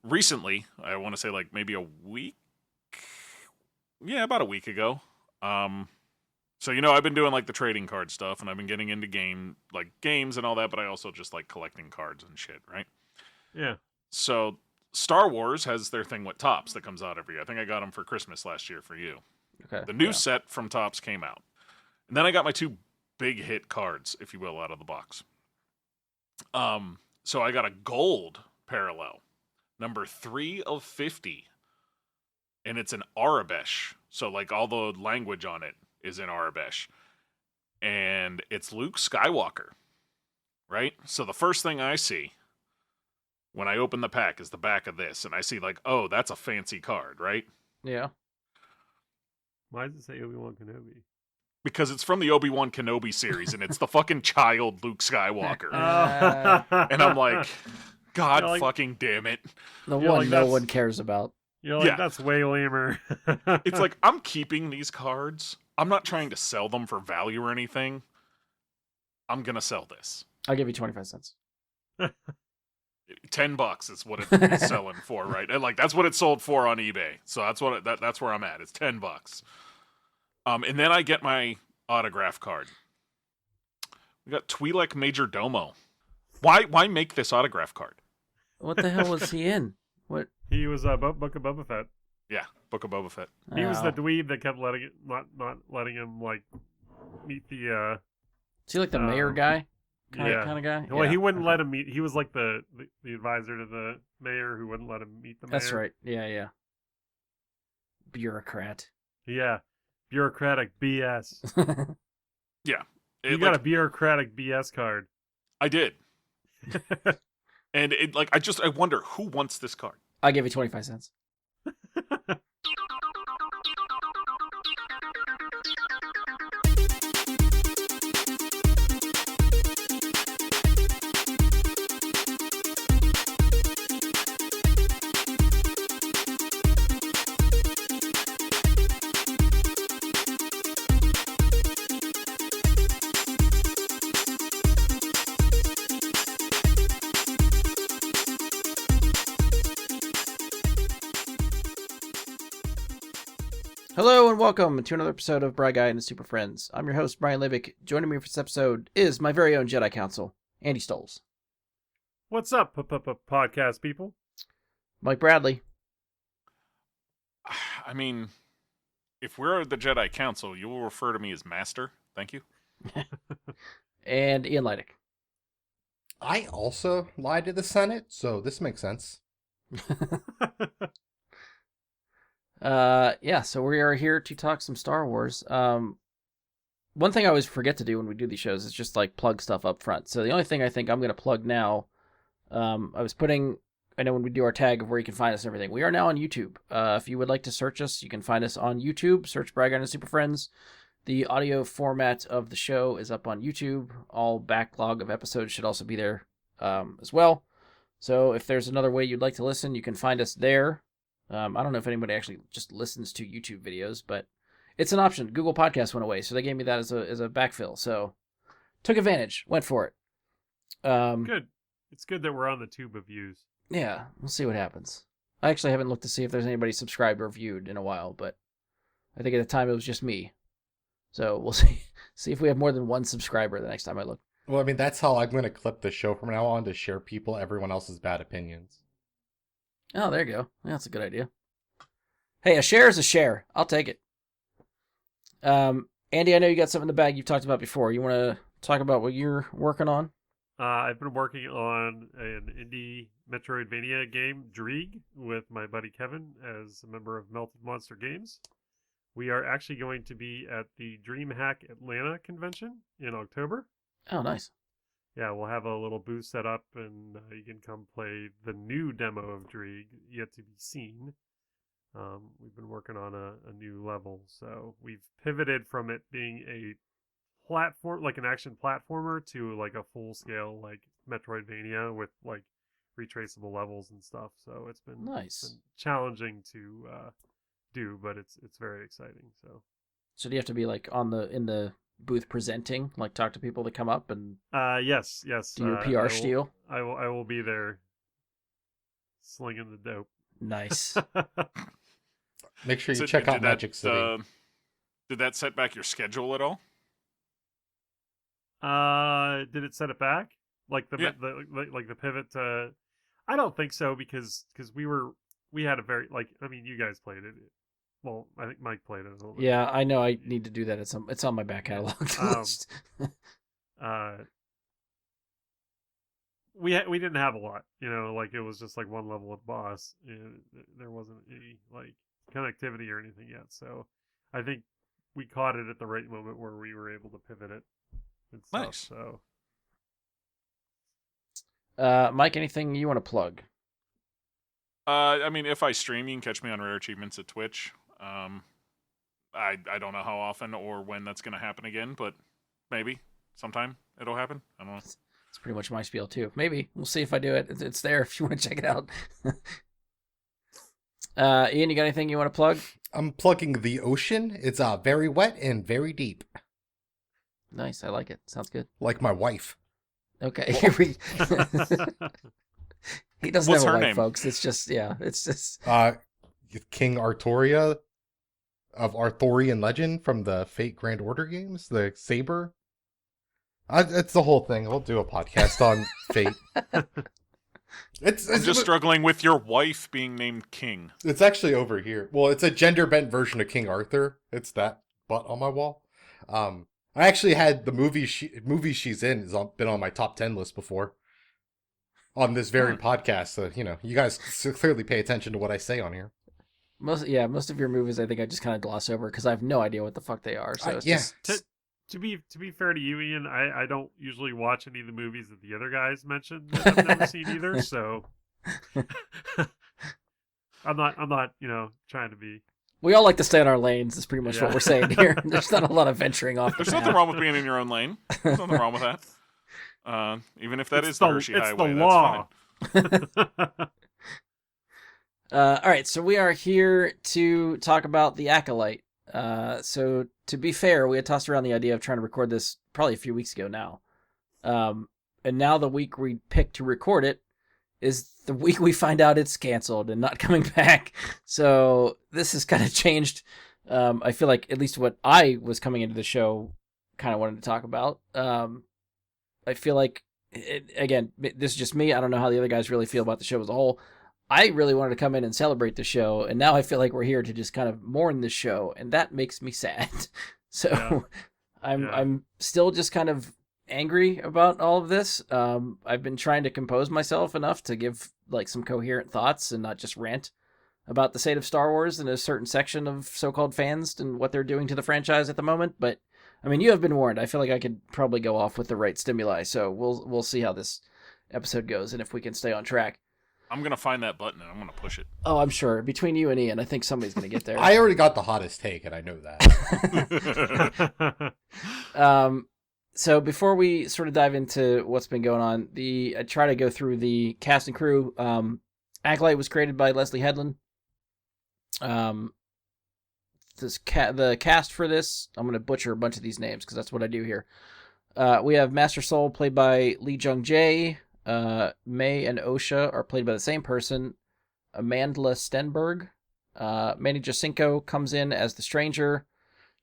Recently, I want to say like maybe a week. Yeah, about a week ago. So I've been doing like the trading card stuff, and I've been getting into games and all that, but I also just like collecting cards and shit, right? Yeah. So Star Wars has their thing with Topps that comes out every year. I think I got them for Christmas last year for you. Okay. The new set from Topps came out, and then I got my two big hit cards, if you will, out of the box. So I got a gold parallel, number 3 of 50, and it's an Arabesh. So like all the language on it is in Arabesh, and it's Luke Skywalker, right? So the first thing I see when I open the pack is the back of this, and I see like, oh, that's a fancy card, right? Yeah. Why does it say Obi-Wan Kenobi? Because it's from the Obi-Wan Kenobi series, and it's the fucking child Luke Skywalker. And I'm like, God fucking damn it. The one no one cares about. You're like, that's way lamer. It's like, I'm keeping these cards. I'm not trying to sell them for value or anything. I'm going to sell this. I'll give you 25 cents. $10 is what it's selling for, right? And like, that's what it sold for on eBay. So that's where I'm at. It's $10. And then I get my autograph card. We got Twi'lek Major Domo. Why make this autograph card? What the hell was he in? What? He was Book of Boba Fett. Yeah, Book of Boba Fett. He was the dweeb that kept not letting him like meet the. Is he like the mayor guy? Kind of guy. Well, he wouldn't let him meet. He was like the advisor to the mayor who wouldn't let him meet the mayor. That's right. Yeah. Bureaucrat. Yeah. Bureaucratic BS. Yeah. You got a bureaucratic BS card. I did. And I wonder who wants this card. I'll give you 25 cents. Hello and welcome to another episode of Bry Guy and his Super Friends. I'm your host, Brian Levick. Joining me for this episode is my very own Jedi Council, Andy Stoles. What's up, podcast people? Mike Bradley. I mean, if we're the Jedi Council, you will refer to me as Master. Thank you. And Ian Leidick. I also lied to the Senate, so this makes sense. So we are here to talk some Star Wars. One thing I always forget to do when we do these shows is just like plug stuff up front. So the only thing I think I'm going to plug now, I know when we do our tag of where you can find us and everything, we are now on YouTube. If you would like to search us, you can find us on YouTube, search Bry Guy and his Super Friends. The audio format of the show is up on YouTube. All backlog of episodes should also be there as well. So if there's another way you'd like to listen, you can find us there. I don't know if anybody actually just listens to YouTube videos, but it's an option. Google Podcasts went away, so they gave me that as a backfill. So took advantage, went for it. Good. It's good that we're on the tube of views. Yeah, we'll see what happens. I actually haven't looked to see if there's anybody subscribed or viewed in a while, but I think at the time it was just me. So we'll see if we have more than one subscriber the next time I look. Well, I mean, that's how I'm going to clip the show from now on, to share everyone else's bad opinions. Oh, there you go. Yeah, that's a good idea. Hey, a share is a share. I'll take it. Andy, I know you got something in the bag you've talked about before. You want to talk about what you're working on? I've been working on an indie Metroidvania game, Dreeg, with my buddy Kevin as a member of Melted Monster Games. We are actually going to be at the DreamHack Atlanta convention in October. Oh, nice. Yeah, we'll have a little booth set up, and you can come play the new demo of Dreeg, yet to be seen. We've been working on a new level, so we've pivoted from it being a platform, like an action platformer, to like a full-scale like Metroidvania with like retraceable levels and stuff. So it's been nice, it's been challenging to do, but it's very exciting. So do you have to be like in the booth presenting, like talk to people that come up and yes do your PR spiel? I will be there slinging the dope. Nice. Make sure you So check out did Magic City. Did that set back your schedule at all? Did it set it back? Like Yeah. like the pivot to? I don't think so because we had a very you guys played it. Well, I think Mike played it a little bit. Yeah, I know. I need to do that. It's on my back catalog list. We didn't have a lot, like it was just like one level with boss, and there wasn't any like connectivity or anything yet. So I think we caught it at the right moment where we were able to pivot it and stuff. Nice. So, Mike, anything you want to plug? I mean, if I stream, you can catch me on Rare Achievements at Twitch. I don't know how often or when that's going to happen again, but maybe sometime it'll happen. I don't know. It's pretty much my spiel too. Maybe we'll see if I do it. It's there if you want to check it out. Ian, you got anything you want to plug? I'm plugging the ocean. It's very wet and very deep. Nice, I like it. Sounds good. Like my wife. Okay, here we. He doesn't What's have a her wife, name? folks. It's just King Artoria of Arthurian legend from the Fate Grand Order games, the saber. It's the whole thing. We'll do a podcast on Fate. It's I'm just struggling with your wife being named King. It's actually over here. Well, it's a gender bent version of King Arthur. It's that butt on my wall. I actually had the movie she's in been on my top 10 list before. On this very podcast, so you guys clearly pay attention to what I say on here. most of your movies. I think I just kind of gloss over because I have no idea what the fuck they are. So it's just to be fair to you, Ian, I don't usually watch any of the movies that the other guys mentioned that I've never seen either. So I'm not trying to be. We all like to stay in our lanes. Is pretty much what we're saying here. There's not a lot of venturing off. There's nothing wrong with being in your own lane. There's nothing wrong with that. Even if that is the Hershey Highway, the law. that's fine. All right, so we are here to talk about the Acolyte. So to be fair, we had tossed around the idea of trying to record this probably a few weeks ago now. And now the week we picked to record it is the week we find out it's canceled and not coming back. So this has kind of changed. I feel like at least what I was coming into the show kind of wanted to talk about. I feel like, again, this is just me. I don't know how the other guys really feel about the show as a whole. I really wanted to come in and celebrate the show, and now I feel like we're here to just kind of mourn the show, and that makes me sad. So I'm still just kind of angry about all of this. I've been trying to compose myself enough to give like some coherent thoughts and not just rant about the state of Star Wars and a certain section of so-called fans and what they're doing to the franchise at the moment. But I mean, you have been warned. I feel like I could probably go off with the right stimuli, so we'll see how this episode goes and if we can stay on track. I'm going to find that button and I'm going to push it. Oh, I'm sure. Between you and Ian, I think somebody's going to get there. I already got the hottest take, and I know that. So before we sort of dive into what's been going on, I try to go through the cast and crew. Acolyte was created by Leslie Headland. The cast for this, I'm going to butcher a bunch of these names because that's what I do here. We have Master Soul played by Lee Jung Jae. May and Osha are played by the same person. Amanda Stenberg. Manny Jacinto comes in as the Stranger.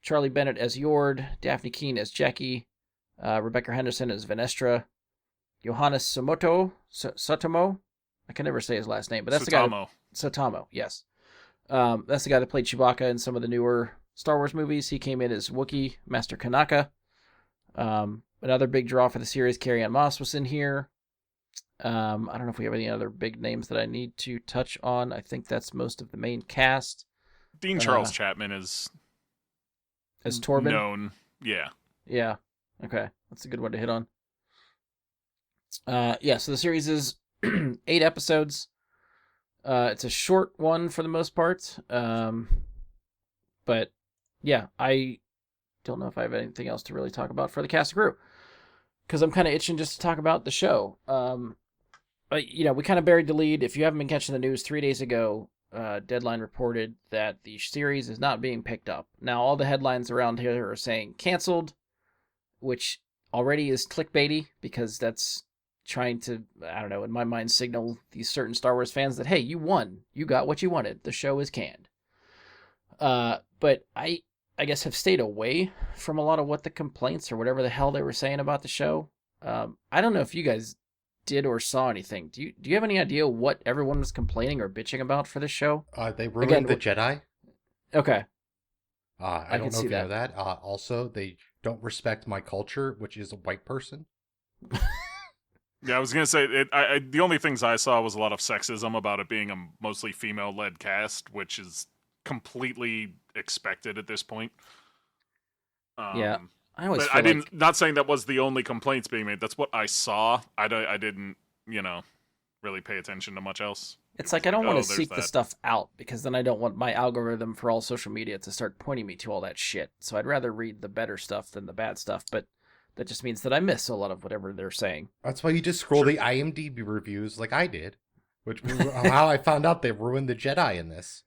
Charlie Bennett as Yord. Daphne Keene as Jackie. Rebecca Henderson as Venestra. Johannes Sotomo. I can never say his last name, but that's the guy. Sotamo, yes. That's the guy that played Chewbacca in some of the newer Star Wars movies. He came in as Wookiee, Master Kanaka. Another big draw for the series, Carrie-Anne Moss was in here. I don't know if we have any other big names that I need to touch on. I think that's most of the main cast. Dean Charles Chapman is as Torben known. Yeah. Yeah. Okay. That's a good one to hit on. So the series is 8 episodes. It's a short one for the most part. But yeah, I don't know if I have anything else to really talk about for the cast and crew, because I'm kind of itching just to talk about the show. But, we kind of buried the lead. If you haven't been catching the news, 3 days ago, Deadline reported that the series is not being picked up. Now, all the headlines around here are saying canceled, which already is clickbaity because that's trying to, I don't know, in my mind, signal these certain Star Wars fans that, hey, you won. You got what you wanted. The show is canned. But I guess have stayed away from a lot of what the complaints or whatever the hell they were saying about the show. I don't know if you guys did or saw anything. Do you have any idea what everyone was complaining or bitching about for this show? They ruined the Jedi. Okay. I don't know if you know that. Also, they don't respect my culture, which is a white person. Yeah, I was gonna say the only things I saw was a lot of sexism about it being a mostly female-led cast, which is completely expected at this point. Yeah, I always. But I didn't. Not saying that was the only complaints being made. That's what I saw. I didn't, really pay attention to much else. It's like I don't want to seek the stuff out because then I don't want my algorithm for all social media to start pointing me to all that shit. So I'd rather read the better stuff than the bad stuff. But that just means that I miss a lot of whatever they're saying. That's why you just scroll the IMDb reviews like I did, which how I found out they ruined the Jedi in this.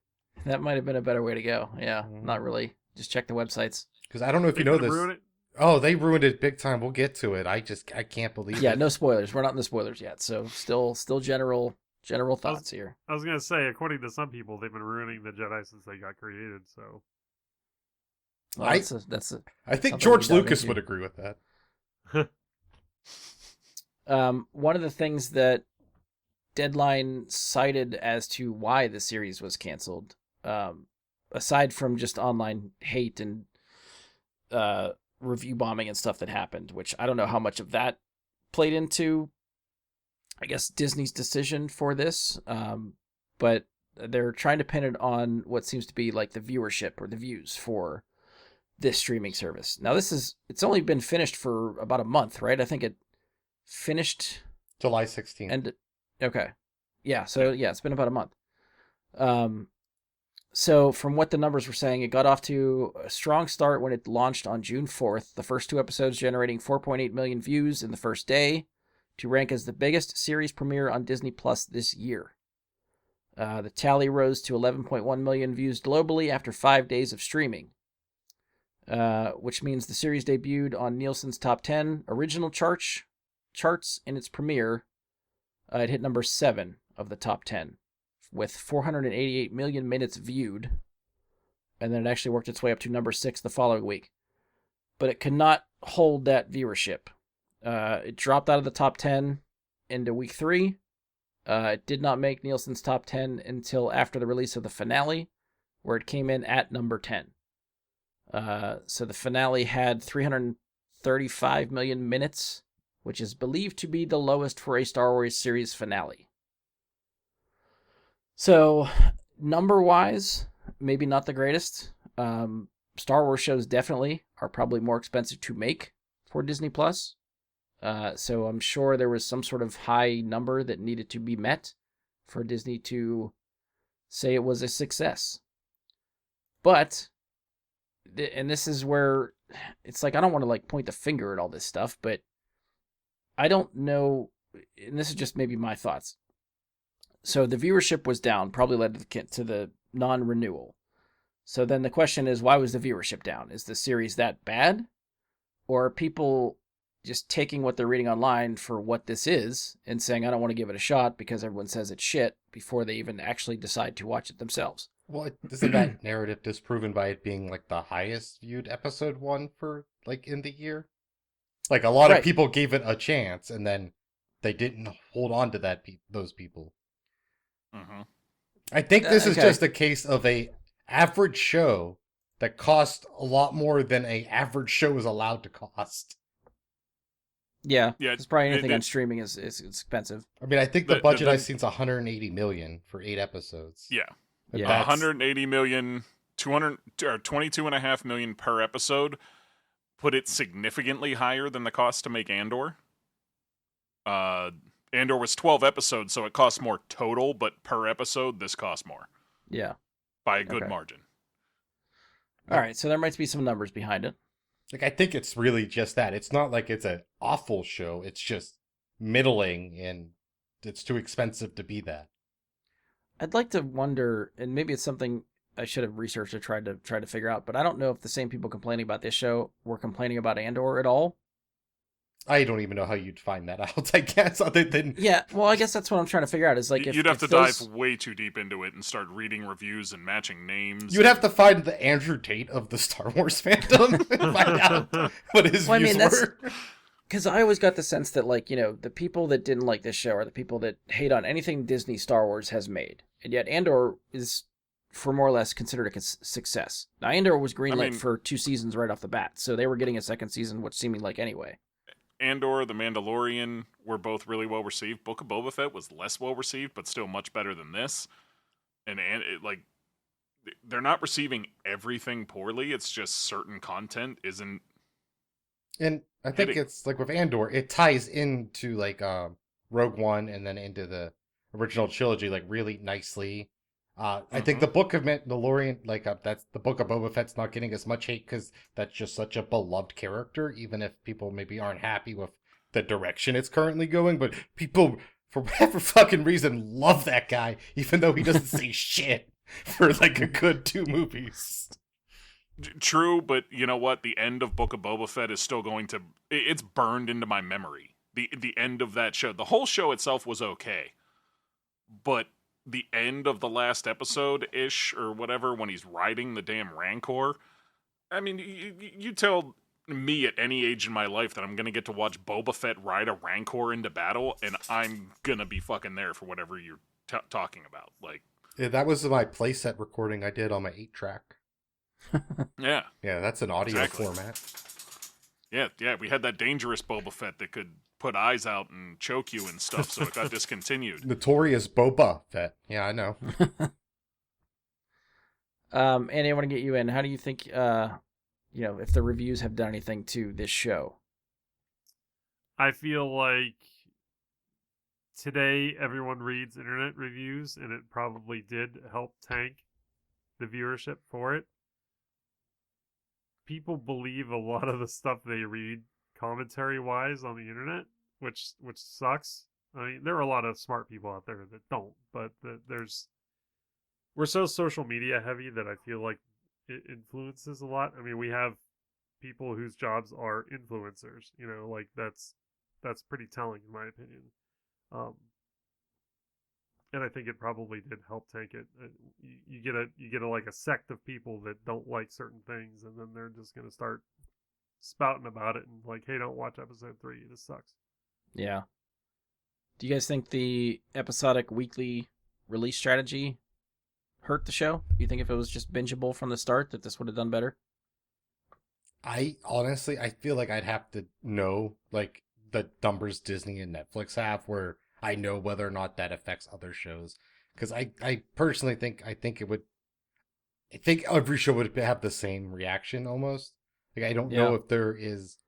That might have been a better way to go. Yeah, not really. Just check the websites. Because I don't know if you know this. Oh, they ruined it big time. We'll get to it. I can't believe it. Yeah, no spoilers. We're not in the spoilers yet. So still general thoughts here. I was gonna say, according to some people, they've been ruining the Jedi since they got created. So, well, I think George Lucas would agree with that. One of the things that Deadline cited as to why the series was canceled, aside from just online hate and review bombing and stuff that happened, which I don't know how much of that played into, I guess, Disney's decision for this, but they're trying to pin it on what seems to be like the viewership or the views for this streaming service. Now, it's only been finished for about a month, right? I think it finished July 16th. And okay. Yeah, so yeah, it's been about a month. So from what the numbers were saying, it got off to a strong start when it launched on June 4th, the first 2 episodes generating 4.8 million views in the first day, to rank as the biggest series premiere on Disney Plus this year. The tally rose to 11.1 million views globally after 5 days of streaming, which means the series debuted on Nielsen's top 10 original charts in its premiere. It hit number 7 of the top 10 with 488 million minutes viewed, and then it actually worked its way up to number 6 the following week. But it could not hold that viewership. It dropped out of the top 10 into week 3. It did not make Nielsen's top 10 until after the release of the finale, where it came in at number 10. So the finale had 335 million minutes, which is believed to be the lowest for a Star Wars series finale. So, number-wise, maybe not the greatest. Star Wars shows definitely are probably more expensive to make for Disney+. So I'm sure there was some sort of high number that needed to be met for Disney to say it was a success. But, and this is where it's like, I don't want to like point the finger at all this stuff, but I don't know, and this is just maybe my thoughts. So the viewership was down, probably led to the non-renewal. So then the question is, why was the viewership down? Is the series that bad? Or are people just taking what they're reading online for what this is and saying, I don't want to give it a shot because everyone says it's shit before they even actually decide to watch it themselves? Well, isn't that narrative disproven by it being like the highest viewed episode 1 for like in the year? Like a lot of people gave it a chance and then they didn't hold on to those people. Mm-hmm. I think this is just a case of a average show that cost a lot more than a average show is allowed to cost. Yeah. It's probably anything on streaming is expensive. I mean, I think the budget I've seen is 180 million for 8 episodes. Yeah. 180 million, 22.5 million per episode. Put it significantly higher than the cost to make Andor. Andor was 12 episodes, so it costs more total, but per episode, this costs more. Yeah. By a good margin. All right, so there might be some numbers behind it. Like, I think it's really just that. It's not like it's an awful show. It's just middling, and it's too expensive to be that. I'd like to wonder, and maybe it's something I should have researched or tried to figure out, but I don't know if the same people complaining about this show were complaining about Andor at all. I don't even know how you'd find that out, I guess, other than... Yeah, well, I guess that's what I'm trying to figure out. Is like You'd have to if those... dive way too deep into it and start reading reviews and matching names. You'd have to find the Andrew Tate of the Star Wars fandom and find out what his Well, I views mean, that's were. because I always got the sense that, like, the people that didn't like this show are the people that hate on anything Disney Star Wars has made, and yet Andor is, for more or less, considered a success. Now, Andor was greenlit for 2 seasons right off the bat, so they were getting a second season, which seeming like anyway. Andor, The Mandalorian were both really well received. Book of Boba Fett was less well received, but still much better than this. And like, they're not receiving everything poorly. It's just certain content isn't. And I think hitting. it's like with Andor, it ties into like Rogue One and then into the original trilogy like really nicely. I think the Book of Mandalorian, like that's the Book of Boba Fett's not getting as much hate because that's just such a beloved character, even if people maybe aren't happy with the direction it's currently going. But people, for whatever fucking reason, love that guy, even though he doesn't say shit for like a good 2 movies. True, but you know what? The end of Book of Boba Fett is still going to... It's burned into my memory. The end of that show. The whole show itself was okay. But the end of the last episode-ish, or whatever, when he's riding the damn Rancor... I mean, you tell me at any age in my life that I'm going to get to watch Boba Fett ride a Rancor into battle, and I'm going to be fucking there for whatever you're talking about. Like, Yeah, that was my playset recording I did on my 8-track. yeah. Yeah, that's an audio Exactly. format. Yeah, we had that dangerous Boba Fett that could put eyes out and choke you and stuff, so it got discontinued. Notorious Boba Fett. Yeah, I know. Andy, I want to get you in. How do you think, if the reviews have done anything to this show? I feel like today everyone reads internet reviews, and it probably did help tank the viewership for it. People believe a lot of the stuff they read commentary-wise on the internet, which sucks. I mean, there are a lot of smart people out there that don't, but we're so social media heavy that I feel like it influences a lot. I mean, we have people whose jobs are influencers, like that's pretty telling in my opinion. And I think it probably did help tank it. You get a like a sect of people that don't like certain things, and then they're just gonna start spouting about it and like, hey, don't watch episode 3. This sucks. Yeah. Do you guys think the episodic weekly release strategy hurt the show? Do you think if it was just bingeable from the start that this would have done better? I honestly, I feel like I'd have to know like the numbers Disney and Netflix have, where I know whether or not that affects other shows. Because I personally think I think every show would have the same reaction almost. Like I don't know if there is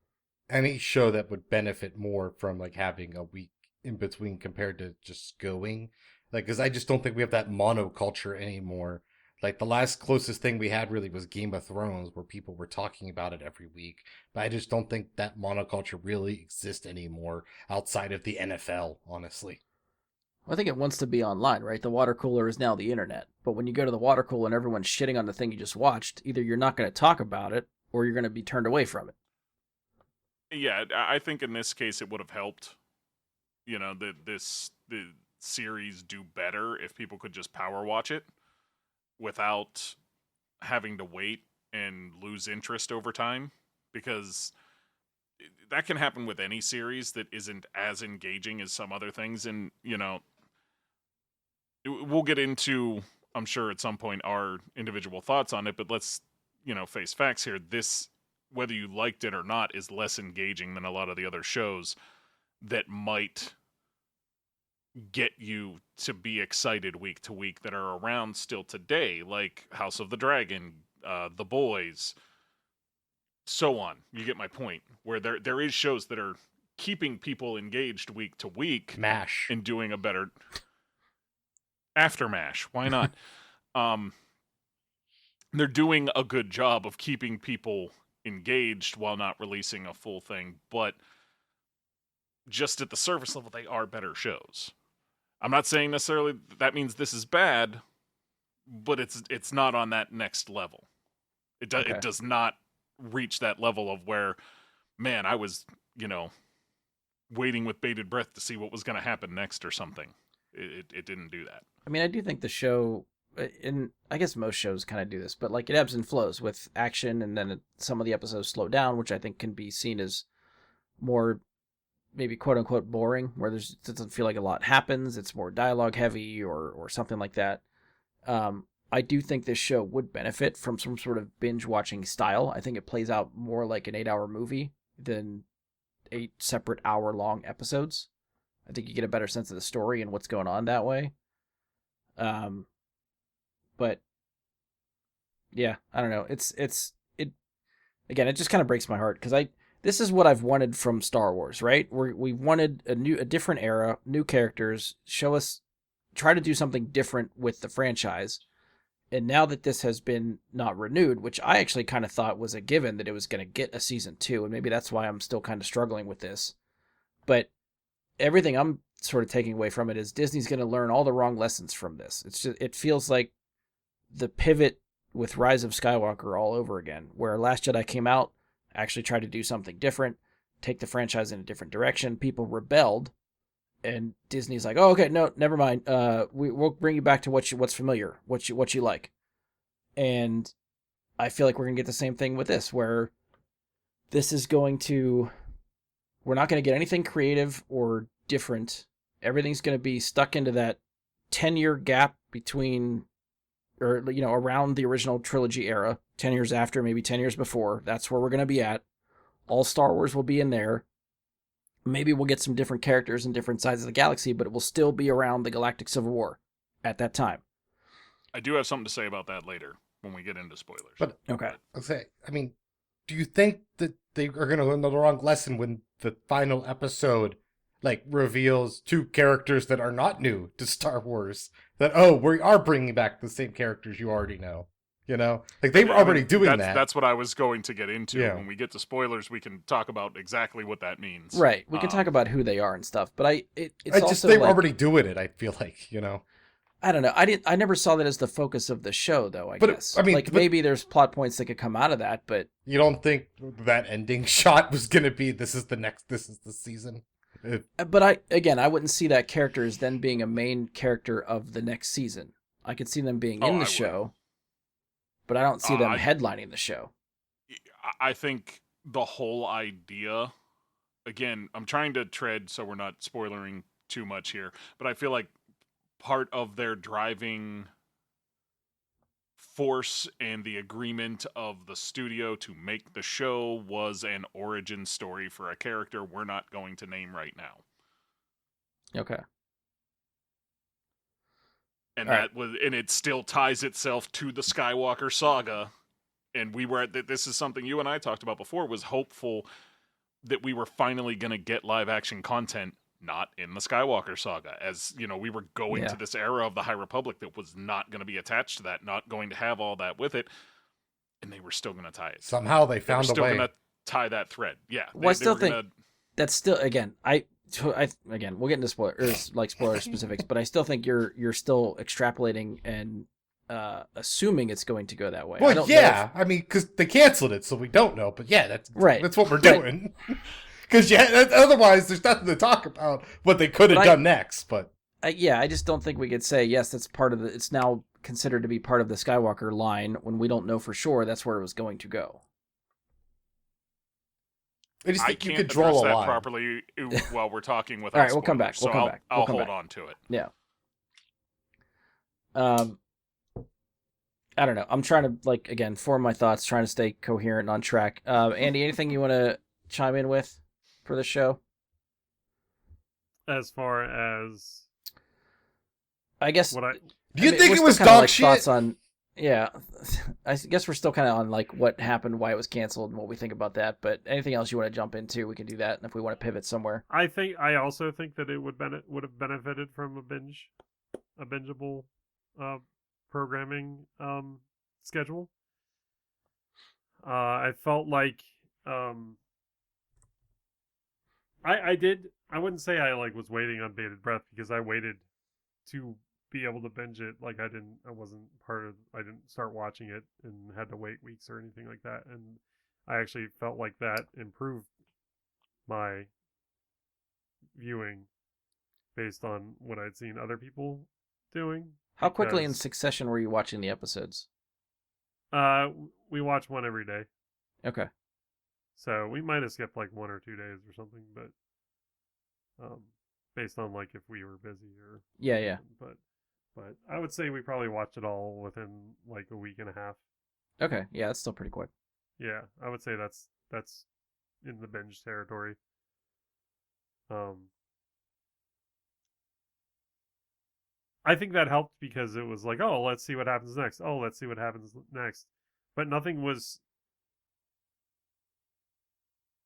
any show that would benefit more from like having a week in between compared to just going. Like, because I just don't think we have that monoculture anymore. Like the last closest thing we had really was Game of Thrones, where people were talking about it every week. But I just don't think that monoculture really exists anymore outside of the NFL, honestly. Well, I think it wants to be online, right? The water cooler is now the internet. But when you go to the water cooler and everyone's shitting on the thing you just watched, either you're not going to talk about it or you're going to be turned away from it. Yeah, I think in this case it would have helped. The series do better if people could just power watch it without having to wait and lose interest over time, because that can happen with any series that isn't as engaging as some other things. And we'll get into, I'm sure at some point, our individual thoughts on it, but let's face facts here. This, whether you liked it or not, is less engaging than a lot of the other shows that might get you to be excited week to week that are around still today, like House of the Dragon, The Boys, so on. You get my point. Where there is shows that are keeping people engaged week to week. MASH. And doing a better... After MASH. Why not? They're doing a good job of keeping people engaged while not releasing a full thing, but just at the surface level, they are better shows. I'm not saying necessarily that means this is bad, but it's not on that next level. It does not reach that level of where, man, I was, waiting with bated breath to see what was going to happen next or something. It didn't do that. I mean, I do think the show, and I guess most shows kind of do this, but like it ebbs and flows with action, and then some of the episodes slow down, which I think can be seen as more maybe quote unquote boring, where it doesn't feel like a lot happens. It's more dialogue heavy or something like that. I do think this show would benefit from some sort of binge watching style. I think it plays out more like an 8-hour movie than 8 separate hour-long episodes. I think you get a better sense of the story and what's going on that way. But yeah, I don't know. It again. It just kind of breaks my heart because this is what I've wanted from Star Wars, right? We wanted a different era, new characters, try to do something different with the franchise. And now that this has been not renewed, which I actually kind of thought was a given that it was going to get a season 2, and maybe that's why I'm still kind of struggling with this. But everything I'm sort of taking away from it is Disney's going to learn all the wrong lessons from this. It feels like the pivot with Rise of Skywalker all over again, where Last Jedi came out, actually tried to do something different, take the franchise in a different direction. People rebelled. And Disney's like, oh, okay, no, never mind. We'll bring you back to what's familiar, what you like. And I feel like we're gonna get the same thing with this, where this is we're not gonna get anything creative or different. Everything's gonna be stuck into that 10-year gap between, or around the original trilogy era, 10 years after, maybe 10 years before. That's where we're gonna be at. All Star Wars will be in there. Maybe we'll get some different characters in different sides of the galaxy, but it will still be around the Galactic Civil War at that time. I do have something to say about that later when we get into spoilers. But okay, I mean, do you think that they are going to learn the wrong lesson when the final episode reveals 2 characters that are not new to Star Wars? That we are bringing back the same characters you already know. They were already doing that. That's what I was going to get into. Yeah. When we get to spoilers, we can talk about exactly what that means. right. We can talk about who they are and stuff, but they were already doing it. I feel like I don't know. I never saw that as the focus of the show, though. I guess. I mean, maybe there's plot points that could come out of that, but you don't think that ending shot was going to be this is the season? But I wouldn't see that character as then being a main character of the next season. I could see them being in the show. But I don't see them headlining the show. I think the whole idea, again, I'm trying to tread so we're not spoilering too much here, but I feel like part of their driving force and the agreement of the studio to make the show was an origin story for a character we're not going to name right now. Okay. And and it still ties itself to the Skywalker saga. And this is something you and I talked about before, was hopeful that we were finally going to get live action content not in the Skywalker saga. As, we were going to this era of the High Republic that was not going to be attached to that, not going to have all that with it. And they were still going to tie it. Somehow they found a way. Still going to tie that thread. Yeah. Well, I still think that's still, again, we'll get into spoiler specifics, but I still think you're still extrapolating and assuming it's going to go that way. Well, I mean, because they canceled it, so we don't know. But yeah, that's right. That's what we're doing. Because otherwise, there's nothing to talk about what they could have done next. But I just don't think we could say yes. That's part of it's now considered to be part of the Skywalker line when we don't know for sure that's where it was going to go. I just think you could draw a line properly while we're talking with. All right, we'll come back. I'll hold on to it. Yeah. I don't know. I'm trying to again form my thoughts, trying to stay coherent and on track. Andy, anything you want to chime in with for the show? As far as, I guess. Do you think it was dog shit? Thoughts on. Yeah, I guess we're still kind of on what happened, why it was canceled, and what we think about that. But anything else you want to jump into, we can do that. And if we want to pivot somewhere, I also think that it would have benefited from a bingeable programming schedule. I felt like I wouldn't say I was waiting on bated breath, because I waited to be able to binge it. I didn't start watching it and had to wait weeks or anything like that. And I actually felt like that improved my viewing based on what I'd seen other people doing. How quickly in because, succession were you watching the episodes? we watch one every day, Okay. so we might have skipped like 1 or 2 days or something, but based on like if we were busy or Yeah. but I would say we probably watched it all within like a week and a half. Okay. Yeah, that's still pretty quick. Yeah, I would say that's in the binge territory. I think that helped because it was like, oh, let's see what happens next. Oh, let's see what happens next. But nothing was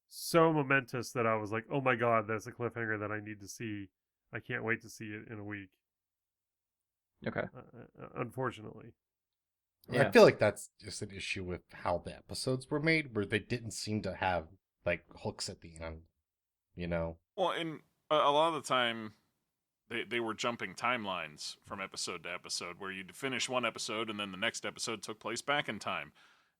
so momentous that I was like, oh my god, that's a cliffhanger that I need to see. I can't wait to see it in a week. Okay. Unfortunately. Yeah. I feel like that's just an issue with how the episodes were made, where they didn't seem to have like hooks at the end. You know? Well, and a lot of the time, they were jumping timelines from episode to episode, where you'd finish one episode and then the next episode took place back in time.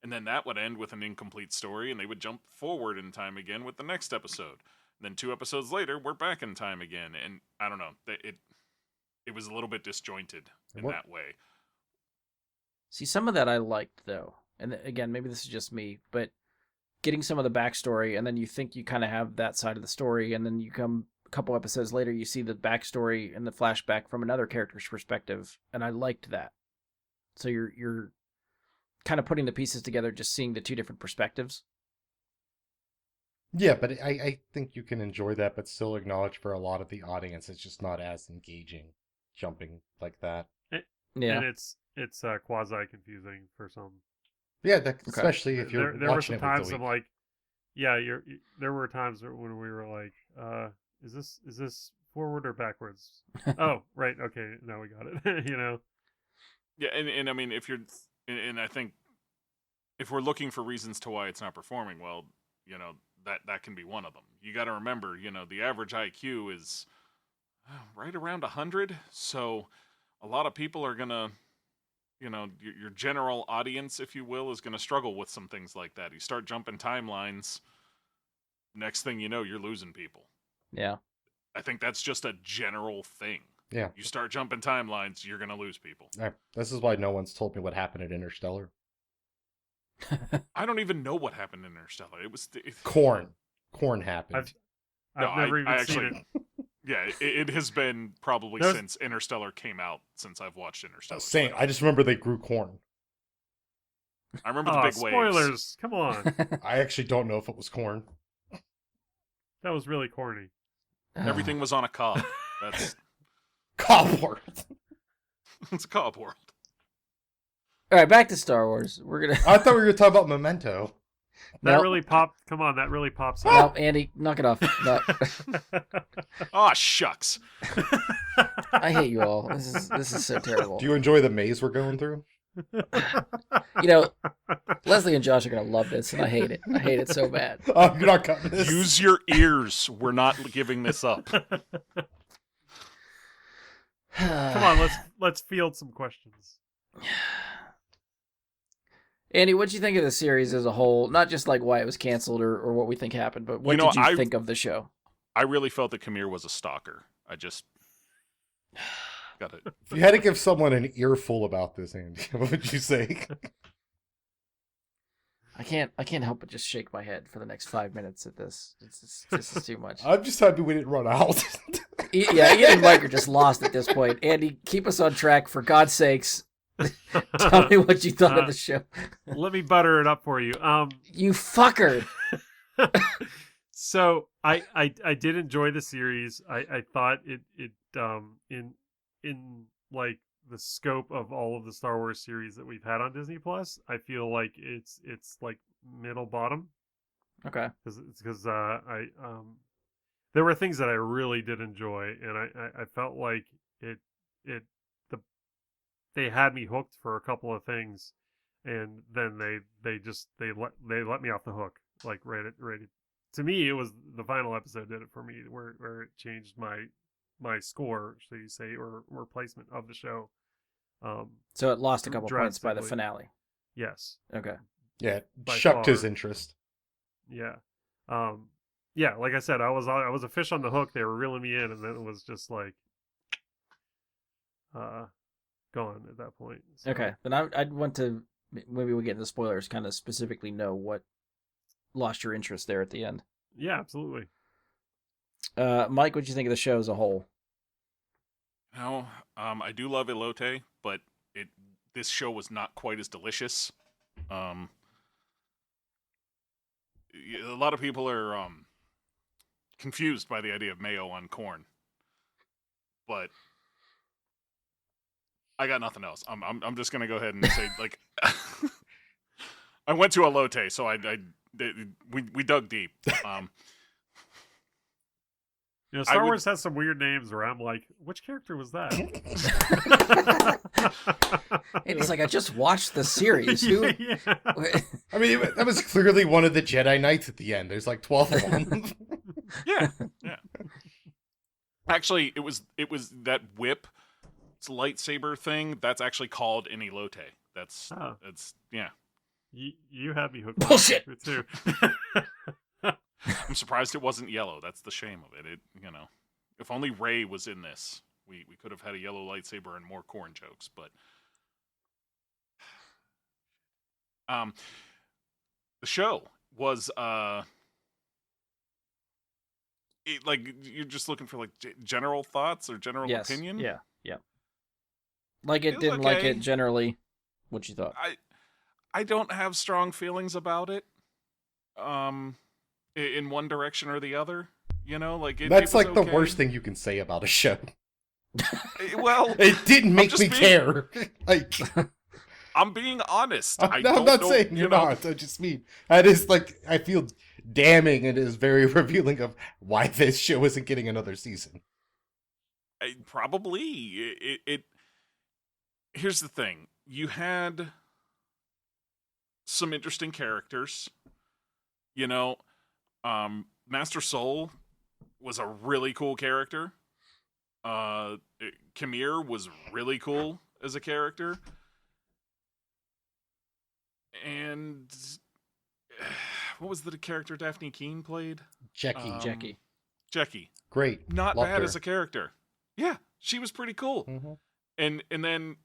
And then that would end with an incomplete story, and they would jump forward in time again with the next episode. Then 2 episodes later, we're back in time again. And I don't know, it was a little bit disjointed in that way. See, some of that I liked, though. And again, maybe this is just me, but getting some of the backstory, and then you think you kind of have that side of the story, and then you come a couple episodes later, you see the backstory and the flashback from another character's perspective, and I liked that. So you're kind of putting the pieces together, just seeing the 2 different perspectives. Yeah, but I think you can enjoy that, but still acknowledge for a lot of the audience, it's just not as engaging jumping like that. Yeah. And it's quasi confusing for some. Yeah, especially if you're there were watching some it times week I'm to week. like, yeah, there were times when we were like, is this forward or backwards? Oh, right, okay, now we got it. You know. Yeah, and I mean, if you're, and I think if we're looking for reasons to why it's not performing well, you know, that can be one of them. You got to remember, you know, the average IQ is right around 100, so a lot of people are gonna, you know, your general audience, if you will, is gonna struggle with some things like that. You start jumping timelines, next thing you know, you're losing people. Yeah. I think that's just a general thing. Yeah. You start jumping timelines, you're gonna lose people. This is why no one's told me what happened at Interstellar. I don't even know what happened in Interstellar. It was Corn happened. I've never even seen it. Yeah, it has been probably There's- since Interstellar came out since I've watched Interstellar. Same. I just remember they grew corn. I remember the big spoilers! waves. Come on, I actually don't know if it was corn. that was really corny. Everything was on a cob. That's Copper. it's a cob world. All right, back to Star Wars. We're gonna. I thought we were going to talk about Memento. That Nope. really popped. Come on, that really pops No, up. Andy, knock it off. No. Oh shucks. I hate you all. This is so terrible. Do you enjoy the maze we're going through? You know, Leslie and Josh are gonna love this, and I hate it. I hate it so bad. Oh, you're not cutting this. Use your ears. We're not giving this up. Come on, let's field some questions. Andy, what'd you think of the series as a whole? Not just like why it was canceled or what we think happened, but what did you think of the show? I really felt that Kamir was a stalker. I just got it. If you had to give someone an earful about this, Andy, what would you say? I can't help but just shake my head for the next 5 minutes at this. This is too much. I'm just happy we didn't run out. Yeah, Ian and Mike are just lost at this point. Andy, keep us on track, for God's sakes. Tell me what you thought of the show. Let me butter it up for you. You fucker. So I did enjoy the series. I thought it in like the scope of all of the Star Wars series that we've had on Disney Plus, I feel like it's like middle bottom. Okay. Because there were things that I really did enjoy, and I felt like they had me hooked for a couple of things, and then they let me off the hook, like right. To me, it was the final episode did it for me, where it changed my score, so you say, or placement of the show. So it lost a couple points by the drastically. finale. Yes. Okay. Yeah, By shucked his far. interest. Yeah. yeah, like I said, I was a fish on the hook. They were reeling me in, and then it was just like gone at that point. So, Okay, then I'd want to, maybe we get into spoilers, kind of specifically know what lost your interest there at the end. yeah, absolutely. Mike, what'd you think of the show as a whole? No, I do love elote, but this show was not quite as delicious. A lot of people are confused by the idea of mayo on corn, but I got nothing else. I'm just gonna go ahead and say like I went to elote, so we dug deep. Star Wars has some weird names where I'm like, which character was that? It's like, I just watched the series. Who? Yeah. I mean, that was clearly one of the Jedi Knights at the end. There's like 12 of them. Yeah. Actually, it was that whip, it's a lightsaber thing. That's actually called an elote. That's yeah. You had me hooked. Bullshit. Too. I'm surprised it wasn't yellow. That's the shame of it. If only Rey was in this, we could have had a yellow lightsaber and more corn jokes. But the show was like, you're just looking for like general thoughts or general opinion. Yeah. Like it, It was didn't like okay. it generally. What you thought? I don't have strong feelings about it. In one direction or the other, like That's it was like the okay. worst thing you can say about a show. Well, It didn't make just me being- care. Like, I'm being honest. I'm not saying you're not. I just mean that is like, I feel damning and is very revealing of why this show isn't getting another season. Probably it. Here's the thing: you had some interesting characters. Master Soul was a really cool character. Kamir was really cool as a character. And what was the character Daphne Keene played? Jackie. Jackie. Great. Not Loved bad her. as a character. Yeah, she was pretty cool. Mm-hmm. And then,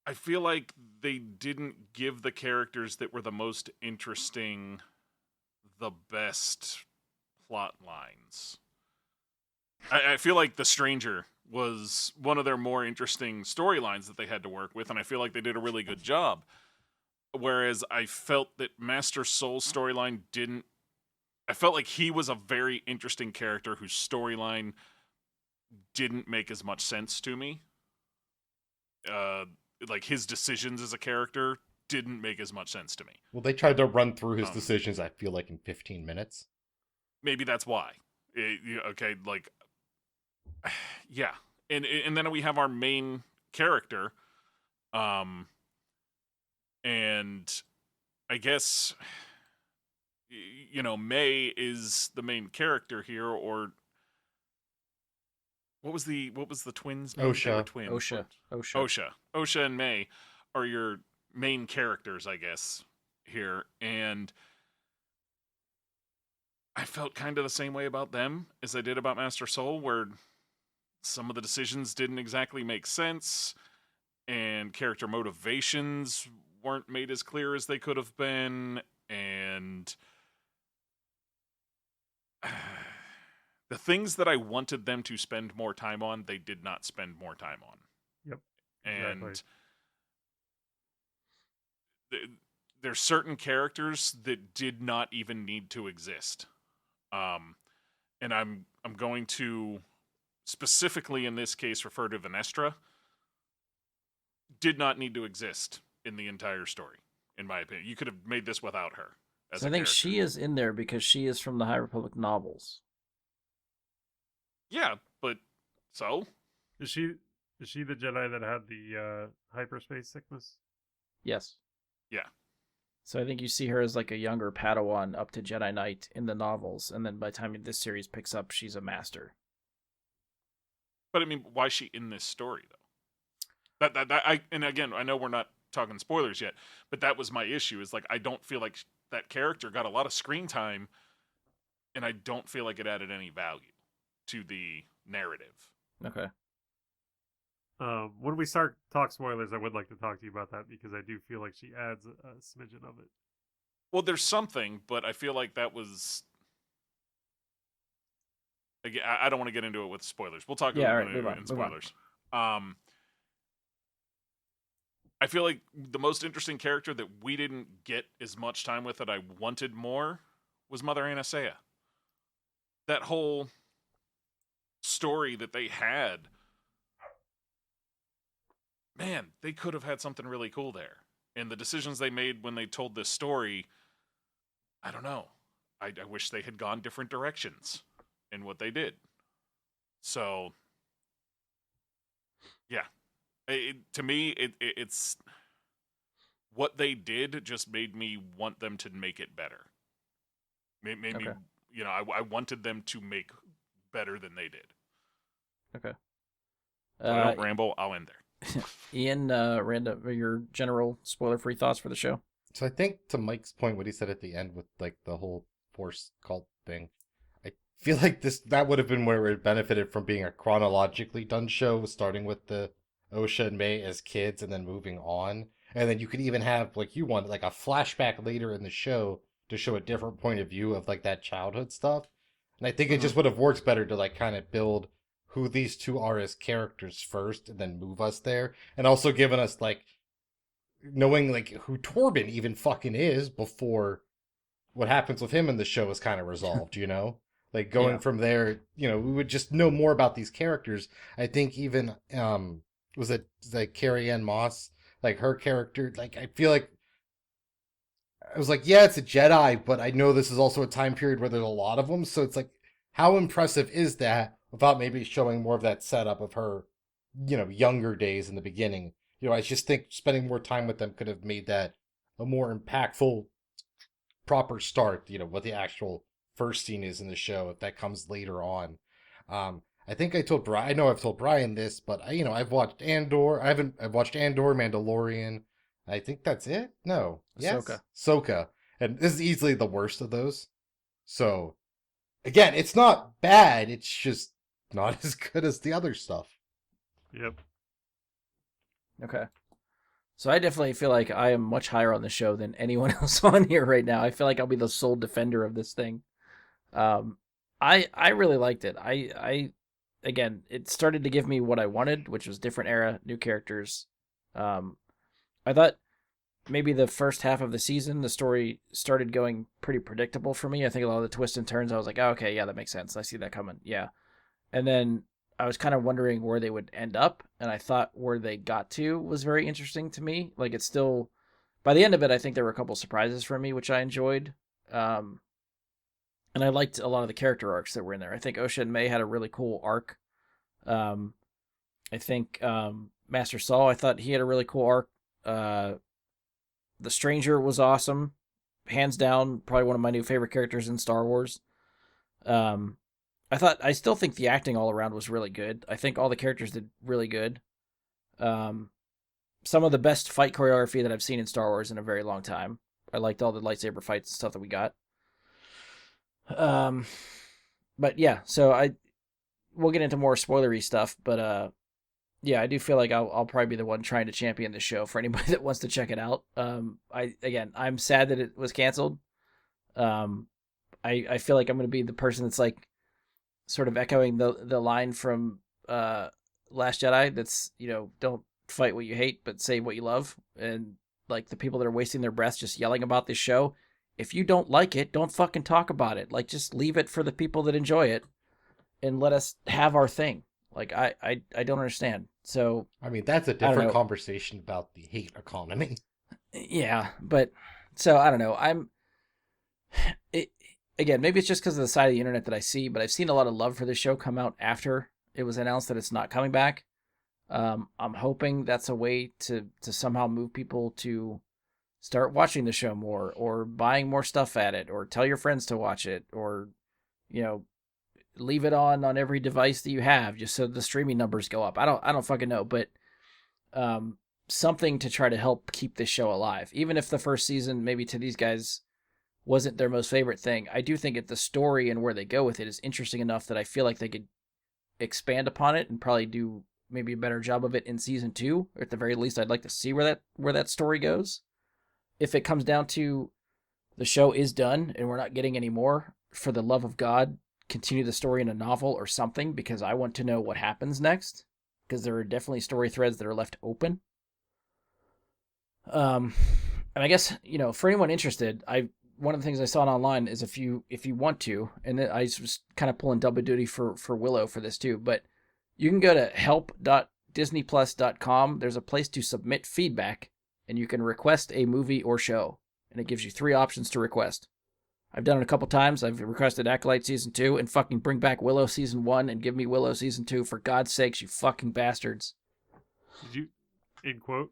I feel like they didn't give the characters that were the most interesting the best plot lines. I feel like The Stranger was one of their more interesting storylines that they had to work with, and I feel like they did a really good job. Whereas I felt that Master Soul's storyline didn't... I felt like he was a very interesting character whose storyline didn't make as much sense to me. Like, his decisions as a character didn't make as much sense to me. Well, they tried to run through his decisions, I feel like, in 15 minutes. Maybe that's why. Okay, like... Yeah. And then we have our main character. And I guess... May is the main character here, or... What was the twins' name? They were Osha. twins. Osha and May are your main characters, I guess, here. And I felt kind of the same way about them as I did about Master Soul, where some of the decisions didn't exactly make sense, and character motivations weren't made as clear as they could have been, and... the things that I wanted them to spend more time on, they did not spend more time on. Yep. And Exactly. there's certain characters that did not even need to exist. And I'm going to specifically in this case refer to Venestra. Did not need to exist in the entire story, in my opinion. You could have made this without her. So I think she is in there because she is from the High Republic novels. Yeah, but so? Is she the Jedi that had the hyperspace sickness? Yes. Yeah. So I think you see her as like a younger Padawan up to Jedi Knight in the novels, and then by the time this series picks up, she's a master. But I mean, why is she in this story though? And again, I know we're not talking spoilers yet, but that was my issue. Is like I don't feel like that character got a lot of screen time, and I don't feel like it added any value to the narrative. Okay. When we start talk spoilers, I would like to talk to you about that because I do feel like she adds a smidgen of it. Well, there's something, but I feel like that was. Again, I don't want to get into it with spoilers. We'll talk Yeah, all about right, it move on, in move on. spoilers. I feel like the most interesting character that we didn't get as much time with that I wanted more was Mother Anasea. That whole story that they had, man, they could have had something really cool there. And the decisions they made when they told this story, I don't know. I wish they had gone different directions in what they did. So, yeah. To me, it's what they did just made me want them to make it better. Made me, Okay. I wanted them to make better than they did. Okay. If I don't ramble, I'll end there. Ian, random, your general spoiler-free thoughts for the show? So I think to Mike's point, what he said at the end with like the whole Force cult thing, I feel like that would have been where it benefited from being a chronologically done show, starting with the Osha and May as kids and then moving on. And then you could even have, like you wanted, like a flashback later in the show to show a different point of view of like that childhood stuff. And I think it just would have worked better to like kind of build who these two are as characters first and then move us there. And also given us like knowing like who Torben even fucking is before what happens with him in the show is kind of resolved, you know? Like going Yeah. from there, you know, we would just know more about these characters. I think even was it like Carrie Ann Moss, like her character, like I feel like I was like, yeah, it's a Jedi, but I know this is also a time period where there's a lot of them, so it's like how impressive is that without maybe showing more of that setup of her, you know, younger days in the beginning. You know, I just think spending more time with them could have made that a more impactful proper start, you know, what the actual first scene is in the show if that comes later on. I think I told Brian, I know I've told Brian this, but I've watched Andor. I've watched Andor, Mandalorian. I think that's it. No, yes, Ahsoka. Ahsoka, and this is easily the worst of those. So, again, it's not bad. It's just not as good as the other stuff. Yep. Okay. So I definitely feel like I am much higher on the show than anyone else on here right now. I feel like I'll be the sole defender of this thing. I really liked it. I again, it started to give me what I wanted, which was different era, new characters. I thought maybe the first half of the season, the story started going pretty predictable for me. I think a lot of the twists and turns, I was like, oh, okay, yeah, that makes sense. I see that coming. Yeah. And then I was kind of wondering where they would end up, and I thought where they got to was very interesting to me. Like, it's still, by the end of it, I think there were a couple surprises for me, which I enjoyed. And I liked a lot of the character arcs that were in there. I think Osha and May had a really cool arc. I think Master Saul, I thought he had a really cool arc. The Stranger was awesome. Hands down, probably one of my new favorite characters in Star Wars. I still think the acting all around was really good. I think all the characters did really good. Some of the best fight choreography that I've seen in Star Wars in a very long time. I liked all the lightsaber fights and stuff that we got. But yeah, so we'll get into more spoilery stuff, but yeah, I do feel like I'll probably be the one trying to champion the show for anybody that wants to check it out. I'm sad that it was canceled. I feel like I'm going to be the person that's like sort of echoing the line from Last Jedi that's, you know, don't fight what you hate but say what you love, and like the people that are wasting their breath just yelling about this show. If you don't like it, don't fucking talk about it. Like, just leave it for the people that enjoy it and let us have our thing. Like, I don't understand. So I mean, that's a don't different know. conversation about the hate economy. Yeah, but so I don't know. Again, maybe it's just because of the side of the internet that I see, but I've seen a lot of love for this show come out after it was announced that it's not coming back. I'm hoping that's a way to somehow move people to start watching the show more, or buying more stuff at it, or tell your friends to watch it, or, you know, leave it on every device that you have just so the streaming numbers go up. I don't fucking know, but something to try to help keep this show alive. Even if the first season, maybe to these guys, wasn't their most favorite thing. I do think that the story and where they go with it is interesting enough that I feel like they could expand upon it and probably do maybe a better job of it in season 2. Or at the very least, I'd like to see where that story goes. If it comes down to the show is done and we're not getting any more, for the love of God, continue the story in a novel or something, because I want to know what happens next, because there are definitely story threads that are left open. And I guess, for anyone interested, one of the things I saw online is if you want to, and I was kind of pulling double duty for Willow for this too, but you can go to help.disneyplus.com. There's a place to submit feedback, and you can request a movie or show, and it gives you 3 options to request. I've done it a couple times. I've requested Acolyte Season 2 and fucking bring back Willow Season 1 and give me Willow Season 2, for God's sakes, you fucking bastards. Did you, in quote?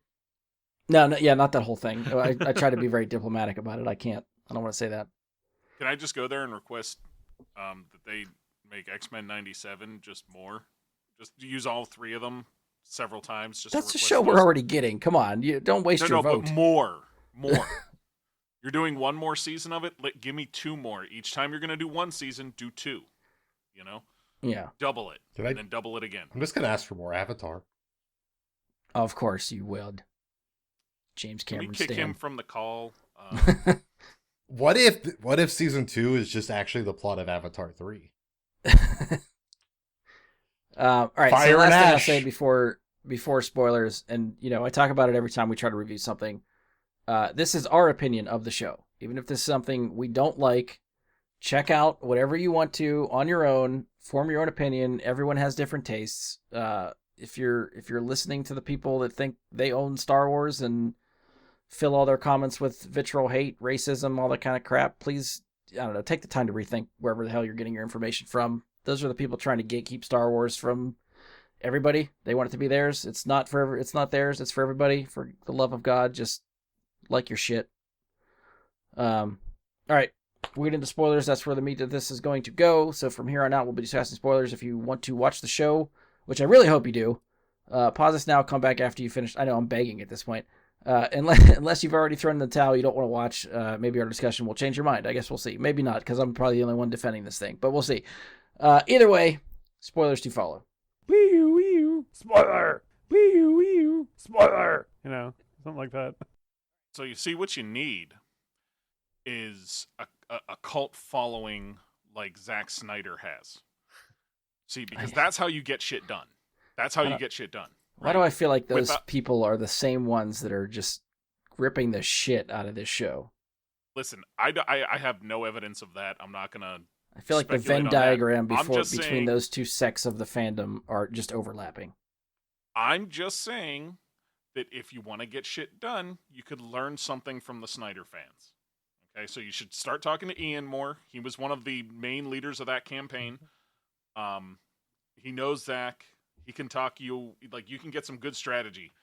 No, not that whole thing. I try to be very diplomatic about it. I can't. I don't want to say that. Can I just go there and request that they make X-Men 97 just more? Just use all 3 of them several times. That's a show we're already getting. Come on. You don't waste your vote. But more. You're doing 1 more season of it. Give me 2 more. Each time you're going to do 1 season, do 2. Yeah. Double it. And then double it again. I'm just going to ask for more Avatar. Of course you would. James Cameron. Can we kick him from the call? What if season 2 is just actually the plot of Avatar 3? All right. Fire so last and thing I'll ash. say before spoilers, and I talk about it every time we try to review something. This is our opinion of the show. Even if this is something we don't like, check out whatever you want to on your own. Form your own opinion. Everyone has different tastes. If you're listening to the people that think they own Star Wars and fill all their comments with vitriol, hate, racism, all that kind of crap, please, I don't know, take the time to rethink wherever the hell you're getting your information from. Those are the people trying to gatekeep Star Wars from everybody. They want it to be theirs. It's not theirs. It's for everybody. For the love of God, just like your shit. All right. We'll get into spoilers. That's where the meat of this is going to go. So from here on out, we'll be discussing spoilers. If you want to watch the show, which I really hope you do, pause this now. Come back after you finish. I know I'm begging at this point. Unless you've already thrown in the towel, you don't want to watch. Maybe our discussion will change your mind. I guess we'll see. Maybe not, because I'm probably the only one defending this thing. But we'll see. Either way, spoilers to follow. Wee-oo, spoiler! Wee-oo, spoiler! Something like that. So you see, what you need is a cult following like Zack Snyder has. See, because that's how you get shit done. That's how you get shit done. Right? Why do I feel like those people are the same ones that are just ripping the shit out of this show? Listen, I have no evidence of that. I'm not going to I feel like the speculate Venn on that. diagram between saying, those two sects of the fandom are just overlapping. I'm just saying that if you want to get shit done, you could learn something from the Snyder fans. Okay, so you should start talking to Ian more. He was one of the main leaders of that campaign. He knows Zach. He can talk you, like, you can get some good strategy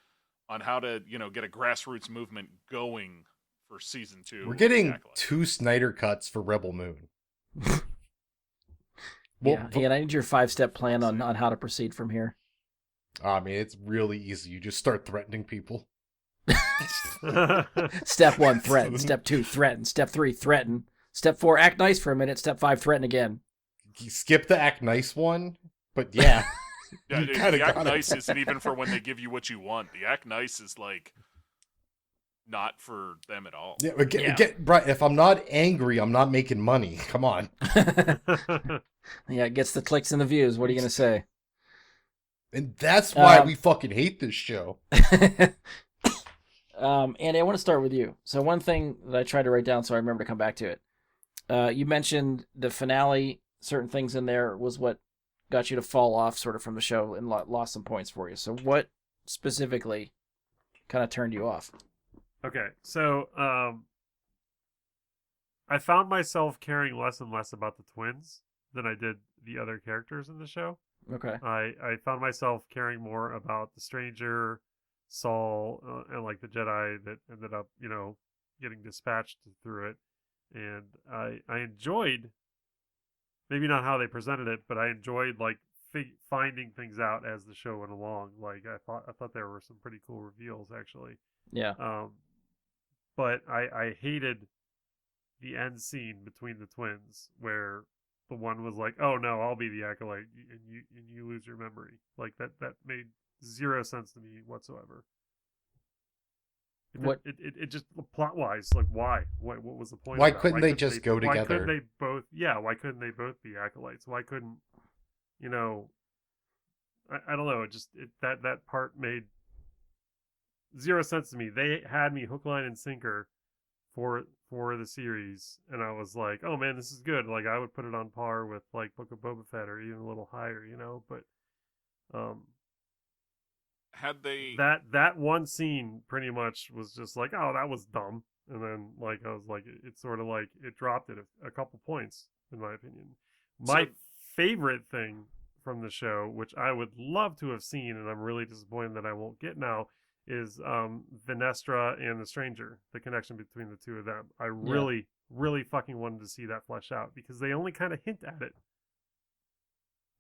on how to, get a grassroots movement going for season 2. We're getting 2 Snyder cuts for Rebel Moon. Yeah, I need your 5-step plan on how to proceed from here. I mean, it's really easy. You just start threatening people. Step 1, threaten. Step 2, threaten. Step 3, threaten. Step 4, act nice for a minute. Step 5, threaten again. You skip the act nice one, but yeah. Yeah, the act nice isn't even for when they give you what you want. The act nice is like not for them at all. Yeah, right. If I'm not angry, I'm not making money. Come on. Yeah, it gets the clicks and the views. What are you gonna say? And that's why we fucking hate this show. Andy, I want to start with you. So one thing that I tried to write down so I remember to come back to it. You mentioned the finale, certain things in there was what got you to fall off sort of from the show and lost some points for you. So what specifically kind of turned you off? Okay, so I found myself caring less and less about the twins than I did the other characters in the show. Okay. I found myself caring more about the stranger, Saul, and like the Jedi that ended up, getting dispatched through it. And I enjoyed, maybe not how they presented it, but I enjoyed like finding things out as the show went along. Like I thought there were some pretty cool reveals actually. Yeah. But I hated the end scene between the twins where the one was like, "Oh no, I'll be the acolyte," and you lose your memory. Like that made zero sense to me whatsoever. It just plot wise, like why? What was the point? Why of that? couldn't they just go Why together? couldn't they both? Yeah, why couldn't they both be acolytes? Why couldn't you know? I don't know. That part made zero sense to me. They had me hook, line, and sinker for the series, and I was like, oh man, this is good. Like I would put it on par with like Book of Boba Fett or even a little higher, But Had they that one scene pretty much was just like, oh, that was dumb, and then like I was like, it's sort of like it dropped it a couple points in my opinion. My favorite thing from the show, which I would love to have seen, and I'm really disappointed that I won't get now, is Venestra and the Stranger, the connection between the two of them. I really, really fucking wanted to see that flesh out because they only kind of hint at it.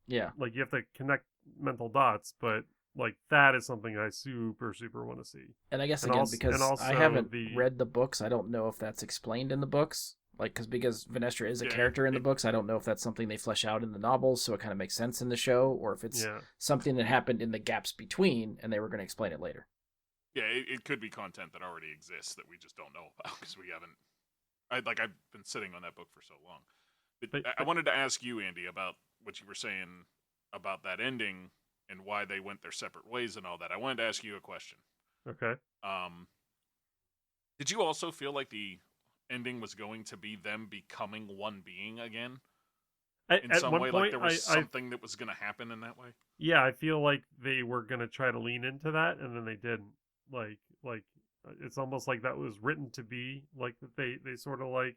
Yeah. Like you have to connect mental dots, but like that is something I super, super want to see. And I guess And again, also- because and also I haven't the- read the books, I don't know if that's explained in the books. Like, because Venestra is a Yeah, character in the books, I don't know if that's something they flesh out in the novels, so it kind of makes sense in the show, or if it's something that happened in the gaps between, and they were going to explain it later. Yeah, it could be content that already exists that we just don't know about because we haven't. I've been sitting on that book for so long. But I wanted to ask you, Andy, about what you were saying about that ending and why they went their separate ways and all that. I wanted to ask you a question. Okay. Did you also feel like the ending was going to be them becoming one being again? In At some one way, point, like there was something that was going to happen in that way? Yeah, I feel like they were gonna try to lean into that, and then they didn't. Like it's almost like that was written to be like that. They sort of like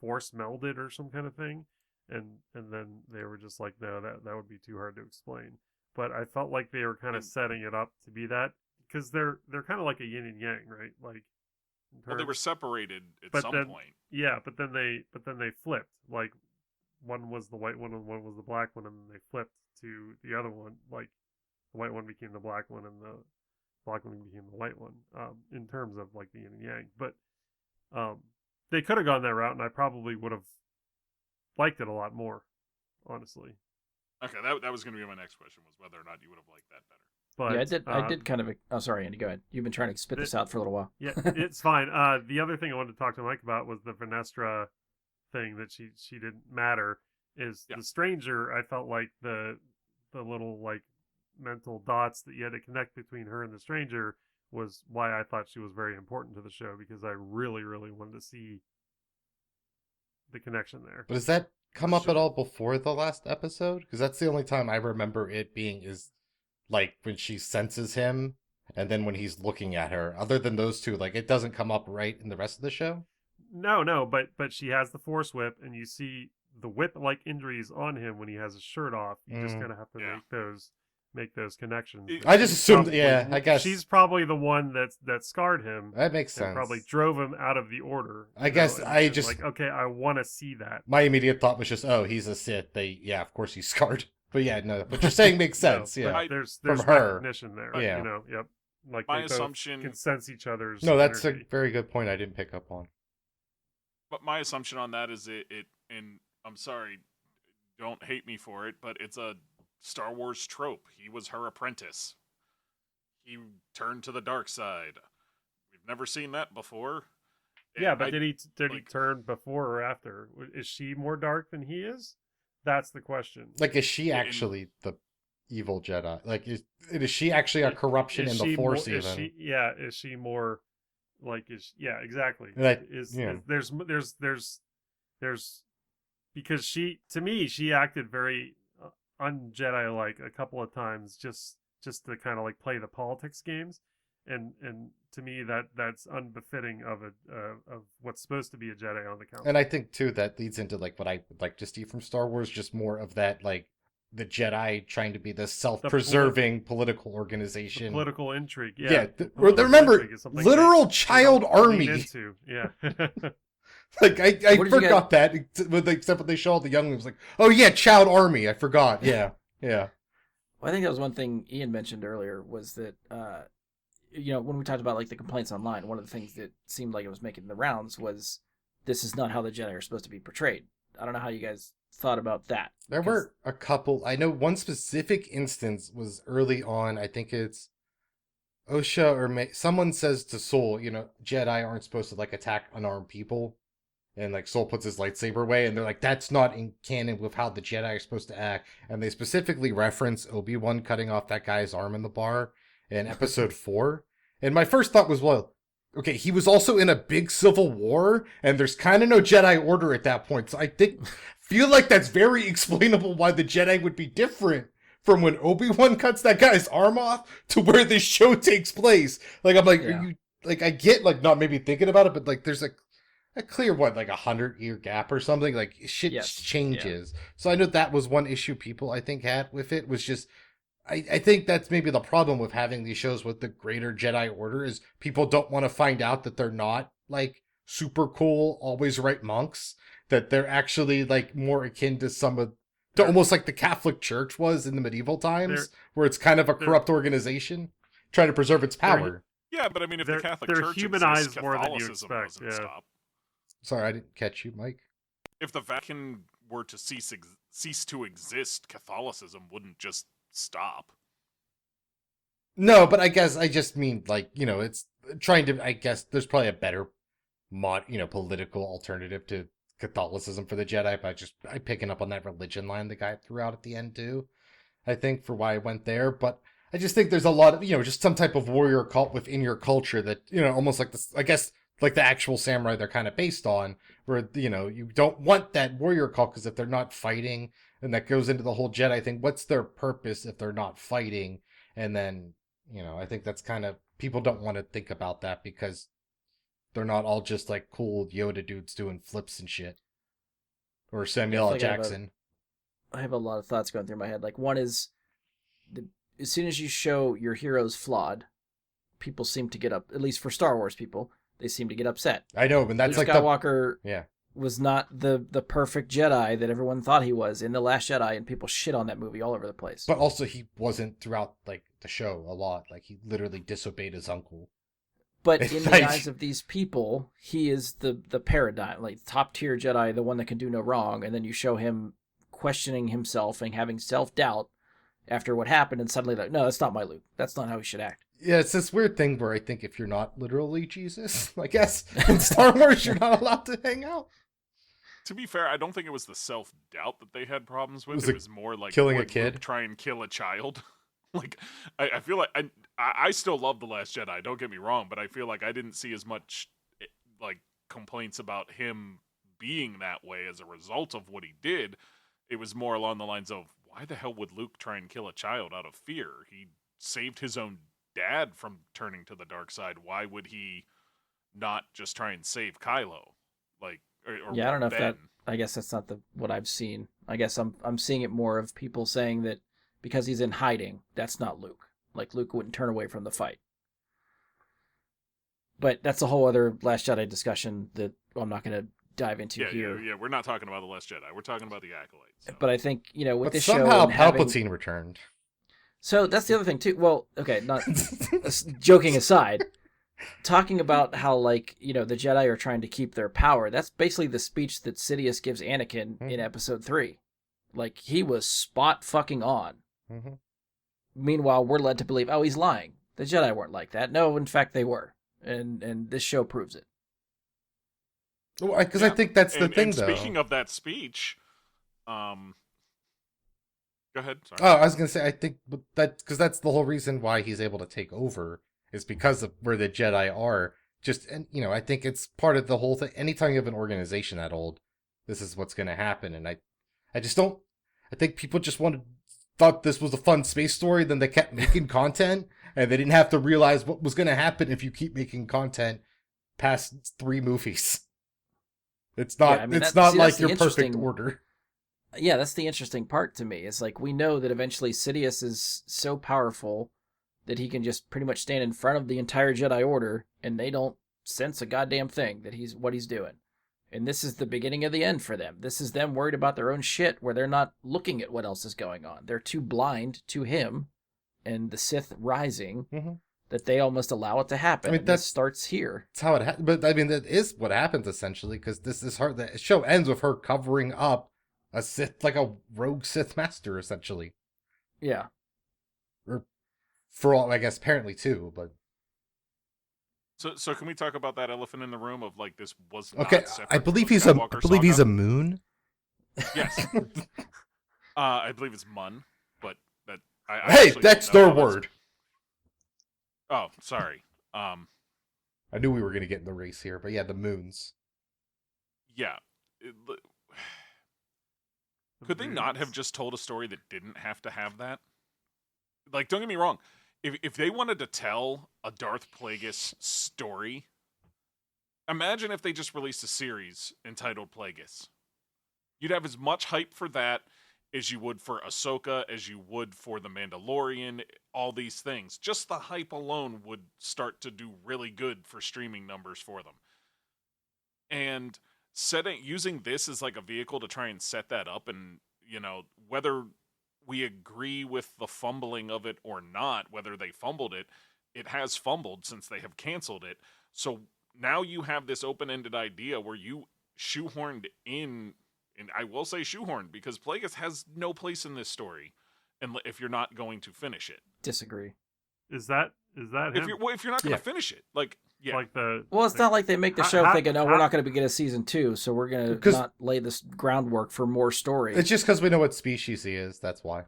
force melded or some kind of thing, and then they were just like, no, that would be too hard to explain. But I felt like they were kind of setting it up to be that because they're kind of like a yin and yang, right? Like, Well, they were separated at but some then- point. yeah, but then they flipped. Like one was the white one and one was the black one, and then they flipped to the other one. Like the white one became the black one, and the black one became the white one. In terms of like the yin and yang, but they could have gone that route, and I probably would have liked it a lot more, honestly. Okay, that was going to be my next question, was whether or not you would have liked that better. But Yeah, I did kind of. Oh, sorry, Andy. Go ahead. You've been trying to spit this out for a little while. Yeah, it's fine. The other thing I wanted to talk to Mike about was the Venestra thing that she didn't matter. Is the Stranger? I felt like the little like mental dots that you had to connect between her and the Stranger was why I thought she was very important to the show, because I really, really wanted to see the connection there. But does that come up at all before the last episode? Because that's the only time I remember it being is like when she senses him and then when he's looking at her. Other than those two, like it doesn't come up right in the rest of the show. No, but she has the force whip, and you see the whip-like injuries on him when he has his shirt off. You just kind of have to make those connections. I just assumed, Probably- I guess she's probably the one that scarred him. that makes And sense. probably drove him out of the order. I guess I just- like, okay, I want to see that. My immediate thought was just, oh, he's a Sith. Of course he's scarred. But yeah, no, what you're saying makes sense. No, yeah, but there's From her. recognition there. Yeah. Yep. Like My they both assumption- can sense each other's. no, that's energy. a very good point. I didn't pick up on. But my assumption on that is it and I'm sorry, don't hate me for it, but it's a Star Wars trope. He was her apprentice. He turned to the dark side. We've never seen that before. Yeah, And but I- did he like- turn before or after? Is she more dark than he is? That's the question. Like, is she Yeah, and- actually the evil Jedi? Like, is she actually a corruption in Is the she Force? more, Even is she more like exactly. That- Is yeah. there's because to me she acted very un-Jedi like a couple of times just to kind of like play the politics games, and to me that's unbefitting of of what's supposed to be a Jedi on the council. And I think too that leads into like what I would like to see from Star Wars, just more of that, like the Jedi trying to be this self-preserving political organization. Political intrigue, Yeah, Political remember, intrigue is something literal they child don't lean army. into. Yeah. Like I What did you forgot that, except when they show all the younglings, like, oh yeah, child army. I forgot. Yeah, yeah. Well, I think that was one thing Ian mentioned earlier was that, when we talked about like the complaints online, one of the things that seemed like it was making the rounds was this is not how the Jedi are supposed to be portrayed. I don't know how you guys thought about that. There were a couple. I know one specific instance was early on. I think it's Osha or someone says to Soul, Jedi aren't supposed to like attack unarmed people. And like Soul puts his lightsaber away, and they're like, that's not in canon with how the Jedi are supposed to act. And they specifically reference Obi-Wan cutting off that guy's arm in the bar in episode 4. And my first thought was, well, okay, he was also in a big civil war, and there's kind of no Jedi Order at that point. So I feel like that's very explainable why the Jedi would be different from when Obi-Wan cuts that guy's arm off to where this show takes place. Like, I'm like, Yeah. are you, like, I get, like, not maybe thinking about it, but like, there's a clear, like 100-year gap or something. Like, shit changes. Yeah. So I know that was one issue people, I think, had with it, was just, I think that's maybe the problem with having these shows with the greater Jedi Order, is people don't want to find out that they're not, like, super cool, always right monks, that they're actually, like, more akin to to almost like the Catholic Church was in the medieval times, where it's kind of a corrupt organization trying to preserve its power. Yeah, but I mean, if the Catholic they're Church humanized exists, more than you Catholicism expect. doesn't stop. Sorry, I didn't catch you, Mike. If the Vatican were to cease to exist, Catholicism wouldn't just stop. No, but I guess I just mean, like, it's trying to, I guess there's probably a better political alternative to Catholicism for the Jedi, but I'm picking up on that religion line the guy threw out at the end too, I think, for why I went there. But I just think there's a lot of, just some type of warrior cult within your culture that, almost like this, I guess, like the actual samurai they're kind of based on, where, you don't want that warrior cult, because if they're not fighting, and that goes into the whole Jedi thing, what's their purpose if they're not fighting? And then, I think that's kind of, people don't want to think about that, because they're not all just like cool Yoda dudes doing flips and shit. Or Samuel L. Jackson. I have a lot of thoughts going through my head. Like, one is, as soon as you show your heroes flawed, people seem to get up, at least for Star Wars people, they seem to get upset. I know, but that's Luke like Skywalker was not the perfect Jedi that everyone thought he was in The Last Jedi, and people shit on that movie all over the place. But also, he wasn't throughout, like, the show a lot. Like, he literally disobeyed his uncle. But in the eyes of these people, he is the paradigm, like top tier Jedi, the one that can do no wrong. And then you show him questioning himself and having self-doubt after what happened, and suddenly like, no, that's not my Luke. That's not how he should act. Yeah, it's this weird thing where I think if you're not literally Jesus, I guess, in Star Wars, you're not allowed to hang out. To be fair, I don't think it was the self-doubt that they had problems with. It was more like killing a kid, Luke try and kill a child. Like, I feel like I still love The Last Jedi, don't get me wrong, but I feel like I didn't see as much, like, complaints about him being that way as a result of what he did. It was more along the lines of, why the hell would Luke try and kill a child out of fear? He saved his own dad from turning to the dark side. Why would he not just try and save Kylo? Like, or yeah, I don't know Ben? if that. I guess that's not what I've seen. I guess I'm seeing it more of people saying that because he's in hiding, that's not Luke. Like, Luke wouldn't turn away from the fight. But that's a whole other Last Jedi discussion that I'm not going to dive into here. Yeah, we're not talking about The Last Jedi. We're talking about the Acolyte. So. But I think, with this somehow show... Palpatine returned. So that's the other thing, too. Well, okay, not joking aside, talking about how, like, the Jedi are trying to keep their power, that's basically the speech that Sidious gives Anakin in Episode 3. Like, he was spot fucking on. Mm-hmm. Meanwhile, we're led to believe, oh, he's lying. The Jedi weren't like that. No, in fact, they were. And this show proves it. Because I think that's the thing, though. Speaking of that speech, go ahead. Sorry. Oh, I was going to say, I think because that's the whole reason why he's able to take over, is because of where the Jedi are. I think it's part of the whole thing. Anytime you have an organization that old, this is what's going to happen. And I just don't. I think people just thought this was a fun space story. Then they kept making content, and they didn't have to realize what was going to happen if you keep making content past 3 movies. It's not. Yeah, it's not like your perfect order. Yeah, that's the interesting part to me. It's like, we know that eventually Sidious is so powerful that he can just pretty much stand in front of the entire Jedi Order, and they don't sense a goddamn thing that he's doing. And this is the beginning of the end for them. This is them worried about their own shit, where they're not looking at what else is going on. They're too blind to him and the Sith rising that they almost allow it to happen. I mean, And this that's- starts here. That's how it but I mean, that is what happens essentially, because this is her. The show ends with her covering up a Sith, like a rogue Sith master, essentially. Yeah. Or for all, I guess, apparently too, but So can we talk about that elephant in the room of like this was not okay. separate I believe from he's the a. Skywalker I believe he's a saga? moon. Yes. I believe it's Mun, but that I Hey, actually that's don't know their how that's- word. Oh, sorry. I knew we were gonna get in the race here, but yeah, the moons. Yeah. Could they not have just told a story that didn't have to have that? Like, don't get me wrong. If they wanted to tell a Darth Plagueis story, imagine if they just released a series entitled Plagueis. You'd have as much hype for that as you would for Ahsoka, as you would for The Mandalorian, all these things. Just the hype alone would start to do really good for streaming numbers for them. And using this as like a vehicle to try and set that up, and whether we agree with the fumbling of it or not, whether they fumbled it, it has fumbled since they have canceled it. So now you have this open-ended idea where you shoehorned in, and I will say shoehorned because Plagueis has no place in this story, and if you're not going to finish it, Disagree. Is that him? if you're not going to finish it, like yeah, Like the Well, it's not like they make the show How- thinking, "Oh, how- we're not going to get a season 2, so we're going to 'Cause- not lay this groundwork for more story." It's just because we know what species he is. That's why.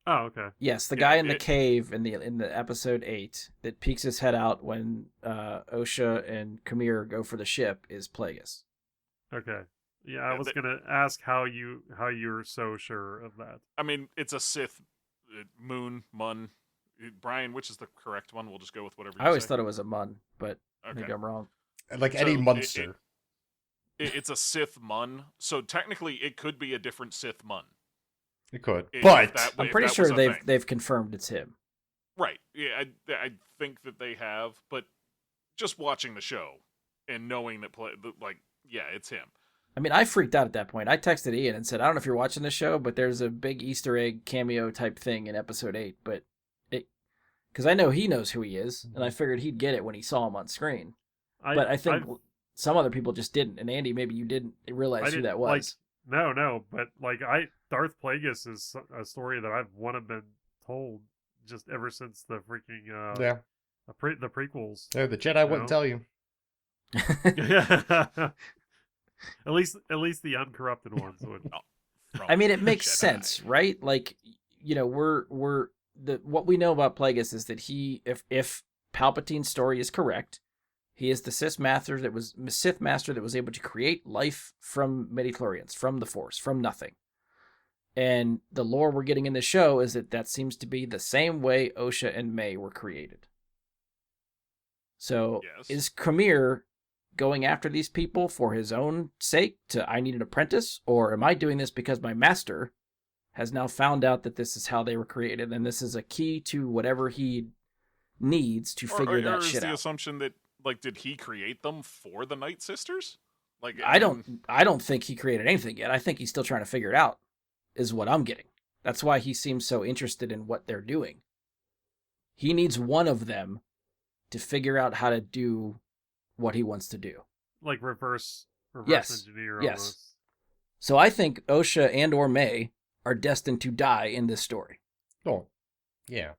Oh, okay. Yes, the Yeah, guy in the cave in the episode 8 that peeks his head out when Osha and Kamir go for the ship is Plagueis. Okay. Yeah, I Yeah, was but- gonna ask how you're so sure of that. I mean, it's a Sith, Mun. Brian, which is the correct one? We'll just go with whatever you I always say. thought it was a Mun, but Okay. maybe I'm wrong. Like any So, monster. It's a Sith Mun, so technically it could be a different Sith Mun. It could, If but that- I'm if pretty that sure was a thing. they've confirmed it's him. Right. Yeah, I think that they have, but just watching the show and knowing that yeah, it's him. I mean, I freaked out at that point. I texted Ian and said, "I don't know if you're watching the show, but there's a big Easter egg cameo type thing in episode 8, but because I know he knows who he is, and I figured he'd get it when he saw him on screen. But I think some other people just didn't. And Andy, maybe you didn't realize who didn't, that was. No, but Darth Plagueis is a story that I've been told just ever since the freaking yeah, the prequels. yeah, the Jedi wouldn't tell you. At least the uncorrupted ones would. From I mean, it makes Jedi. sense, right? Like, what we know about Plagueis is that if Palpatine's story is correct, he is the Sith master that was able to create life from midichlorians, from the Force, from nothing. And the lore we're getting in the show is that seems to be the same way Osha and May were created. So Yes. is Kamir going after these people for his own sake I need an apprentice, or am I doing this because my master has now found out that this is how they were created and this is a key to whatever he needs to figure or that is shit the out? assumption that did he create them for the Night Sisters? I don't think he created anything yet. I think he's still trying to figure it out, is what I'm getting. That's why he seems so interested in what they're doing. He needs one of them to figure out how to do what he wants to do. Like reverse Yes, engineer yes. almost. So I think Osha and or May are destined to die in this story. Oh, yeah.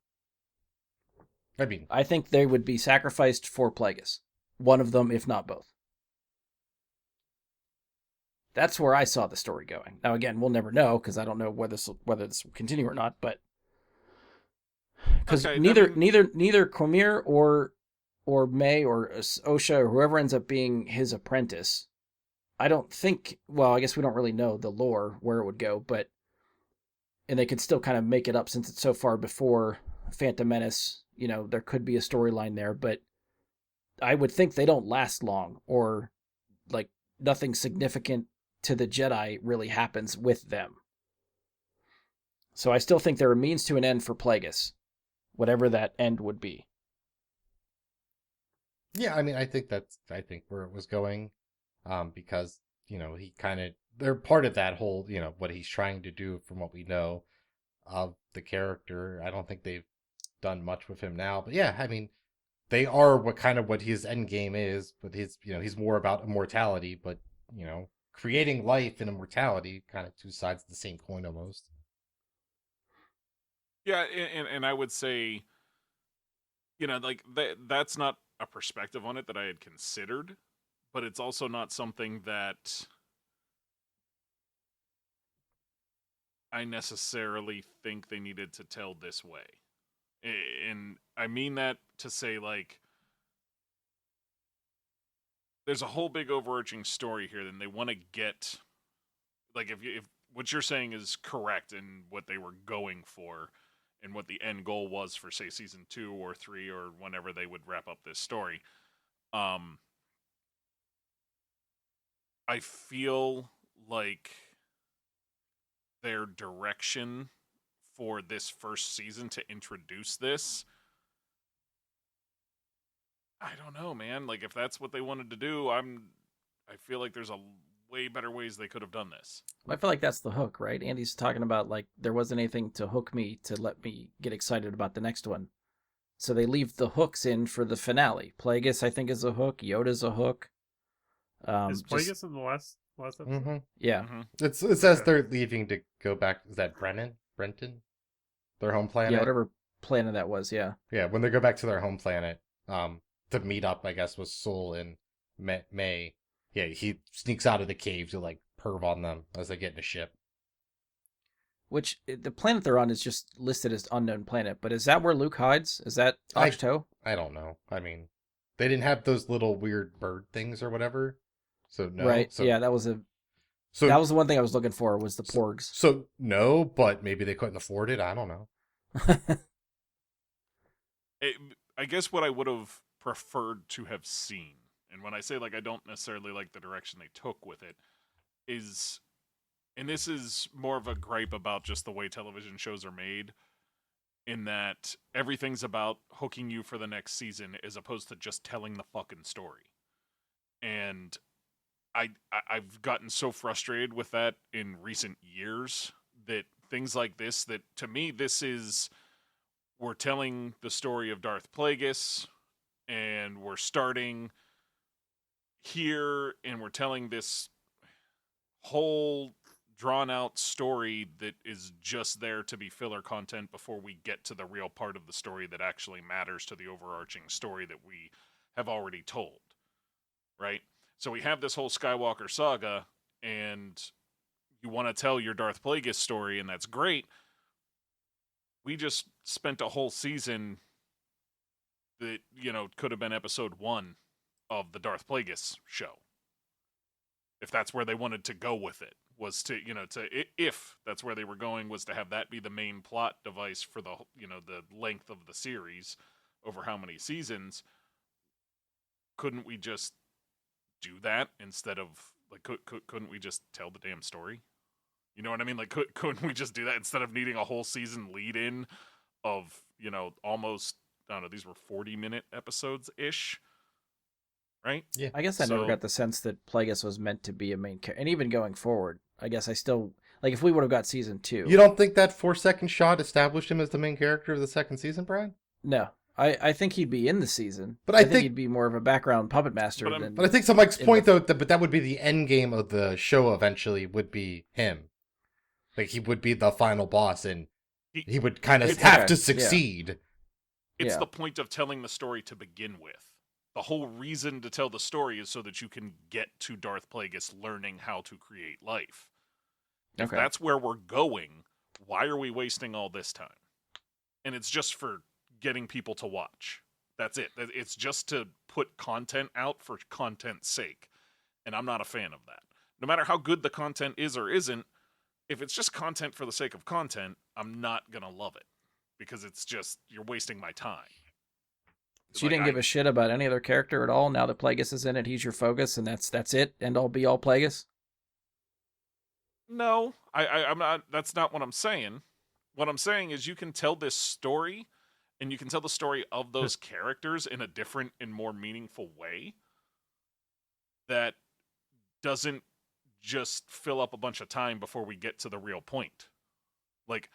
I mean, I think they would be sacrificed for Plagueis. One of them, if not both. That's where I saw the story going. Now, again, we'll never know because I don't know whether this will continue or not. But because Okay, neither I mean- neither Cormier or May or Osha or whoever ends up being his apprentice, I don't think. Well, I guess we don't really know the lore where it would go, but and they could still kind of make it up since it's so far before Phantom Menace. You know, there could be a storyline there, but I would think they don't last long, or like nothing significant to the Jedi really happens with them. So I still think there are means to an end for Plagueis, whatever that end would be. yeah, I mean, I think where it was going, because they're part of that whole, what he's trying to do from what we know of the character. I don't think they've done much with him now. But yeah, I mean, they are what his end game is, but he's more about immortality, but creating life and immortality, kind of two sides of the same coin almost. Yeah, and I would say, like that's not a perspective on it that I had considered, but it's also not something that I necessarily think they needed to tell this way. And I mean that to say, like, there's a whole big overarching story here, and they want to get, like, if what you're saying is correct in what they were going for, and what the end goal was for, say, season 2 or 3 or whenever they would wrap up this story, I feel like their direction for this first season to introduce this, I don't know, man. Like, if that's what they wanted to do, I feel like there's a way better ways they could have done this. I feel like that's the hook, right? Andy's talking about, like, there wasn't anything to hook me to let me get excited about the next one. So they leave the hooks in for the finale. Plagueis, I think, is a hook. Yoda's a hook. Is Plagueis in the last episode? Mm-hmm. Yeah. Mm-hmm. It says they're leaving to go back. Is that Brenton? Their home planet? Yeah, whatever planet that was, yeah. Yeah, when they go back to their home planet, to meet up, I guess, with Soul and May. Yeah, he sneaks out of the cave to, like, perv on them as they get in a ship. Which, the planet they're on is just listed as unknown planet, but is that where Luke hides? Is that Ahch-To? I don't know. I mean, they didn't have those little weird bird things or whatever, so no. Right, So, yeah, that was the one thing I was looking for, was the porgs. So no, but maybe they couldn't afford it. I don't know. I guess what I would have preferred to have seen, and when I say, like, I don't necessarily like the direction they took with it, is, and this is more of a gripe about just the way television shows are made, in that everything's about hooking you for the next season as opposed to just telling the fucking story. And I've gotten so frustrated with that in recent years, that things like this, that to me, this is, we're telling the story of Darth Plagueis, and we're starting here, and we're telling this whole drawn out story that is just there to be filler content before we get to the real part of the story that actually matters to the overarching story that we have already told, right? So we have this whole Skywalker saga, and you want to tell your Darth Plagueis story, and that's great. We just spent a whole season that, could have been episode 1 of the Darth Plagueis show, if that's where they wanted to go with it, was to, if that's where they were going, was to have that be the main plot device for the, the length of the series over how many seasons. Couldn't we just do that instead of, like, couldn't we just tell the damn story? You know what I mean? Like, couldn't we just do that instead of needing a whole season lead in of, almost, I don't know, these were 40-minute episodes-ish, right? Yeah. I guess I never got the sense that Plagueis was meant to be a main character. And even going forward, I guess I still, like, if we would have got season 2. You don't think that 4-second shot established him as the main character of the second season, Brian? No. I think he'd be in the season, but I think he'd be more of a background puppet master. But I think to Mike's point, though, but that would be the end game of the show eventually, would be him. Like, he would be the final boss, and he would kind of have to succeed. Yeah. It's the point of telling the story to begin with. The whole reason to tell the story is so that you can get to Darth Plagueis learning how to create life. If that's where we're going, why are we wasting all this time? And it's just for getting people to watch. That's it. It's just to put content out for content's sake. And I'm not a fan of that. No matter how good the content is or isn't, if it's just content for the sake of content, I'm not going to love it. Because it's just, you're wasting my time. So you didn't give a shit about any other character at all? Now that Plagueis is in it, he's your focus, and that's it? End all be all Plagueis? No, I'm not. That's not what I'm saying. What I'm saying is, you can tell this story, and you can tell the story of those characters in a different and more meaningful way that doesn't just fill up a bunch of time before we get to the real point. Like,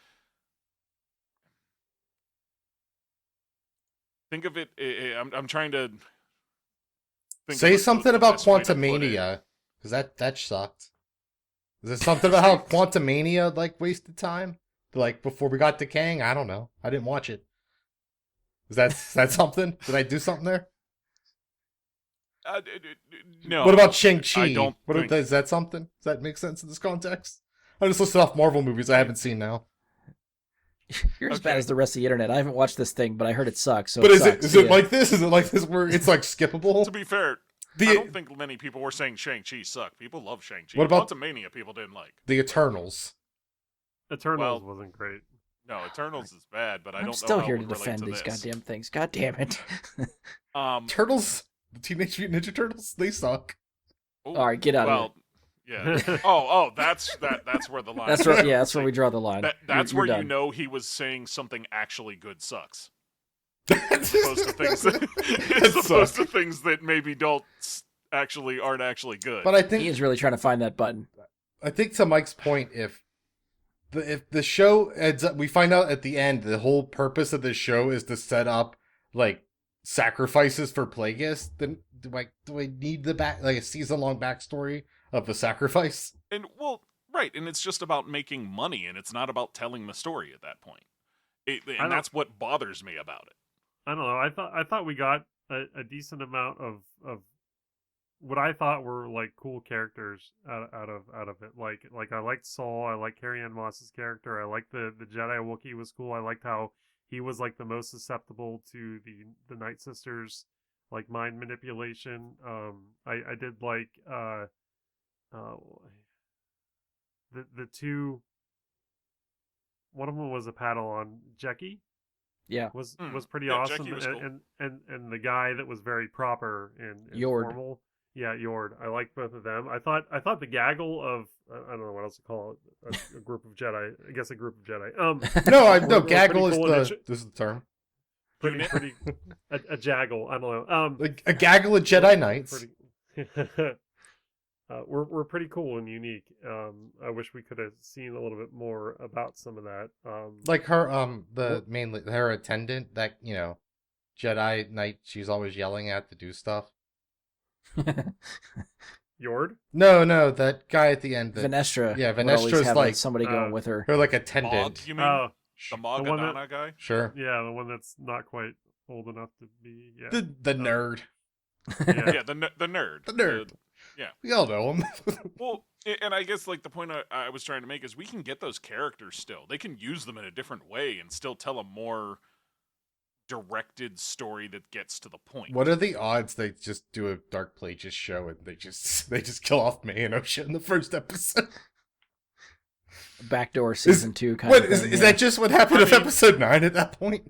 think of it. I'm trying to think Say of something the about best way to put it. Quantumania, because that sucked. Is there something about how Quantumania like wasted time? Like before we got to Kang? I don't know. I didn't watch it. Is that something? Did I do something there? No. What about Shang-Chi? I don't think... Is that something? Does that make sense in this context? I just listed off Marvel movies I haven't seen now. You're as bad as the rest of the internet. I haven't watched this thing, but I heard it sucks. So But is sucks. it like this? Is it like this where it's like skippable? To be fair, I don't think many people were saying Shang-Chi sucked. People love Shang-Chi. What about Quantumania people didn't like? the Eternals? Eternals wasn't great. No, Eternals is bad, but I I'm don't still know how here it to would relate defend to these this. goddamn things. God damn it. Turtles? The Teenage Mutant Ninja Turtles? They suck. Ooh, All right, get out of here. Yeah. That's where the line. That's is. right. Yeah, that's where we draw the line. That's You're where you done. know he was saying something actually good sucks. As opposed to things to things that maybe aren't actually good. But I think He is really trying to find that button. I think to Mike's point, if the show ends up, we find out at the end the whole purpose of the show is to set up like sacrifices for Plagueis, then do I need a season long backstory of the sacrifice? And right, and it's just about making money, and it's not about telling the story at that point. And that's what bothers me about it. I don't know. I thought we got a decent amount of what I thought were like cool characters out of it. Like I liked Saul. I liked Carrie-Anne Moss's character. I liked the Jedi Wookiee was cool. I liked how he was like the most susceptible to the Night Sisters like mind manipulation. I did like the two. One of them was a paddle on Jekki. Yeah. Was pretty Yeah, awesome. Jekki was cool. And the guy that was very proper and Yord. formal. Yeah, Yord. I liked both of them. I thought the gaggle of I don't know what else to call it. A group of Jedi. I guess a group of Jedi. No, gaggle is cool this is the term. Pretty a jaggle. I don't know. A gaggle of Jedi Knights. We're pretty cool and unique. I wish we could have seen a little bit more about some of that. Like her her attendant, that Jedi Knight she's always yelling at to do stuff. Yord? No, that guy at the end. Vanestra. Yeah, would always Vanestra's have like somebody going with her. her like Mog, attendant. you mean? The Mogadana guy? Sure. Yeah, the one that's not quite old enough to be. Yeah. The nerd. Yeah, the nerd. The nerd. Yeah. We all know him. Well, and I guess like the point I was trying to make is we can get those characters still. They can use them in a different way and still tell a more directed story that gets to the point. What are the odds they just do a Dark Plagueis show and they just kill off May and Osha in the first episode? Backdoor season 2 kind of thing. Is that just what happened with episode 9 at that point?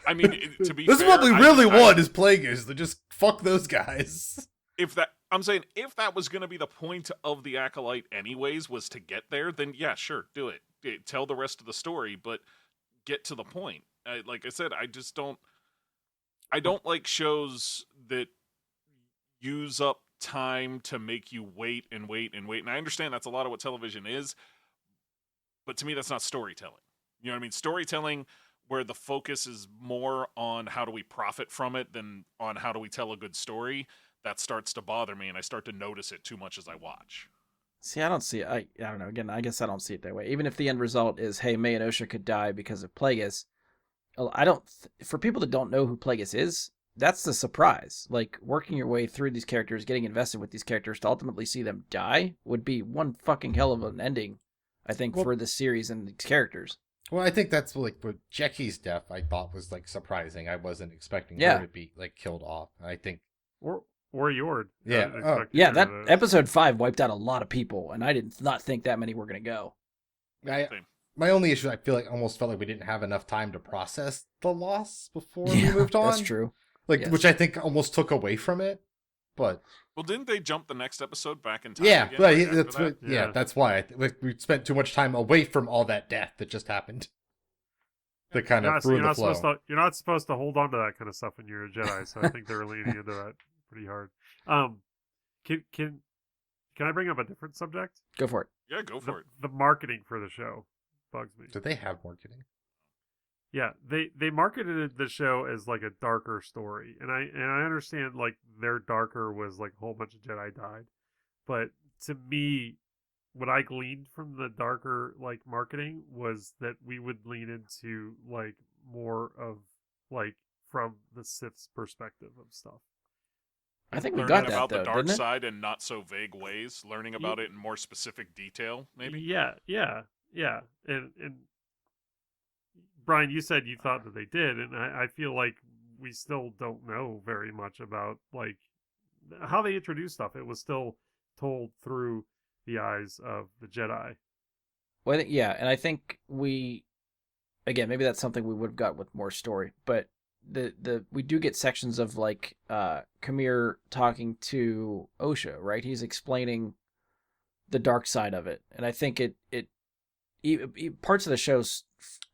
I mean, to be this fair, is what we really want is Plagueis to just fuck those guys. If that was going to be the point of the Acolyte anyways, was to get there, then yeah, sure, do it. Tell the rest of the story, but get to the point. Like I said, I don't like shows that use up time to make you wait and wait and wait. And I understand that's a lot of what television is, but to me, that's not storytelling. You know what I mean? Storytelling where the focus is more on how do we profit from it than on how do we tell a good story, that starts to bother me, and I start to notice it too much as I watch. See, I don't see it. I don't know. Again, I guess I don't see it that way. Even if the end result is, hey, May and Osha could die because of Plagueis, I don't. For people that don't know who Plagueis is, that's the surprise. Like, working your way through these characters, getting invested with these characters to ultimately see them die would be one fucking hell of an ending, I think, for this series and these characters. Well, I think that's like what Jekki's death I thought was like surprising. I wasn't expecting her to be like killed off. I think or Yord. Yeah. That episode 5 wiped out a lot of people, and I did not think that many were going to go. My only issue, I feel like, almost felt like we didn't have enough time to process the loss before we moved on. That's true. Which I think almost took away from it. But didn't they jump the next episode back in time? Yeah, again, that's why we spent too much time away from all that death that just happened. That kind of ruined the flow. You're not supposed to hold on to that kind of stuff when you're a Jedi, so I think they're leaning into that pretty hard. Can I bring up a different subject? Go for it. Yeah, go for it. The marketing for the show bugs me. Did they have marketing? Yeah, they marketed the show as like a darker story, and I understand like their darker was like a whole bunch of Jedi died, but to me, what I gleaned from the darker like marketing was that we would lean into like more of like from the Sith's perspective of stuff. I think we Learning got that about the though, dark didn't it? side in not so vague ways, learning about it in more specific detail, maybe. Yeah, and Brian, you said you thought that they did, and I feel like we still don't know very much about like how they introduced stuff. It was still told through the eyes of the Jedi. Well, yeah, and I think we again maybe that's something we would have got with more story, but the we do get sections of like Kamir talking to Osha, right? He's explaining the dark side of it, and I think parts of the shows,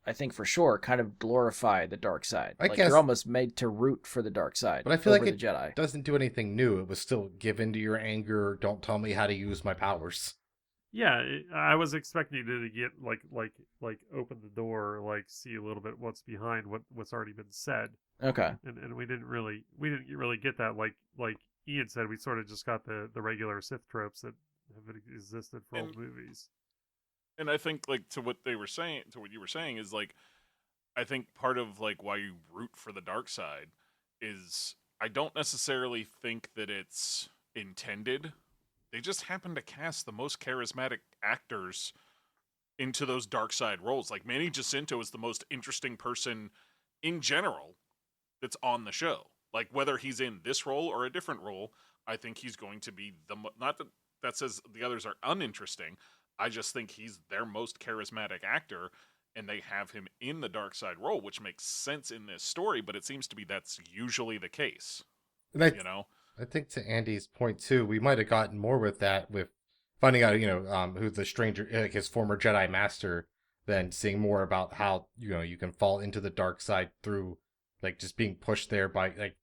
I think for sure, kind of glorify the dark side. I Like guess- you're almost made to root for the dark side. But I feel like over it the Jedi. doesn't do anything new. It was still give in to your anger. Don't tell me how to use my powers. Yeah, I was expecting to get like open the door, like see a little bit what's behind what's already been said, Okay. and we didn't really get that. Like Ian said, we sort of just got the regular Sith tropes that have existed for old movies. And I think like to what you were saying is like I think part of like why you root for the dark side is I don't necessarily think that it's intended. They just happen to cast the most charismatic actors into those dark side roles. Like Manny Jacinto is the most interesting person in general that's on the show. Like whether he's in this role or a different role, I think he's going to be not that says the others are uninteresting. I just think he's their most charismatic actor, and they have him in the dark side role, which makes sense in this story. But it seems to be that's usually the case. And You know. I think to Andy's point too, we might have gotten more with that with finding out, who the stranger, like his former Jedi master, than seeing more about how, you can fall into the dark side through like just being pushed there by like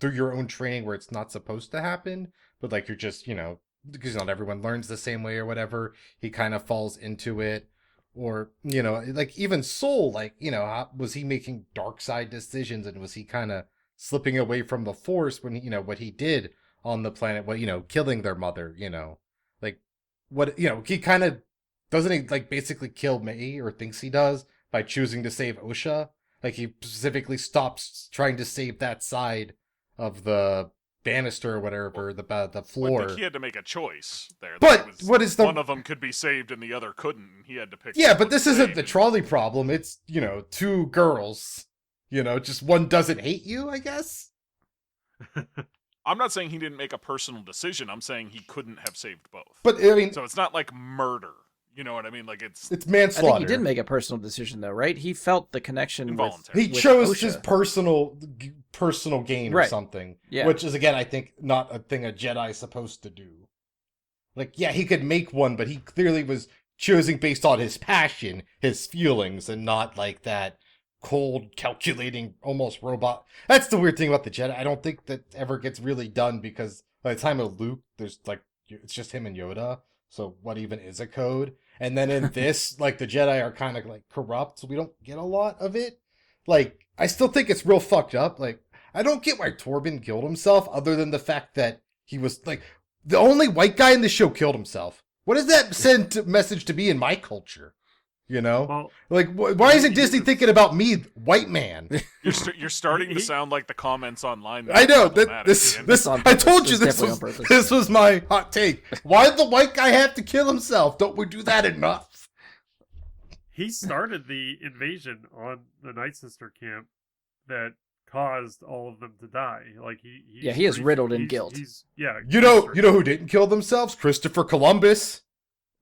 through your own training where it's not supposed to happen, but like you're just, because not everyone learns the same way or whatever. He kind of falls into it. Or, like even Soul, like, was he making dark side decisions, and was he kind of slipping away from the Force when what he did on the planet, killing their mother, like what, he kind of doesn't he like basically kill May, or thinks he does, by choosing to save Osha. Like he specifically stops trying to save that side of the banister or whatever, the floor. I think he had to make a choice there. But It was, what is the one of them could be saved and the other couldn't. And he had to pick. Yeah, one but this to isn't save. the trolley problem. It's, two girls. Just one doesn't hate you, I guess. I'm not saying he didn't make a personal decision. I'm saying he couldn't have saved both. But I mean, So it's not like murder. You know what I mean? Like it's it's I manslaughter. think he did make a personal decision though, right? He felt the connection with Involuntary. He with chose Osha. his personal gain or Right. something. Yeah. Which is, again, I think not a thing a Jedi's supposed to do. Like, yeah, he could make one, but he clearly was choosing based on his passion, his feelings, and not like that cold, calculating, almost robot. That's the weird thing about the Jedi. I don't think that ever gets really done, because by the time of Luke, there's like, it's just him and Yoda. So what even is a code? And then in this, like, the Jedi are kind of like corrupt, so we don't get a lot of it. Like, I still think it's real fucked up. Like, I don't get why Torben killed himself, other than the fact that he was like the only white guy in the show killed himself. What does that send message to be in my culture? Well, Like, why isn't Disney thinking about me, white man? you're starting to sound like the comments online. I know that Problematic, this Ian. this on I purpose. told you It's this definitely was on purpose. this was my hot take. Why did the white guy have to kill himself? Don't we do that enough? he started the invasion on the Night Sister camp that caused all of them to die. Like he is riddled in guilt. You know who didn't kill themselves? Christopher Columbus.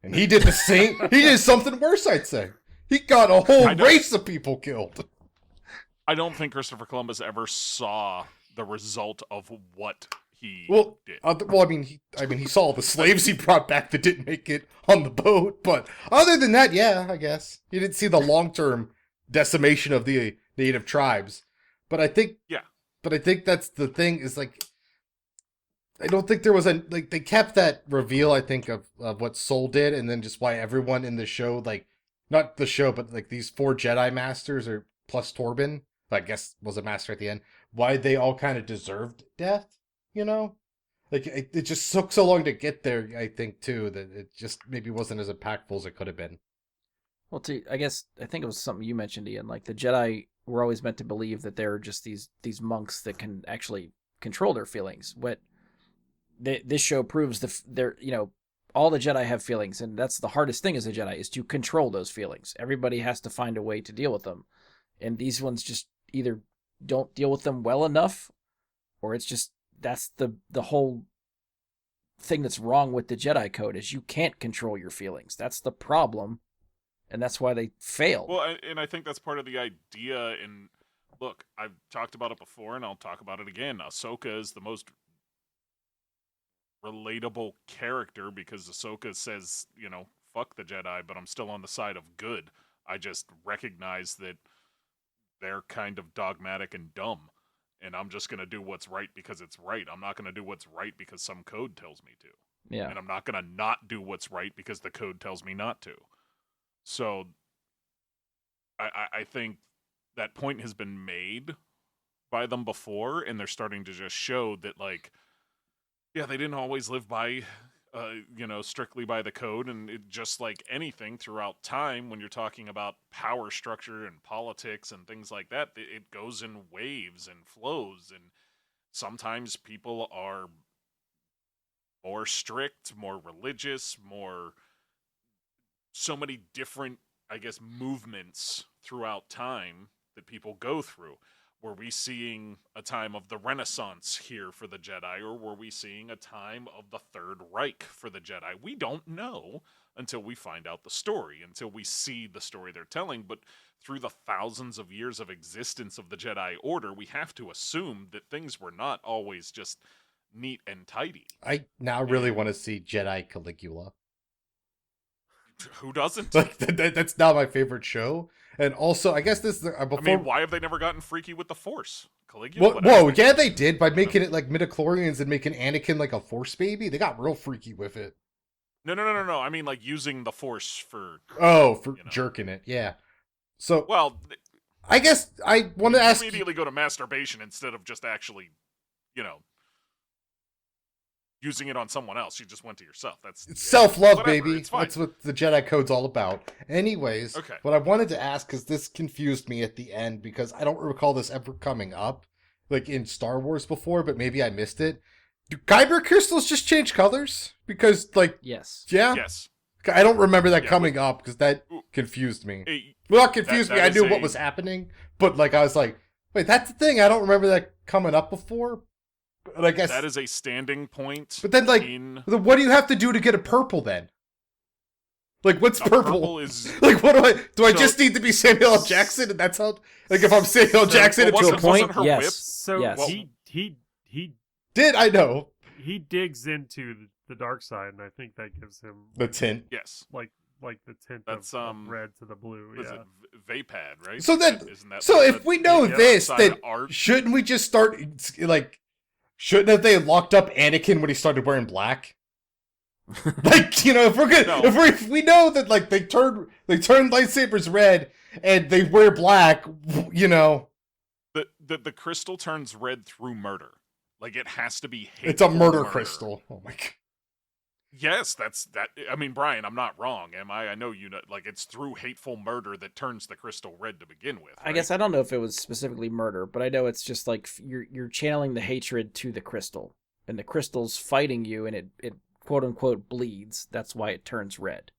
And he did the same. He did something worse, I'd say. He got a whole I know. race of people killed. I don't think Christopher Columbus ever saw the result of what he Well, did. I mean, he saw all the slaves he brought back that didn't make it on the boat. But other than that, yeah, I guess he didn't see the long-term decimation of the native tribes. But I think, Yeah. But I think that's the thing, is like, I don't think there was they kept that reveal, I think, of what Soul did, and then just why everyone in the show, like, not the show, but like these 4 Jedi Masters are plus Torben, who I guess was a master at the end, why they all kind of deserved death, you know? Like, it just took so long to get there, I think, too, that it just maybe wasn't as impactful as it could have been. Well, I think it was something you mentioned, Ian. Like the Jedi were always meant to believe that they're just these monks that can actually control their feelings. What this show proves, they're all the Jedi have feelings, and that's the hardest thing as a Jedi, is to control those feelings. Everybody has to find a way to deal with them, and these ones just either don't deal with them well enough, or it's just that's the whole thing that's wrong with the Jedi Code, is you can't control your feelings. That's the problem, and that's why they failed. Well, and I think that's part of the idea. And look, I've talked about it before, and I'll talk about it again. Ahsoka is the most relatable character because Ahsoka says, fuck the Jedi, but I'm still on the side of good. I just recognize that they're kind of dogmatic and dumb, and I'm just going to do what's right because it's right. I'm not going to do what's right because some code tells me to. Yeah. And I'm not going to not do what's right because the code tells me not to. So I think that point has been made by them before, and they're starting to just show that, like, yeah, they didn't always live by, strictly by the code, and it, just like anything throughout time, when you're talking about power structure and politics and things like that, it goes in waves and flows, and sometimes people are more strict, more religious, so many different, I guess, movements throughout time that people go through. Were we seeing a time of the Renaissance here for the Jedi, or were we seeing a time of the Third Reich for the Jedi? We don't know until we find out the story, until we see the story they're telling. But through the thousands of years of existence of the Jedi Order, we have to assume that things were not always just neat and tidy. I now really want to see Jedi Caligula. Who doesn't? Like that's now my favorite show. And also, I guess this before. I mean, why have they never gotten freaky with the Force? Caligula. Whoa, yeah, they did by making it like midichlorians and making Anakin like a Force baby. They got real freaky with it. No. I mean, like using the Force for. Oh, for jerking it, yeah. So, well, I guess I want to ask. Immediately go to masturbation instead of just actually, using it on someone else. You just went to yourself. It's self-love, whatever, baby. That's what the Jedi Code's all about. Anyways, okay. What I wanted to ask, because this confused me at the end, because I don't recall this ever coming up, like in Star Wars before, but maybe I missed it. Do Kyber crystals just change colors? Because, like, yes, yeah, yes. I don't remember that coming up because that confused me. Well, not confused me. I knew what was happening, but like I was like, wait, that's the thing. I don't remember that coming up before. But I guess that is a standing point. But then, like, what do you have to do to get a purple then? Like, what's purple? Is like, what do I just need to be Samuel L. Jackson, and that's how? Like, if I'm Samuel L. Jackson, it's to a point. Yes. Whip? So yes. he did I know he digs into the dark side, and I think that gives him the tint. Yes, like the tint that's of red to the blue. Is it Vapad, right? So then, isn't that so if we know this, then art? Shouldn't we just start like? Shouldn't have they locked up Anakin when he started wearing black? Like, if we're good, No. if we know that like they turn lightsabers red and they wear black, The crystal turns red through murder. Like, it has to be hateful it's a murder crystal. Oh my god. Yes, that's that. I mean, Brian, I'm not wrong, am I? I know you know. Like, it's through hateful murder that turns the crystal red to begin with. Right? I guess I don't know if it was specifically murder, but I know it's just like you're channeling the hatred to the crystal, and the crystal's fighting you, and it quote unquote bleeds. That's why it turns red.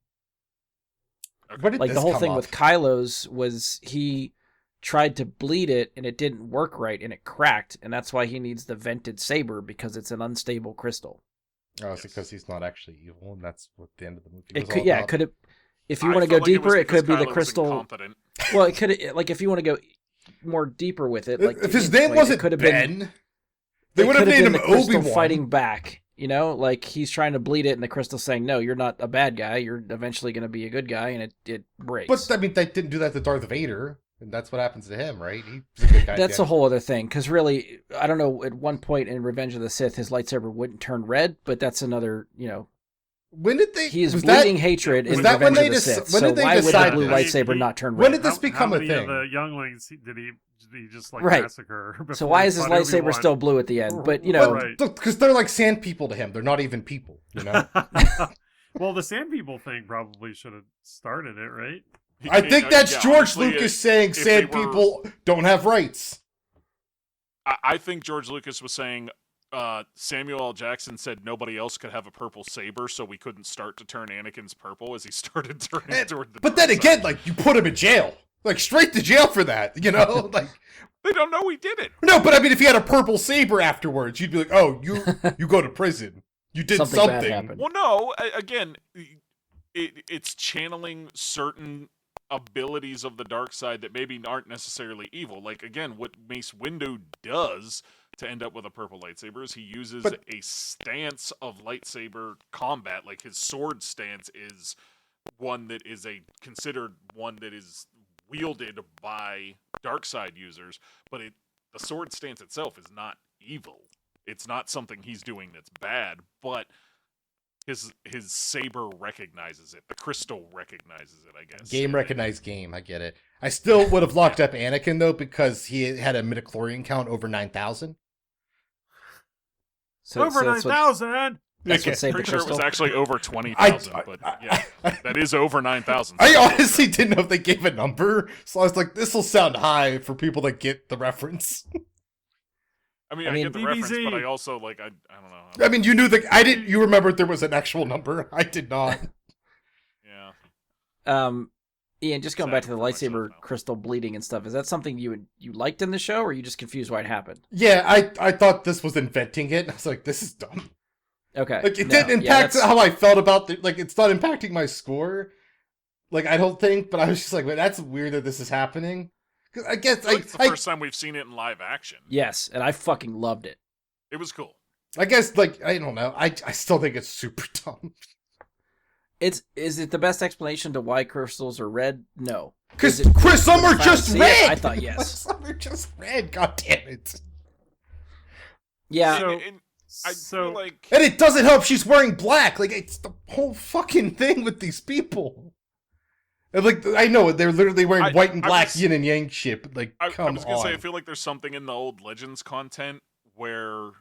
Okay. Like the whole thing with Kylo's was he tried to bleed it, and it didn't work right, and it cracked, and that's why he needs the vented saber, because it's an unstable crystal. Oh, it's because he's not actually evil, and that's what the end of the movie It was could, all yeah, about. it could have. If you want to go deeper, it could be the crystal. Well, it could, like, if you want to go more deeper with it, like if his name wasn't Ben, they would have named him Obi-Wan. Fighting back, like he's trying to bleed it, and the crystal's saying, "No, you're not a bad guy. You're eventually going to be a good guy," and it breaks. But I mean, they didn't do that to Darth Vader. And that's what happens to him, right? He's a good guy. That's a whole other thing, because really, I don't know, at one point in Revenge of the Sith, his lightsaber wouldn't turn red, but that's another, When did they? He is was bleeding that, hatred was in that when Revenge they of the dec- Sith. when So did they why would the decide blue this? lightsaber not turn When red? did this become how a many thing? of the younglings did he just like Right. massacre? So before why he is his fought lightsaber Obi-Wan? still blue at the end? But, you know... Right. Because they're like sand people to him. They're not even people, you know? Well, the sand people thing probably should have started it, right? I think that's Yeah, George honestly, Lucas saying if sand they were- people don't have rights. I think George Lucas was saying Samuel L. Jackson said nobody else could have a purple saber, so we couldn't start to turn Anakin's purple as he started turning toward the But dark then again, side. like, you put him in jail. Like, straight to jail for that, you know? Like, They don't know he did it. no, but I mean, if he had a purple saber afterwards, you'd be like, oh, you go to prison. You did Something something. bad happened. Well, no. Again, it's channeling certain abilities of the dark side that maybe aren't necessarily evil. Like, again, what Mace Windu does to end up with a purple lightsaber is he uses But- a stance of lightsaber combat. Like, his sword stance is one that is considered one that is wielded by dark side users, but the sword stance itself is not evil. It's not something he's doing that's bad, but his saber recognizes it. The crystal recognizes it, I guess. Game recognized game. I get it. I still would have locked up Anakin, though, because he had a midichlorian count over 9,000. Over that's what, 9,000. that's Okay. what saved the Pretty sure it was crystal. actually over 20,000, but yeah, that is over 9,000. I honestly didn't know if they gave a number, so I was like, this will sound high for people that get the reference. I mean, I I mean, get the reference, but DBZ. I also, like, I don't know. I mean, you knew you remembered there was an actual number. I did not. Yeah. Ian, just going back to the Sad for myself lightsaber now. crystal bleeding and stuff, is that something you liked in the show, or are you just confused why it happened? Yeah, I thought this was inventing it. I was like, this is dumb. Okay. Like, it no, didn't yeah, impact how I felt about like, it's not impacting my score. Like, I don't think, but I was just like, wait, that's weird that this is happening. 'Cause I guess, I feel like it's the first time we've seen it in live action. Yes, and I fucking loved it. It was cool. I guess, like, I don't know. I still think it's super dumb. Is it the best explanation to why crystals are red? No. Because Is it cool Chris, some when are you just finally see it? red! I thought yes. Some are just red, god damn it. Yeah. So- and I So- feel like And it doesn't help she's wearing black. Like, it's the whole fucking thing with these people. And, like, I know, they're literally wearing white and I black was- yin and yang shit, but, like, I come was gonna on. say, I feel like there's something in the old Legends content where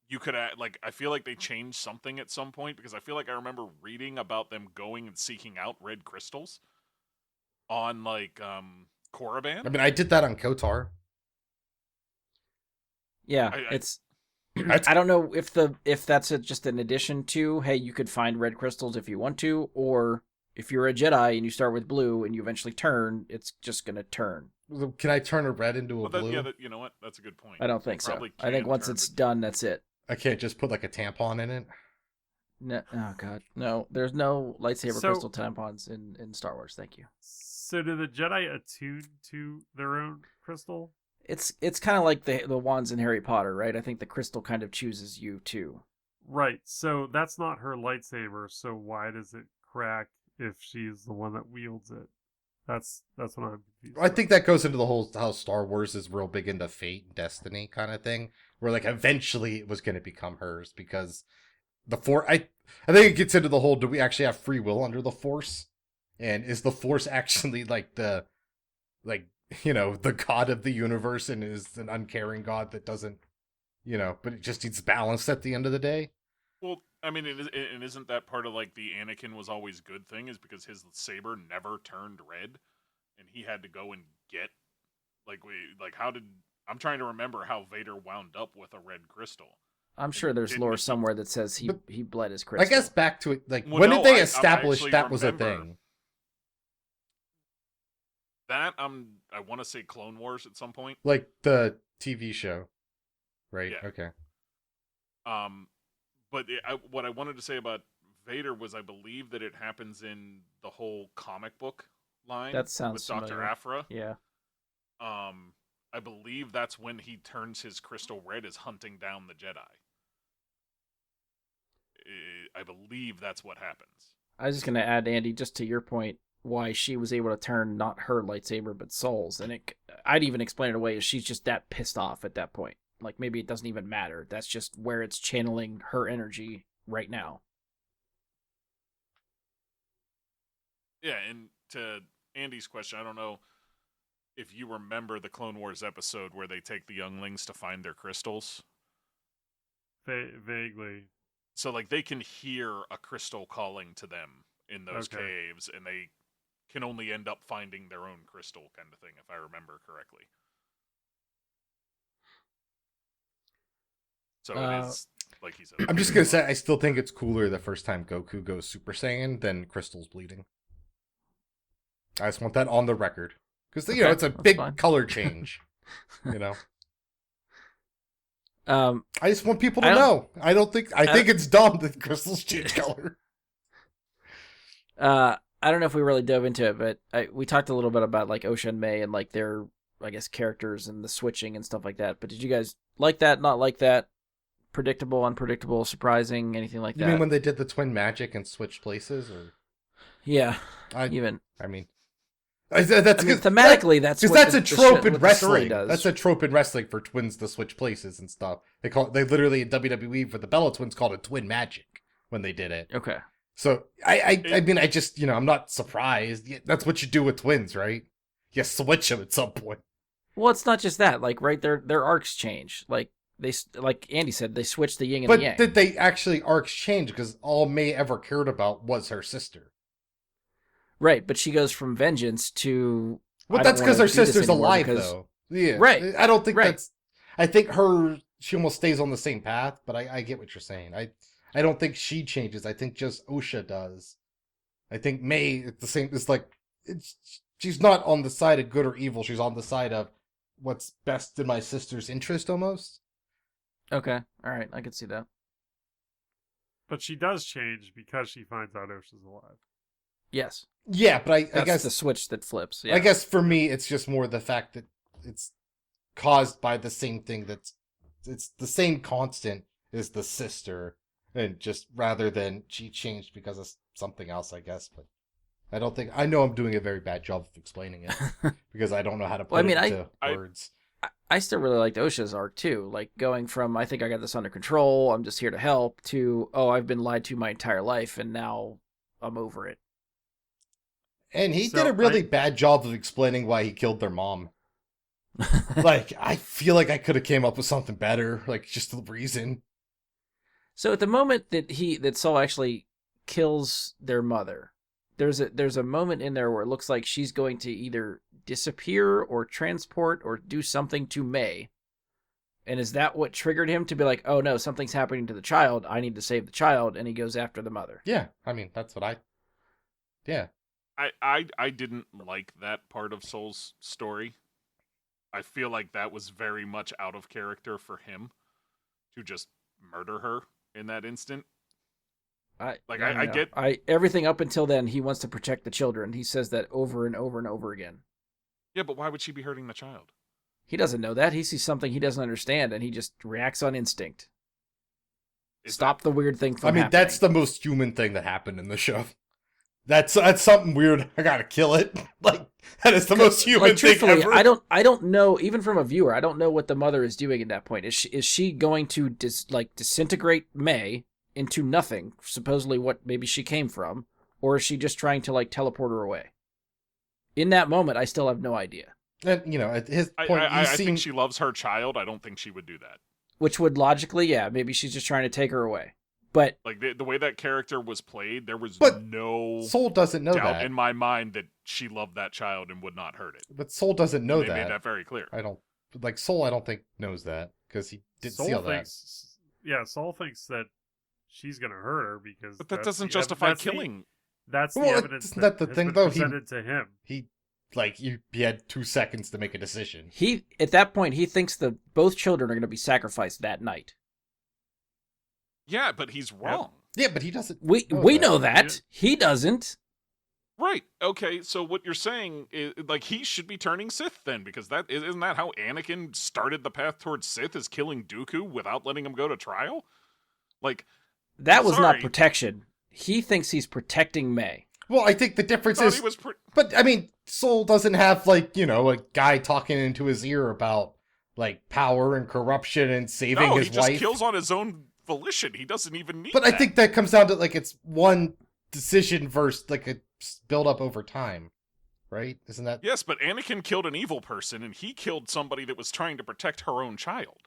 you could add, like, I feel like they changed something at some point because I feel like I remember reading about them going and seeking out red crystals on, like, Korriban. I mean, I did that on Kotar. Yeah, I- it's. That's- I don't know if that's just an addition to, hey, you could find red crystals if you want to, or if you're a Jedi and you start with blue and you eventually turn, it's just gonna turn. Can I turn a red into a Well, blue? you know what? That's a good point. I don't You think so. probably I think can once turn it's it- done, that's it. I can't just put, like, a tampon in it? No, oh god, no. There's no lightsaber So- crystal tampons in Star Wars. Thank you. So do the Jedi attune to their own crystal? It's kind of like the wands in Harry Potter, right? I think the crystal kind of chooses you too. Right. So that's not her lightsaber. So why does it crack if she's the one that wields it? That's what I'm confused. I think that goes into the whole how Star Wars is real big into fate and destiny kind of thing, where like eventually it was going to become hers because the Force. I think it gets into the whole: do we actually have free will under the Force, and is the Force actually like the the god of the universe and is an uncaring god that doesn't but it just needs balance at the end of the day. Well, I mean, and isn't that part of like the Anakin was always good thing is because his saber never turned red, and he had to go and get I'm trying to remember how Vader wound up with a red crystal. I'm sure there's Didn't lore become- somewhere that says he bled his I crystal. guess back to it, like Well, when no, did they I establish actually that was a remember- thing? That I want to say Clone Wars at some point. Like the TV show, right? Yeah. Okay. But what I wanted to say about Vader was I believe that it happens in the whole comic book line That sounds with Dr. familiar. Aphra. Yeah. I believe that's when he turns his crystal red is hunting down the Jedi. I believe that's what happens. I was just gonna add, Andy, just to your point, why she was able to turn not her lightsaber but Soul's, and I'd even explain it away as she's just that pissed off at that point. Like maybe it doesn't even matter. That's just where it's channeling her energy right now. Yeah, and to Andy's question, I don't know if you remember the Clone Wars episode where they take the younglings to find their crystals. Vaguely. So, like, they can hear a crystal calling to them in those caves, and they can only end up finding their own crystal kind of thing, if I remember correctly. So it is, like he said. I'm just gonna say, I still think it's cooler the first time Goku goes Super Saiyan than Crystal's bleeding. I just want that on the record. Because, you know, it's a big color change. You know? I just want people to know. I think it's dumb that crystals change color. I don't know if we really dove into it, but we talked a little bit about like Osha and May and like their, I guess, characters and the switching and stuff like that. But did you guys like that? Not like that? Predictable, unpredictable, surprising, anything like that? You mean when they did the twin magic and switched places, or? Yeah, thematically, that's because that's a trope in wrestling. That's a trope in wrestling for twins to switch places and stuff. They literally in WWE for the Bella Twins called it twin magic when they did it. Okay. So I mean, I just, you know, I'm not surprised. That's what you do with twins, right? You switch them at some point. Well, it's not just that. Like, right, their arcs change. Like Andy said, they switched the yin and the yang. But did they actually arcs change? Because all May ever cared about was her sister. Right, but she goes from vengeance to... Well, that's because her sister's alive, though. Yeah. Right. I don't think that's... I think she almost stays on the same path, but I get what you're saying. I don't think she changes. I think just Osha does. I think May, it's the same. It's like, she's not on the side of good or evil. She's on the side of what's best in my sister's interest, almost. Okay. All right. I can see that. But she does change because she finds out Osha's alive. Yes. Yeah, but I guess the switch that flips. Yeah. I guess for me, it's just more the fact that it's caused by the same thing it's the same constant as the sister, and just rather than she changed because of something else, I guess. But I know I'm doing a very bad job of explaining it because I don't know how to put it into words. I still really liked Osha's arc too, like going from I think I got this under control, I'm just here to help, to I've been lied to my entire life and now I'm over it. And he did a really bad job of explaining why he killed their mom. Like, I feel like I could have came up with something better, like just the reason. So at the moment that Saul actually kills their mother, there's a moment in there where it looks like she's going to either disappear or transport or do something to May. And is that what triggered him to be like, oh no, something's happening to the child, I need to save the child, and he goes after the mother? Yeah, I mean, that's what yeah. I didn't like that part of Soul's story. I feel like that was very much out of character for him to just murder her in that instant. I get everything up until then he wants to protect the children. He says that over and over and over again. Yeah, but why would she be hurting the child? He doesn't know that. He sees something he doesn't understand and he just reacts on instinct. Stop the weird thing from happening. That's the most human thing that happened in the show. That's something weird. I gotta kill it. Like, that is the most human thing ever. I don't know, even from a viewer, I don't know what the mother is doing at that point. Is she going to disintegrate May into nothing, supposedly what maybe she came from, or is she just trying to teleport her away? In that moment, I still have no idea. And at his point, I think she loves her child. I don't think she would do that. Which would logically, yeah, maybe she's just trying to take her away. But the way that character was played, there was no Soul doesn't know doubt that in my mind that she loved that child and would not hurt it. But Soul doesn't know that. They made that very clear. Soul, I don't think knows that because he didn't see all that. Yeah, Soul thinks that she's gonna hurt her because. But that doesn't justify killing. That's the evidence that the thing though. Presented to him. He had 2 seconds to make a decision. He at that point he thinks that both children are going to be sacrificed that night. Yeah, but he's wrong. Yeah, but he doesn't. We know that. He doesn't. Right. Okay. So what you're saying is he should be turning Sith then, because isn't that how Anakin started the path towards Sith, is killing Dooku without letting him go to trial? That was not protection. He thinks he's protecting May. Well, I think the difference is, but I mean, Soul doesn't have a guy talking into his ear about power and corruption and saving his wife. No, he just kills on his own volition. He doesn't even need But that. I think that comes down to it's one decision versus a build up over time, right? Isn't that? Yes, but Anakin killed an evil person, and he killed somebody that was trying to protect her own child.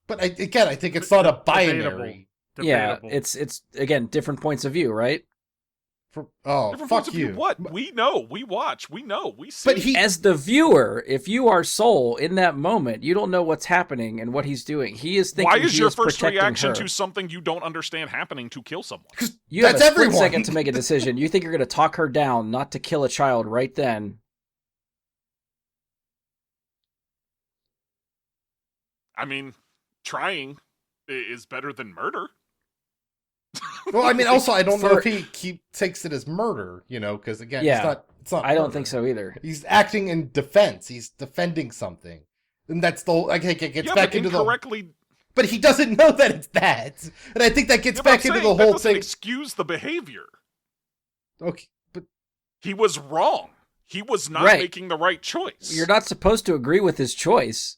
But I think it's not a binary. Yeah, Debatable. it's again different points of view, right? Different Fuck points of you. view. What? We know. We watch. We know. We see. But he, As the viewer, if you are Soul in that moment, you don't know what's happening and what he's doing. He is thinking. Why is he your is first protecting reaction her. to something you don't understand happening to kill someone? You have a that's split everyone. second to make a decision. You think you're going to talk her down, not to kill a child right then. I mean, trying is better than murder. well, I mean, also, I don't know For- if he takes it as murder, because again, Yeah. it's not. I don't murder. think so either. He's acting in defense. He's defending something, and that's the. I think it gets Yeah, back but into the. incorrectly. But he doesn't know that it's that, and I think that gets Yeah, but I'm back into saying the that whole doesn't thing. excuse the behavior. Okay, but He was wrong. He was not Right. making the right choice. You're not supposed to agree with his choice.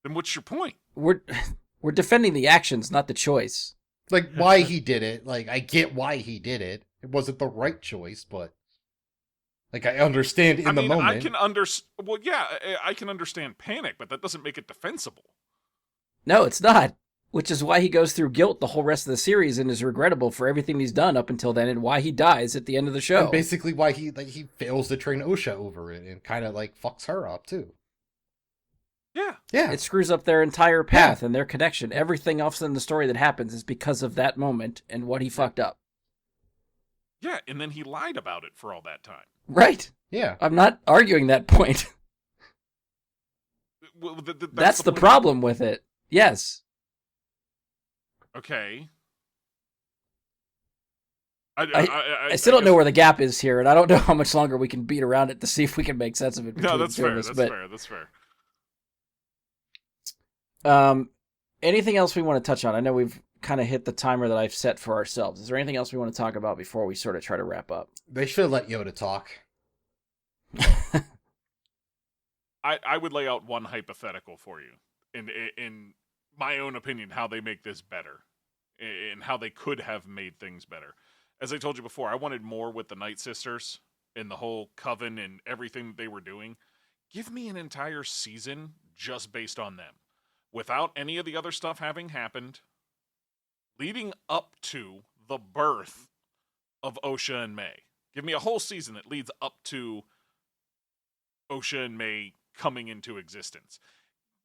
Then what's your point? We're defending the actions, not the choice. like why he did it, like I get why he did it. It wasn't the right choice, but like I understand in I the mean, moment. I can Well, yeah, I can understand panic, but that doesn't make it defensible. No, it's not. Which is why he goes through guilt the whole rest of the series and is regrettable for everything he's done up until then and why he dies at the end of the show. And basically why he fails to train Osha over it and kind of like fucks her up too. Yeah. Yeah. It screws up their entire path and their connection. Everything else in the story that happens is because of that moment and what he fucked up. Yeah, and then he lied about it for all that time. Right. Yeah. I'm not arguing that point. Well, That's the point. problem with it. Yes. Okay. I still don't know where the gap is here, and I don't know how much longer we can beat around it to see if we can make sense of it. No, that's between fair. us, That's fair. Anything else we want to touch on? I know we've kind of hit the timer that I've set for ourselves. Is there anything else we want to talk about before we sort of try to wrap up? They should have let Yoda talk. I would lay out one hypothetical for you, in my own opinion, how they make this better, and how they could have made things better. As I told you before, I wanted more with the Night Sisters and the whole coven and everything that they were doing. Give me an entire season just based on them, without any of the other stuff having happened, leading up to the birth of Osha and May. Give me a whole season that leads up to Osha and May coming into existence.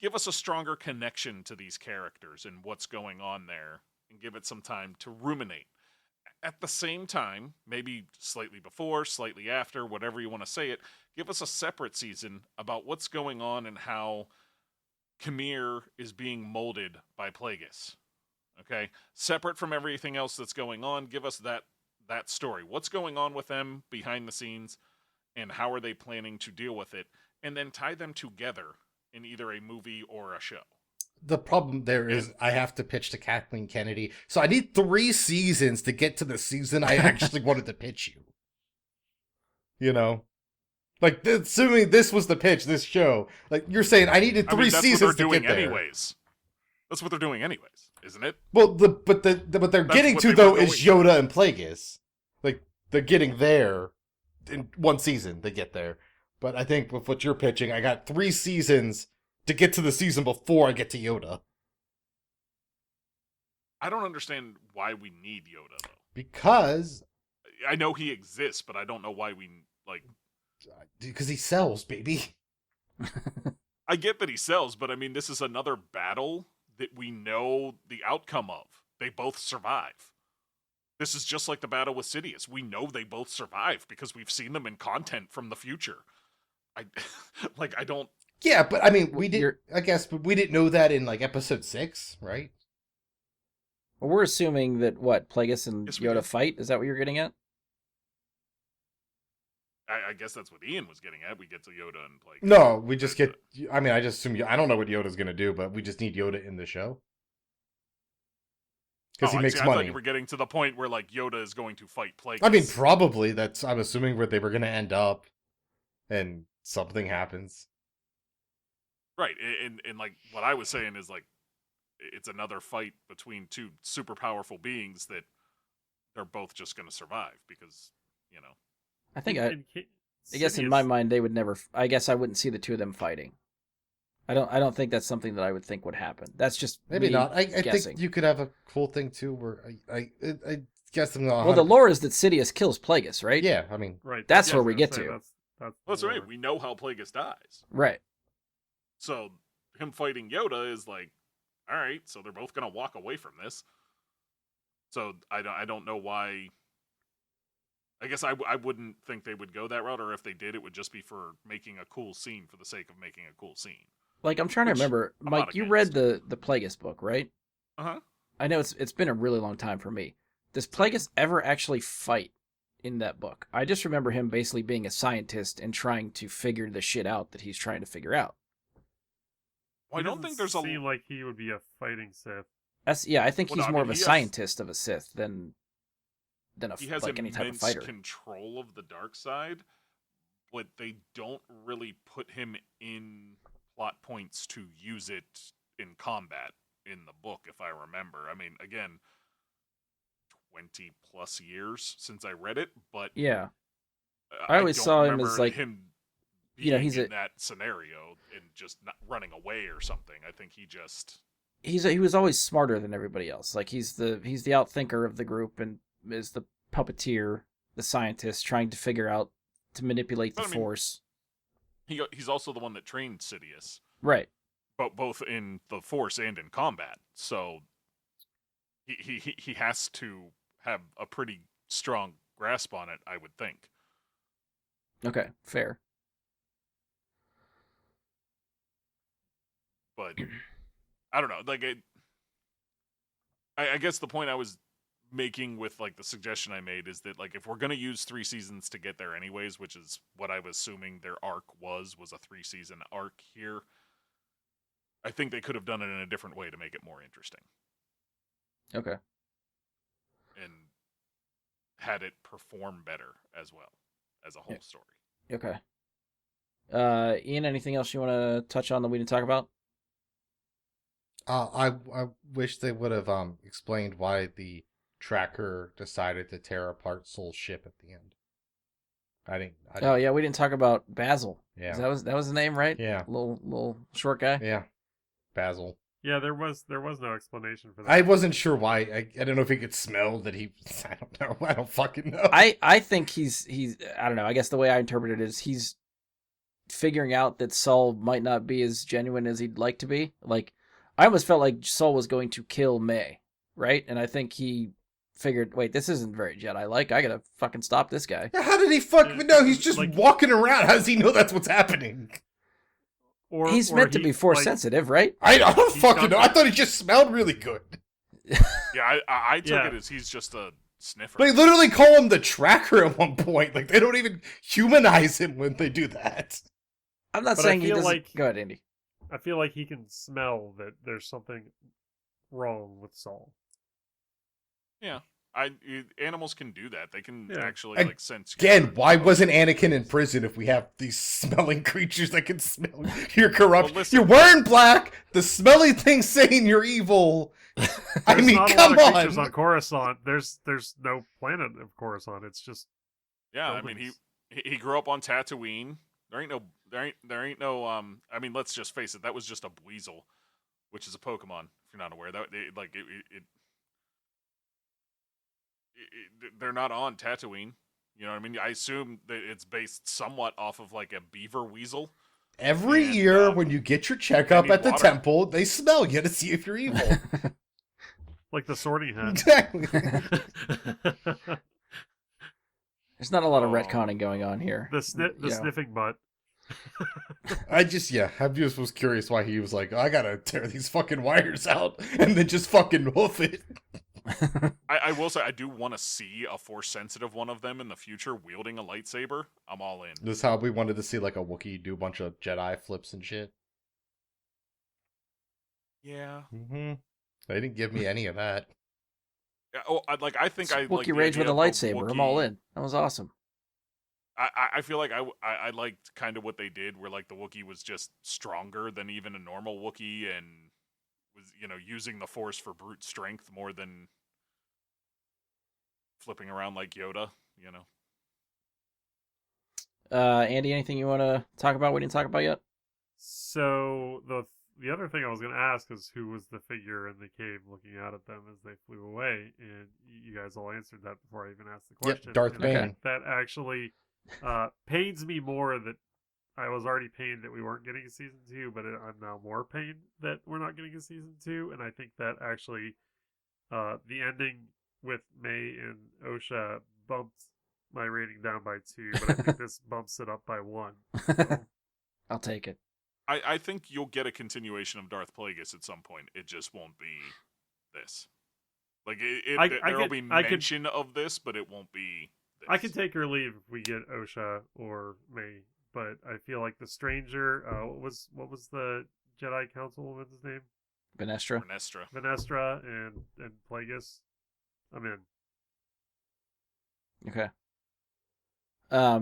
Give us a stronger connection to these characters and what's going on there, and give it some time to ruminate. At the same time, maybe slightly before, slightly after, whatever you want to say it, give us a separate season about what's going on and how Khmer is being molded by Plagueis. Okay? Separate from everything else that's going on, give us that story. What's going on with them behind the scenes, and how are they planning to deal with it? And then tie them together in either a movie or a show. The problem there is I have to pitch to Kathleen Kennedy, so I need 3 seasons to get to the season I actually wanted to pitch you. You know? Like, assuming this was the pitch, this show, like, you're saying I needed 3 seasons to get there. Anyways. That's what they're doing anyways, isn't it? Well, what they're getting what to, they though, were is going Yoda and Plagueis. Like, they're getting there in 1 season, they get there. But I think with what you're pitching, I got 3 seasons to get to the season before I get to Yoda. I don't understand why we need Yoda, though. Because I know he exists, but I don't know why we, like... Because he sells, baby. I get that he sells, but I mean, this is another battle that we know the outcome of. They both survive. This is just like the battle with Sidious. We know they both survive because we've seen them in content from the future. I don't... Yeah, but I mean, we did. You're- I guess, but we didn't know that in like episode 6, right? Well, we're assuming that Plagueis and Yes, we Yoda did. fight. Is that what you're getting at? I guess that's what Ian was getting at. We get to Yoda and Plagueis. No, we just get. I mean, I just assume. I don't know what Yoda's gonna do, but we just need Yoda in the show because he makes I thought money. you were getting to the point where like Yoda is going to fight Plagueis. I mean, probably that's. I'm assuming where they were gonna end up, and something happens. right? And like what I was saying is like it's another fight between 2 super powerful beings that they're both just going to survive because, I think And I guess in my Sidious- mind they would never. I guess I wouldn't see the two of them fighting. I don't think that's something that I would think would happen. That's just Maybe me not. I guessing. think you could have a cool thing too, where I guess I'm not. Well, the 100 lore is that Sidious kills Plagueis, right? Yeah, I mean, right. That's yeah, I where was we gonna get say, to. That's that's the right. lore. We know how Plagueis dies. Right. So him fighting Yoda is like, all right, so they're both going to walk away from this. So I don't know why. I guess I wouldn't think they would go that route, or if they did, it would just be for making a cool scene for the sake of making a cool scene. Like I'm trying to Which remember, I'm Mike. not You read against. the Plagueis book, right? Uh-huh. I know it's been a really long time for me. Does Plagueis ever actually fight in that book? I just remember him basically being a scientist and trying to figure the shit out that he's trying to figure out. Well, I He don't doesn't think there's a. seem like he would be a fighting Sith. I think Well, he's no, I more mean, of a he has- scientist of a Sith than He has like any type of immense fighter. control of the dark side, but they don't really put him in plot points to use it in combat in the book, if I remember. I mean, again, 20 plus years since I read it, but Yeah, I always don't saw him remember as, like, him you know, being he's in a- that scenario and just not running away or something. I think he just he was always smarter than everybody else. Like he's the outthinker of the group and is the puppeteer, the scientist trying to figure out to manipulate the But, I mean, Force. he's also the one that trained Sidious, Right. but both in the Force and in combat. So he has to have a pretty strong grasp on it, I would think. Okay. Fair. But I don't know. Like I guess the point I was making with like the suggestion I made is that like if we're gonna use 3 seasons to get there anyways, which is what I was assuming their arc was a 3-season arc here, I think they could have done it in a different way to make it more interesting Okay. and had it perform better as well as a whole story. Okay. Ian, anything else you want to touch on that we didn't talk about? I wish they would have explained why the tracker decided to tear apart Soul's ship at the end. I didn't. Oh yeah, we didn't talk about Basil. Yeah. That was the name, right? Yeah. Little short guy. Yeah. Basil. Yeah, there was no explanation for that. I wasn't sure why. I don't know if he could smell that he. I don't know. I don't fucking know. I think he's I don't know. I guess the way I interpret it is he's figuring out that Saul might not be as genuine as he'd like to be. Like I almost felt like Saul was going to kill May, right? And I think he figured, wait, this isn't very Jedi-like. I gotta fucking stop this guy. How did he fucking know? He's just Like- walking around. How does he know that's what's happening? He's Or meant to he, be force like, sensitive, right? I don't He's fucking done know. I that. thought he just smelled really good. Yeah, I took Yeah. it as he's just a sniffer. They literally call him the tracker at one point. Like they don't even humanize him when they do that. I'm not But I saying he feel doesn't. like- Go ahead, Andy. I feel like he can smell that there's something wrong with Saul. Animals can do that. They can Yeah. actually And like sense. Again, why wasn't Anakin in prison if we have these smelling creatures that can smell your corruption? Well, listen. You're wearing black. The smelly thing's saying you're evil. I There's mean, not come a lot of creatures on. on Coruscant. There's no planet of Coruscant. It's just Yeah, I mean buildings. he grew up on Tatooine. There ain't no I mean, let's just face it. That was just a weasel, which is a Pokemon. If you're not aware, they're not on Tatooine. You know what I mean? I assume that it's based somewhat off of like a beaver weasel. Every And, year when you get your checkup need at the water. temple, they smell you to see if you're evil. like the Sorting Hat. Exactly. There's not a lot of Oh. retconning going on here. the Yeah. sniffing butt. I just was curious why he was like, I gotta tear these fucking wires out and then just fucking hoof it. I will say I do want to see a force sensitive one of them in the future wielding a lightsaber. I'm all in. This is how we wanted to see like a Wookiee do a bunch of Jedi flips and shit. Yeah. Mm-hmm. They didn't give me any of that. Yeah, oh, I think I like Wookiee the rage with idea a of lightsaber. I'm all Wookiee- in. That was awesome. I feel like I liked kind of what they did, where like the Wookiee was just stronger than even a normal Wookiee, and was using the Force for brute strength more than flipping around like Yoda, you know. Andy, anything you want to talk about? We didn't talk about yet. So the other thing I was going to ask is who was the figure in the cave looking out at them as they flew away, and you guys all answered that before I even asked the question. Yep, Darth And Bane. That actually pains me more that I was already pained that we weren't getting a season 2, but I'm now more pained that we're not getting a season 2, and I think that actually the ending with May and Osha bumped my rating down by 2, but I think this bumps it up by 1. So. I'll take it. I think you'll get a continuation of Darth Plagueis at some point. It just won't be this. Like there'll be mention of this, but it won't be this. I can take or leave if we get Osha or May, but I feel like the stranger. What was the Jedi Councilwoman's name? Venestra. Venestra and Plagueis. I'm in. Okay. I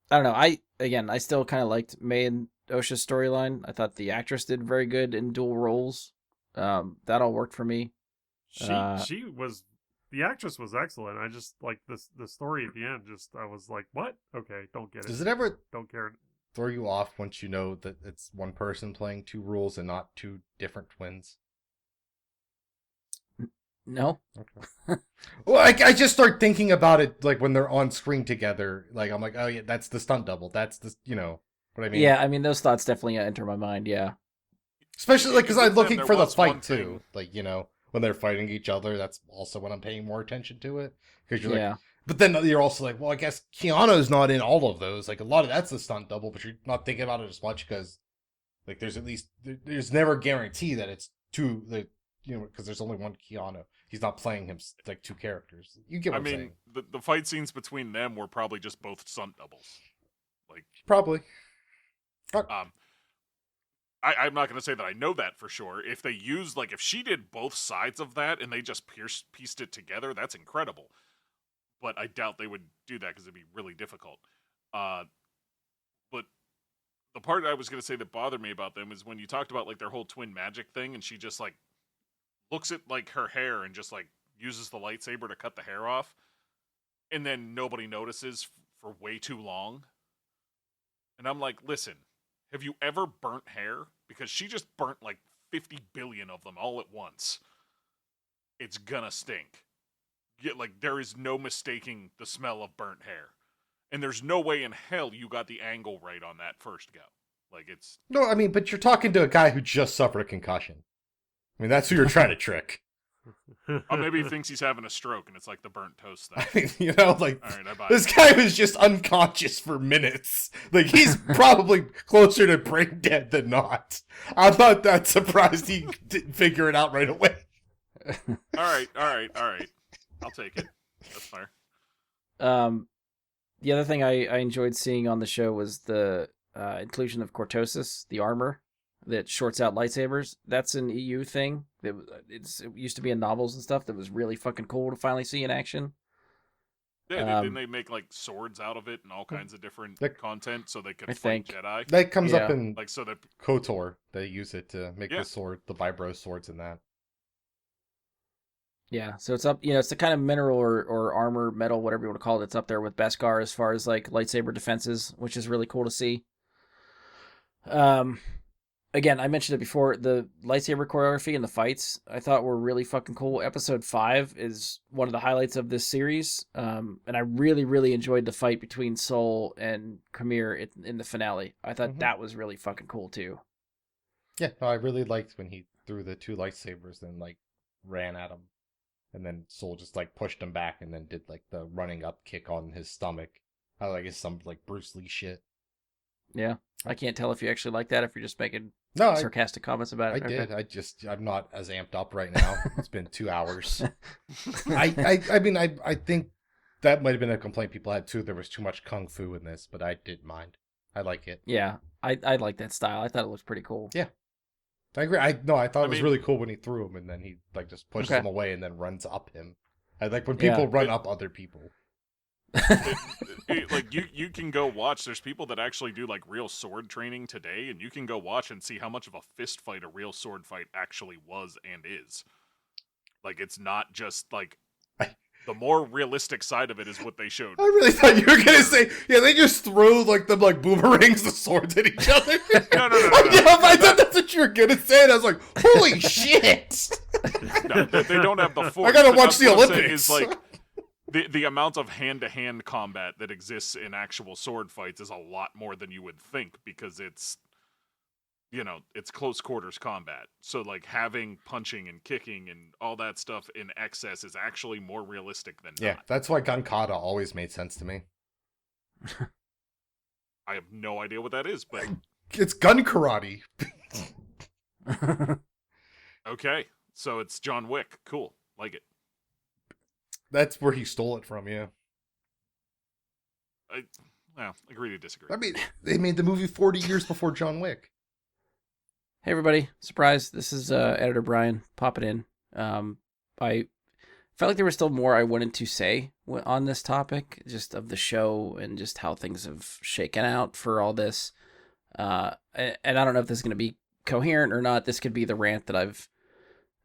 don't know. I still kind of liked May and Osha's storyline. I thought the actress did very good in dual roles. That all worked for me. She was, the actress was excellent. I just like the story at the end. Just I was like, what? Okay, don't get it. Does it ever don't care? Throw you off once you know that it's one person playing 2 roles and not 2 different twins? No. Okay. Well, I just start thinking about it like when they're on screen together. Like I'm like, oh yeah, that's the stunt double. That's the what I mean. Yeah, I mean those thoughts definitely enter my mind. Yeah. Especially like because I'm looking for the was fight one too. thing- Like when they're fighting each other, that's also when I'm paying more attention to it. Because you're Yeah. like, but then you're also like, well, I guess Keanu's not in all of those. Like a lot of that's the stunt double, but you're not thinking about it as much because like there's at least there's never a guarantee that it's 2 because there's only one Keanu. He's not playing him like 2 characters. You get what I'm saying? The fight scenes between them were probably just both stunt doubles. Like Probably. I'm not going to say that I know that for sure. If they used, like, if she did both sides of that and they just pieced it together, that's incredible. But I doubt they would do that because it'd be really difficult. But the part I was going to say that bothered me about them is when you talked about, like, their whole twin magic thing and she just, like, looks at, like, her hair and just, like, uses the lightsaber to cut the hair off. And then nobody notices for way too long. And I'm like, listen, have you ever burnt hair? Because she just burnt like 50 billion of them all at once. It's gonna stink. Like, there is no mistaking the smell of burnt hair. And there's no way in hell you got the angle right on that first go. Like, it's... No, I mean, but you're talking to a guy who just suffered a concussion. I mean, that's who you're trying to trick. Oh, maybe he thinks he's having a stroke and it's like the burnt toast thing. I mean, like, All right, I buy this it. guy was just unconscious for minutes. Like, he's probably closer to brain dead than not. I'm not that surprised he didn't figure it out right away. All right. I'll take it. That's fair. The other thing I enjoyed seeing on the show was the inclusion of Cortosis, the armor that shorts out lightsabers. That's an EU thing. It used to be in novels and stuff. That was really fucking cool to finally see in action. Yeah, didn't they make like swords out of it and all kinds of different content so they could fight Jedi? That comes up in like so that KOTOR. They use it to make the sword, the vibro swords, and that. Yeah, so it's up. It's the kind of mineral or armor, metal, whatever you want to call it. It's up there with Beskar as far as like lightsaber defenses, which is really cool to see. Again, I mentioned it before, the lightsaber choreography and the fights I thought were really fucking cool. Episode 5 is one of the highlights of this series. And I really, really enjoyed the fight between Sol and Khmer in the finale. I thought that was really fucking cool too. Yeah, no, I really liked when he threw the 2 lightsabers and like ran at him. And then Sol just like pushed him back and then did like the running up kick on his stomach. I like it's some like Bruce Lee shit. Yeah. I can't tell if you actually like that, if you're just making sarcastic comments about it. I did. I'm not as amped up right now. It's been 2 hours. I mean, I think that might have been a complaint people had too. There was too much kung fu in this, but I didn't mind. I like it. Yeah, I like that style. I thought it looked pretty cool. Yeah. I agree. I thought it was really cool when he threw him and then he like just pushes him away and then runs up him. I like when people run up other people. Like you can go watch. There's people that actually do like real sword training today, and you can go watch and see how much of a fist fight a real sword fight actually was and is. Like, it's not just like The more realistic side of it is what they showed. I really thought you were gonna say, yeah, they just throw like them like boomerangs, the swords at each other. No. Yeah, I thought that's what you were gonna say, and I was like, holy shit! No, they don't have the force. I gotta but watch that's the what I'm saying Olympics. Is like the amount of hand-to-hand combat that exists in actual sword fights is a lot more than you would think, because it's it's close quarters combat. So like having punching and kicking and all that stuff in excess is actually more realistic than Yeah, not. that's why gun kata always made sense to me. I have no idea what that is, but It's gun karate. okay. So it's John Wick. Cool. Like it. That's where he stole it from, yeah. Well, agree to disagree. I mean, they made the movie 40 years before John Wick. Hey everybody, surprise, this is editor Brian popping in. I felt like there was still more I wanted to say on this topic, just of the show and just how things have shaken out for all this. And I don't know if this is going to be coherent or not. This could be the rant that I've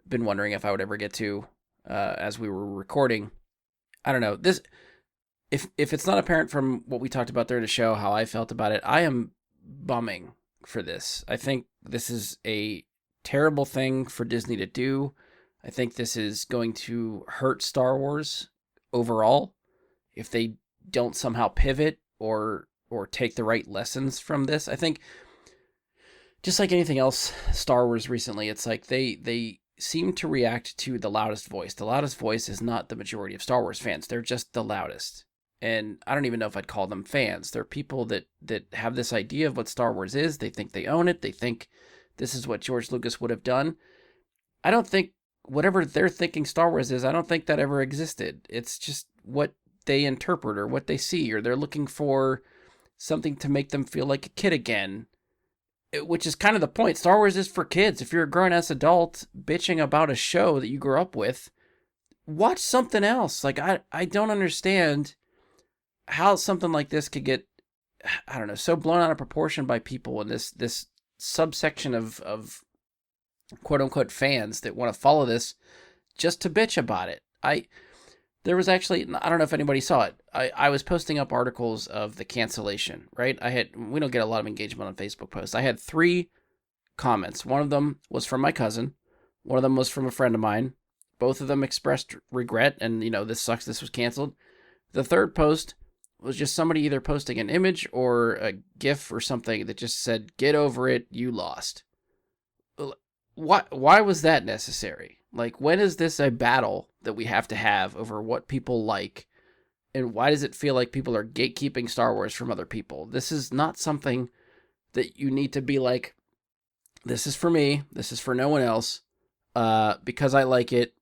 been wondering if I would ever get to as we were recording. I don't know. If it's not apparent from what we talked about during the show, how I felt about it, I am bumming for this. I think this is a terrible thing for Disney to do. I think this is going to hurt Star Wars overall if they don't somehow pivot or take the right lessons from this. I think just like anything else Star Wars recently, it's like they seem to react to the loudest voice. The loudest voice is not the majority of Star Wars fans. They're just the loudest. And I don't even know if I'd call them fans. They're people that have this idea of what Star Wars is. They think they own it. They think this is what George Lucas would have done. I don't think whatever they're thinking Star Wars is, I don't think that ever existed. It's just what they interpret or what they see, or they're looking for something to make them feel like a kid again, which is kind of the point. Star Wars is for kids. If you're a grown-ass adult bitching about a show that you grew up with, watch something else. Like, I don't understand how something like this could get, I don't know, so blown out of proportion by people in this subsection of quote-unquote fans that want to follow this just to bitch about it. There was actually, I don't know if anybody saw it, I was posting up articles of the cancellation, right? We don't get a lot of engagement on Facebook posts. I had 3 comments. One of them was from my cousin. One of them was from a friend of mine. Both of them expressed regret and, this sucks, this was canceled. The third post was just somebody either posting an image or a GIF or something that just said, "Get over it, you lost." Why was that necessary? Like, when is this a battle that we have to have over what people like? And why does it feel like people are gatekeeping Star Wars from other people? This is not something that you need to be like, this is for me, this is for no one else, because I like it.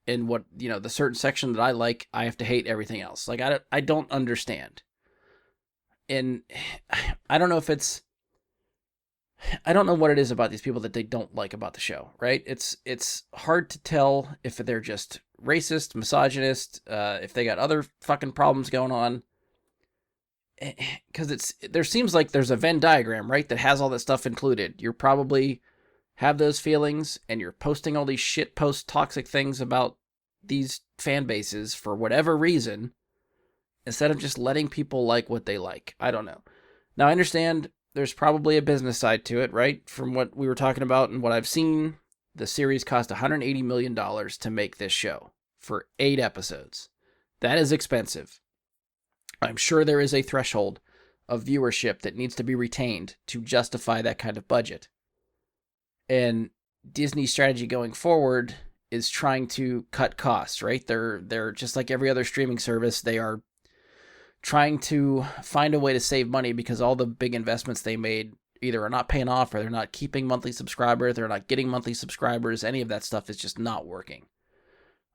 And what, the certain section that I like, I have to hate everything else. Like, I don't understand. And I don't know I don't know what it is about these people that they don't like about the show, right? It's hard to tell if they're just racist, misogynist, if they got other fucking problems going on. Because there seems like there's a Venn diagram, right, that has all that stuff included. You're probably have those feelings, and you're posting all these shit post toxic things about these fan bases for whatever reason, instead of just letting people like what they like. I don't know. Now, I understand there's probably a business side to it, right? From what we were talking about and what I've seen, the series cost $180 million to make this show for 8 episodes. That is expensive. I'm sure there is a threshold of viewership that needs to be retained to justify that kind of budget. And Disney's strategy going forward is trying to cut costs, right? They're just like every other streaming service. They are trying to find a way to save money because all the big investments they made either are not paying off, or they're not keeping monthly subscribers, they're not getting monthly subscribers. Any of that stuff is just not working.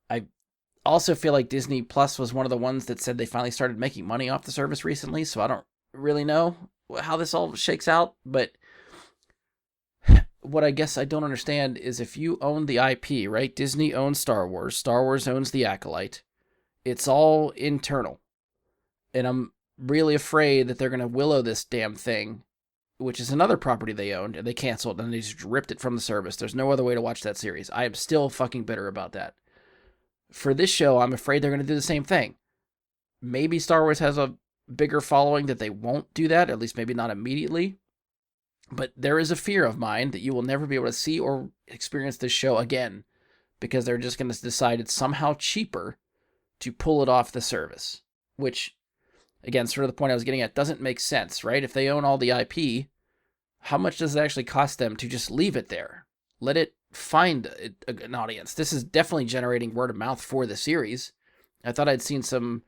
I also feel like Disney Plus was one of the ones that said they finally started making money off the service recently, so I don't really know how this all shakes out, but what I guess I don't understand is if you own the IP, right? Disney owns Star Wars owns the Acolyte. It's all internal. And I'm really afraid that they're going to willow this damn thing, which is another property they owned, and they canceled, and they just ripped it from the service. There's no other way to watch that series. I am still fucking bitter about that. For this show, I'm afraid they're going to do the same thing. Maybe Star Wars has a bigger following that they won't do that, at least maybe not immediately. But there is a fear of mine that you will never be able to see or experience this show again because they're just going to decide it's somehow cheaper to pull it off the service, which, again, sort of the point I was getting at, doesn't make sense, right? If they own all the IP, how much does it actually cost them to just leave it there? Let it find an audience. This is definitely generating word of mouth for the series. I thought I'd seen some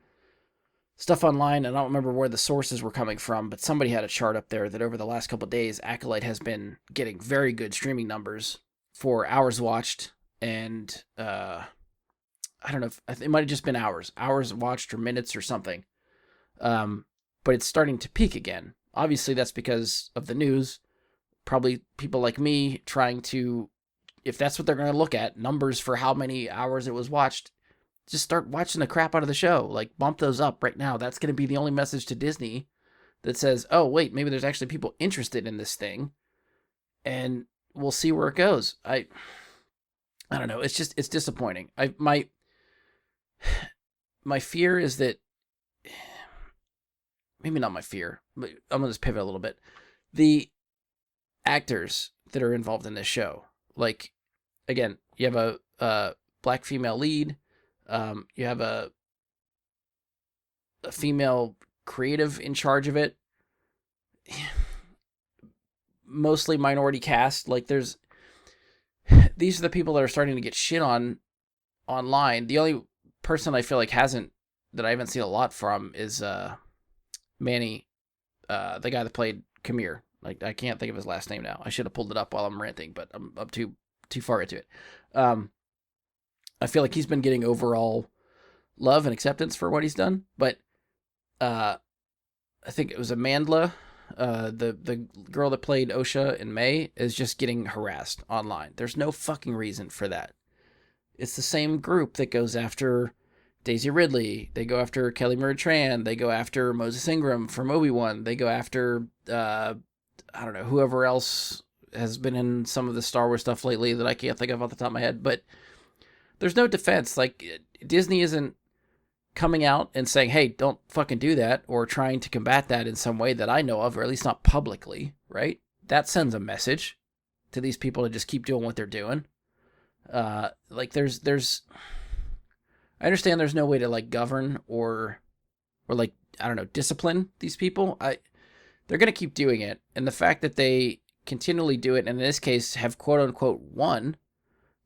stuff online, and I don't remember where the sources were coming from, but somebody had a chart up there that over the last couple of days, Acolyte has been getting very good streaming numbers for hours watched, and I don't know, it might have just been hours watched or minutes or something. But it's starting to peak again. Obviously, that's because of the news. Probably people like me trying to, if that's what they're going to look at, numbers for how many hours it was watched, just start watching the crap out of the show. Like, bump those up right now. That's going to be the only message to Disney that says, oh, wait, maybe there's actually people interested in this thing. And we'll see where it goes. I don't know. It's disappointing. My fear is that, maybe not my fear, but I'm going to just pivot a little bit. The actors that are involved in this show, like, again, you have a black female lead, you have a female creative in charge of it, mostly minority cast. Like, these are the people that are starting to get shit on online. The only person I feel like that I haven't seen a lot from is Manny, the guy that played Kamir. Like, I can't think of his last name now. I should have pulled it up while I'm ranting, but I'm up too far into it. I feel like he's been getting overall love and acceptance for what he's done, but I think it was Amandla, the girl that played Osha in May, is just getting harassed online. There's no fucking reason for that. It's the same group that goes after Daisy Ridley. They go after Kelly Marie Tran. They go after Moses Ingram from Obi-Wan. They go after, I don't know, whoever else has been in some of the Star Wars stuff lately that I can't think of off the top of my head. But there's no defense. Like, Disney isn't coming out and saying, hey, don't fucking do that, or trying to combat that in some way that I know of, or at least not publicly, right? That sends a message to these people to just keep doing what they're doing. Like, there's I understand there's no way to, like, govern or like, I don't know, discipline these people. They're going to keep doing it. And the fact that they continually do it, and in this case have quote unquote won,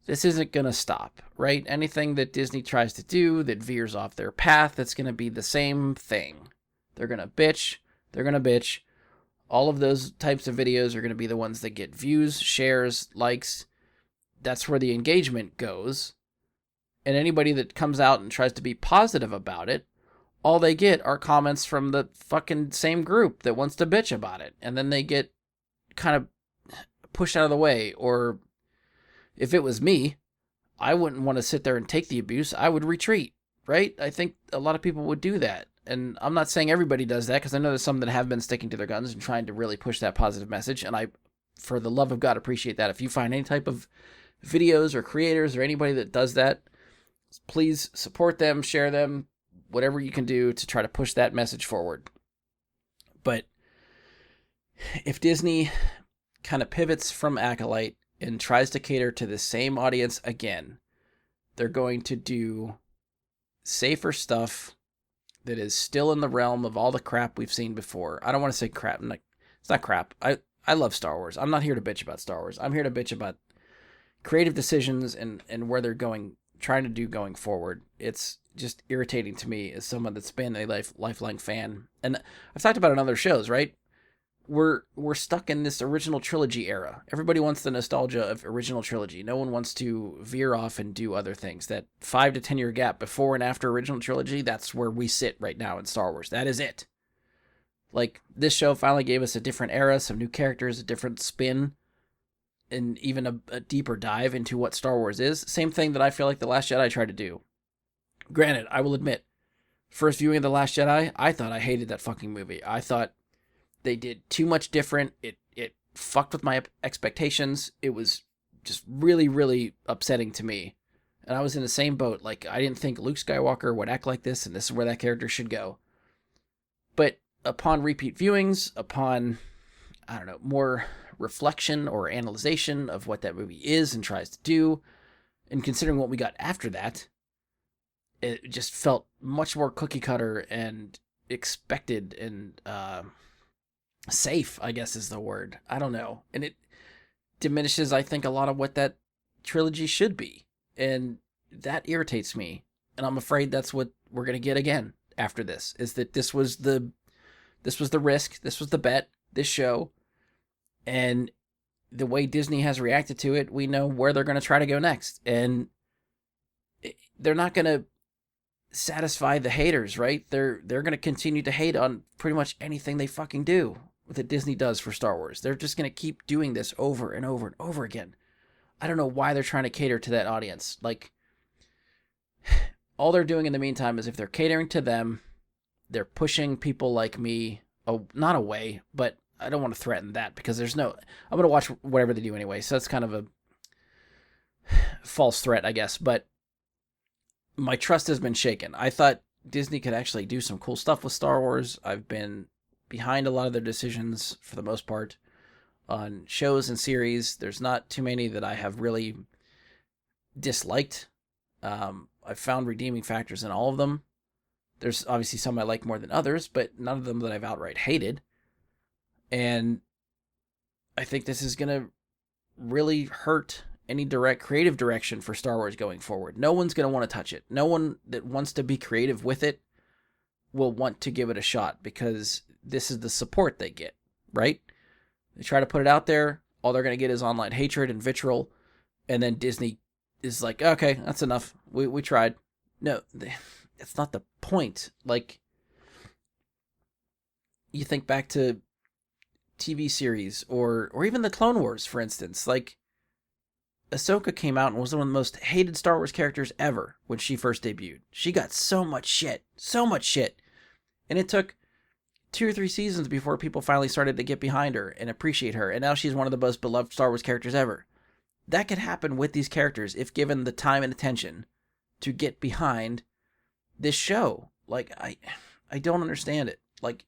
this isn't going to stop, right? Anything that Disney tries to do that veers off their path, it's going to be the same thing. They're going to bitch. They're going to bitch. All of those types of videos are going to be the ones that get views, shares, likes. That's where the engagement goes. And anybody that comes out and tries to be positive about it, all they get are comments from the fucking same group that wants to bitch about it. And then they get kind of pushed out of the way. Or if it was me, I wouldn't want to sit there and take the abuse. I would retreat, right? I think a lot of people would do that. And I'm not saying everybody does that, because I know there's some that have been sticking to their guns and trying to really push that positive message. And I, for the love of God, appreciate that. If you find any type of videos or creators or anybody that does that, please support them, share them, whatever you can do to try to push that message forward. But if Disney kind of pivots from Acolyte and tries to cater to the same audience again, they're going to do safer stuff that is still in the realm of all the crap we've seen before. I don't want to say crap. It's not crap. I love Star Wars. I'm not here to bitch about Star Wars. I'm here to bitch about creative decisions and where they're going, trying to do going forward. It's just irritating to me as someone that's been a lifelong fan. And I've talked about it on other shows, right? We're stuck in this original trilogy era. Everybody wants the nostalgia of original trilogy. No one wants to veer off and do other things. That 5 to 10 year gap before and after original trilogy, that's where we sit right now in Star Wars. That is it. Like, this show finally gave us a different era, some new characters, a different spin, and even a deeper dive into what Star Wars is. Same thing that I feel like The Last Jedi tried to do. Granted, I will admit, first viewing of The Last Jedi, I thought I hated that fucking movie. I thought they did too much different. It fucked with my expectations. It was just really, really upsetting to me. And I was in the same boat. Like, I didn't think Luke Skywalker would act like this, and this is where that character should go. But upon repeat viewings, upon, I don't know, more reflection or analyzation of what that movie is and tries to do, and considering what we got after that, it just felt much more cookie cutter and expected and safe, I guess is the word. I don't know. And it diminishes, I think, a lot of what that trilogy should be. And that irritates me. And I'm afraid that's what we're going to get again after this, is that this was the risk, this was the bet, this show. And the way Disney has reacted to it, we know where they're going to try to go next. And they're not going to satisfy the haters, right? They're going to continue to hate on pretty much anything they fucking do that Disney does for Star Wars. They're just going to keep doing this over and over and over again. I don't know why they're trying to cater to that audience. Like, all they're doing in the meantime is if they're catering to them, they're pushing people like me, not away, but I don't want to threaten that because I'm going to watch whatever they do anyway. So that's kind of a false threat, I guess. But my trust has been shaken. I thought Disney could actually do some cool stuff with Star Wars. I've been behind a lot of their decisions for the most part on shows and series. There's not too many that I have really disliked. I've found redeeming factors in all of them. There's obviously some I like more than others, but none of them that I've outright hated. And I think this is going to really hurt any direct creative direction for Star Wars going forward. No one's going to want to touch it. No one that wants to be creative with it will want to give it a shot because this is the support they get, right? They try to put it out there. All they're going to get is online hatred and vitriol. And then Disney is like, okay, that's enough. We tried. No, that's not the point. Like, you think back to TV series or even the Clone Wars, for instance. Like, Ahsoka came out and was one of the most hated Star Wars characters ever when she first debuted. She got so much shit. And it took 2 or 3 seasons before people finally started to get behind her and appreciate her. And now she's one of the most beloved Star Wars characters ever. That could happen with these characters if given the time and attention to get behind this show. Like, I don't understand it. Like,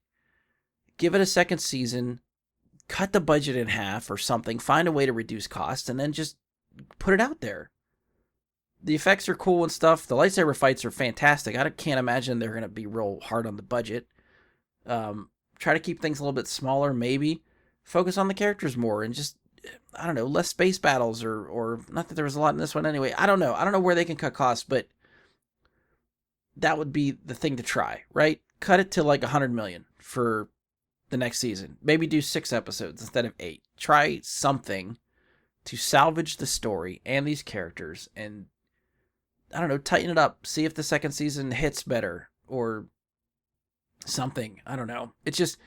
give it a second season, cut the budget in half or something, find a way to reduce costs, and then just put it out there. The effects are cool and stuff. The lightsaber fights are fantastic. I can't imagine they're going to be real hard on the budget. Try to keep things a little bit smaller, maybe. Focus on the characters more and just, I don't know, less space battles or not that there was a lot in this one anyway. I don't know. I don't know where they can cut costs, but that would be the thing to try, right? Cut it to like 100 million for the next season. Maybe do 6 episodes instead of 8. Try something to salvage the story and these characters and, I don't know, tighten it up. See if the second season hits better or something. I don't know. It's just,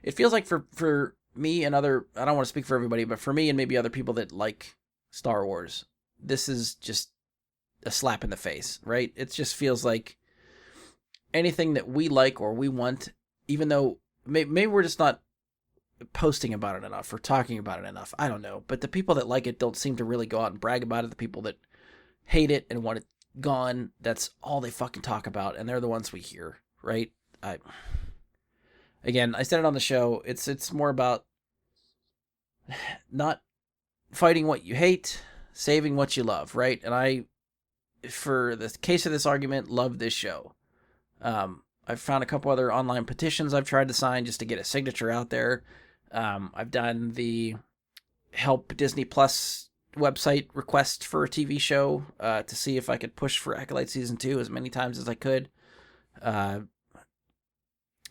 it feels like for me and other, I don't want to speak for everybody, but for me and maybe other people that like Star Wars, this is just a slap in the face, right? It just feels like anything that we like or we want, even though maybe we're just not posting about it enough or talking about it enough. I don't know. But the people that like it don't seem to really go out and brag about it. The people that hate it and want it gone, that's all they fucking talk about. And they're the ones we hear, right? Again, I said it on the show. It's more about not fighting what you hate, saving what you love, right? And I, for the case of this argument, love this show. I've found a couple other online petitions I've tried to sign just to get a signature out there. I've done the Help Disney Plus website request for a TV show to see if I could push for Acolyte Season 2 as many times as I could.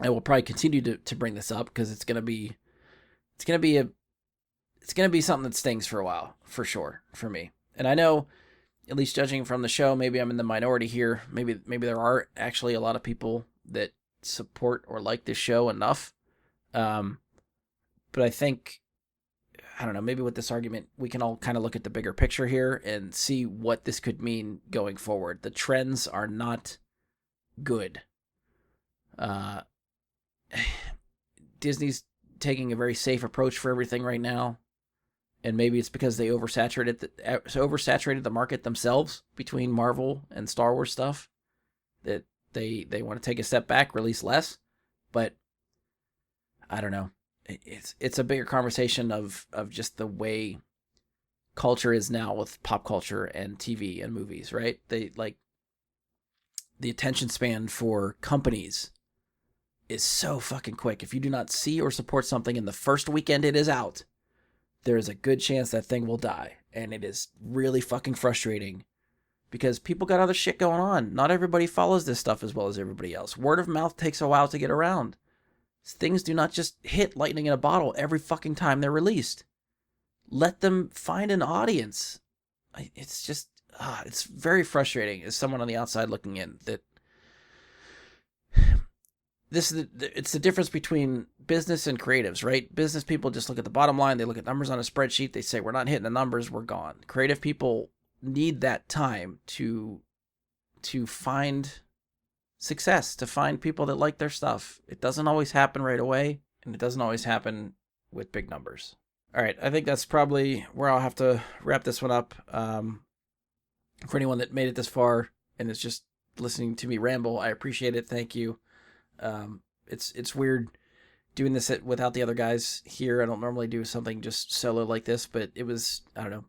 I will probably continue to bring this up because it's gonna be something that stings for a while, for sure, for me. And I know, at least judging from the show, maybe I'm in the minority here. Maybe there are actually a lot of people that support or like this show enough. But I think, I don't know, maybe with this argument, we can all kind of look at the bigger picture here and see what this could mean going forward. The trends are not good. Disney's taking a very safe approach for everything right now. and maybe it's because they oversaturated the market themselves between Marvel and Star Wars stuff, that they want to take a step back, release less. But I don't know. It's a bigger conversation of just the way culture is now with pop culture and TV and movies, right? They like the attention span for companies is so fucking quick. If you do not see or support something in the first weekend it is out, there is a good chance that thing will die. And it is really fucking frustrating because people got other shit going on. Not everybody follows this stuff as well as everybody else. Word of mouth takes a while to get around. Things do not just hit lightning in a bottle every fucking time they're released. Let them find an audience. It's just, it's very frustrating as someone on the outside looking in that it's the difference between business and creatives, right? Business people just look at the bottom line. They look at numbers on a spreadsheet. They say, we're not hitting the numbers. We're gone. Creative people need that time to find success, to find people that like their stuff. It doesn't always happen right away, and it doesn't always happen with big numbers. All right, I think that's probably where I'll have to wrap this one up. For anyone that made it this far and is just listening to me ramble, I appreciate it. Thank you. It's weird doing this without the other guys here. I don't normally do something just solo like this, but it was, I don't know,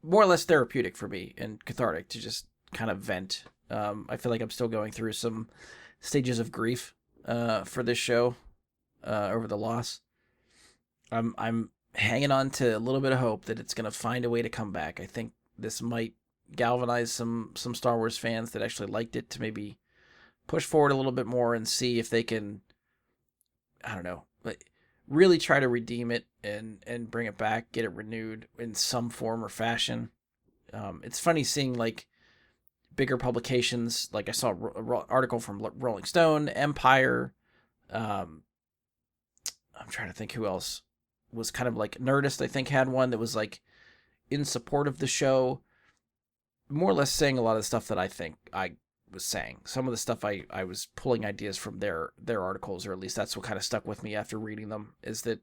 more or less therapeutic for me and cathartic to just kind of vent. I feel like I'm still going through some stages of grief for this show over the loss. I'm hanging on to a little bit of hope that it's going to find a way to come back. I think this might galvanize some Star Wars fans that actually liked it to maybe push forward a little bit more and see if they can, I don't know, really try to redeem it and bring it back, get it renewed in some form or fashion. It's funny seeing like bigger publications, like I saw an article from Rolling Stone, Empire. I'm trying to think who else was kind of like Nerdist, I think, had one that was like in support of the show, more or less saying a lot of the stuff that I think I was saying. Some of the stuff I was pulling ideas from their articles, or at least that's what kind of stuck with me after reading them, is that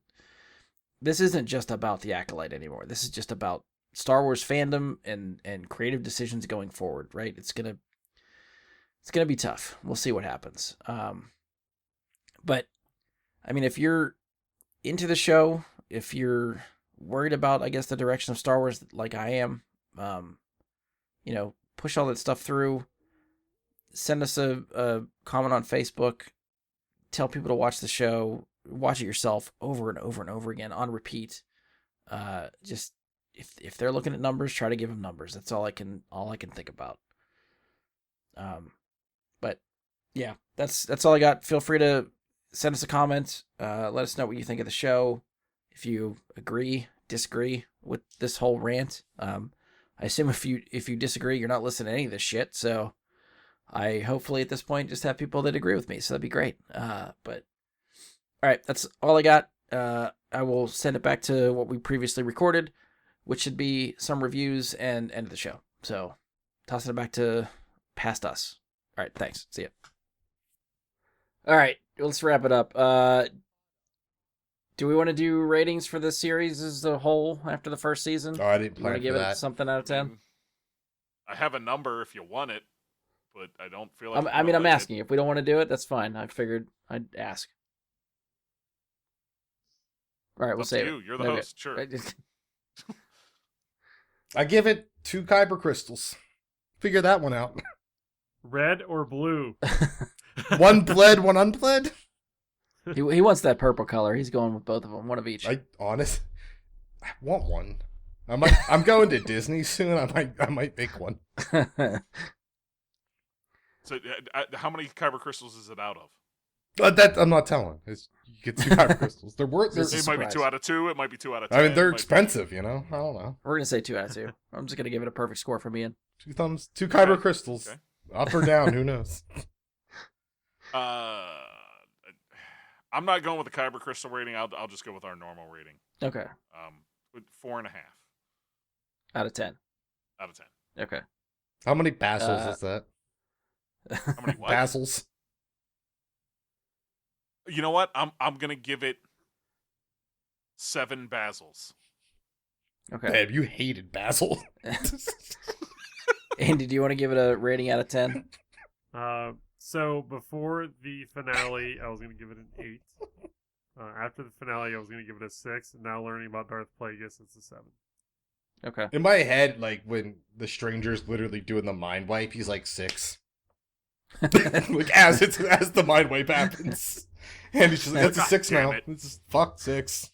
this isn't just about the Acolyte anymore. This is just about Star Wars fandom and creative decisions going forward, right? It's gonna be tough. We'll see what happens. But I mean, if you're into the show, if you're worried about, I guess, the direction of Star Wars like I am, push all that stuff through. Send us a comment on Facebook. Tell people to watch the show. Watch it yourself over and over and over again on repeat. Just if they're looking at numbers, try to give them numbers. That's all I can think about. But yeah, that's all I got. Feel free to send us a comment. Let us know what you think of the show. If you agree, disagree with this whole rant. I assume if you disagree, you're not listening to any of this shit. So I hopefully at this point just have people that agree with me. So that'd be great. But all right, that's all I got. I will send it back to what we previously recorded, which should be some reviews and end of the show. So tossing it back to past us. All right, thanks. See ya. All right, let's wrap it up. Do we want to do ratings for this series as a whole after the first season? Oh, I didn't You want plan to for give it that. something out of 10? I have a number if you want it, but I don't feel like. I'm asking. If we don't want to do it, that's fine. I figured I'd ask. All right, we'll save it. You're the host. Sure. I give it 2 Kyber crystals. Figure that one out. Red or blue? One bled, one unbled. He wants that purple color. He's going with both of them, one of each. I want one. I'm going to Disney soon. I might make one. So, how many kyber crystals is it out of? That I'm not telling. You get 2 Kyber crystals. They're worth. This is It might be surprise. 2 out of 2. It might be 2 out of 10. I mean, they're it might be- expensive. You know. I don't know. We're gonna say 2 out of 2. I'm just gonna give it a perfect score from Ian. 2 thumbs. 2 Kyber Okay. crystals. Okay. Up or down? Who knows? I'm not going with the kyber crystal rating. I'll just go with our normal rating. Okay, With 4.5 out of 10. out of 10. Okay. How many basils is that? How many what? Basils. You know what? I'm gonna give it 7 basils. Okay. Damn, you hated Basil. Andy, do you want to give it a rating out of 10? So before the finale, I was going to give it an 8. After the finale, I was going to give it a 6. And now learning about Darth Plagueis, it's a 7. Okay. In my head, like when the stranger's literally doing the mind wipe, he's like 6. Like as the mind wipe happens, and he's just like, "That's a 6 now. It's just, fuck 6."